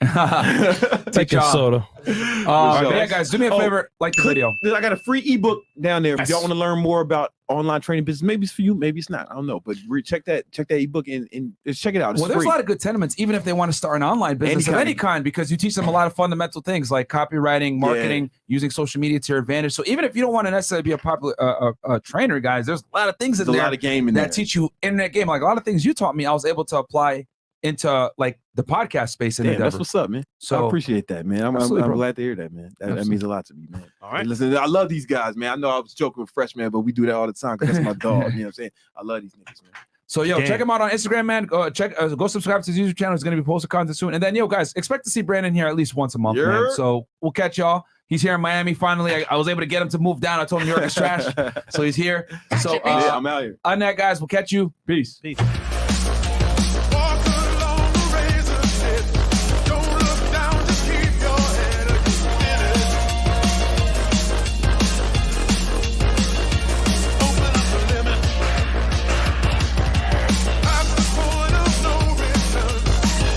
Taking job. soda. sure. Yeah, guys, do me a Oh, favor, like the video. I got a free ebook down there. If Yes. y'all want to learn more about online training business, maybe it's for you, maybe it's not. I don't know, but check that ebook and just check it out. It's Well, there's free. a lot of good tenements, even if they want to start an online business of kind. any kind, because you teach them a lot of fundamental things like copywriting, marketing, using social media to your advantage. So even if you don't want to necessarily be a popular a trainer, guys, there's a lot of things in There's a there lot of game in that there. teach you internet game. Like a lot of things you taught me, I was able to apply into like the podcast space in Damn, that's Endeavor. what's up, man. So I appreciate that, man. I'm Absolutely, bro. glad to hear that, man. That Absolutely. means a lot to me, man. All right. Hey, listen, I love these guys, man. I know I was joking with Freshman, but we do that all the time because that's my dog. You know what I'm saying? I love these niggas, man. So yo, Damn. check him out on Instagram, man. Go subscribe to his YouTube channel. He's gonna be posting content soon. And then yo, guys, expect to see Brandon here at least once a month, man. Yeah. So we'll catch y'all. He's here in Miami. Finally, I was able to get him to move down. I told him New York is trash, so he's here. So Yeah, I'm out here. on that, guys, we'll catch you. Peace. Peace.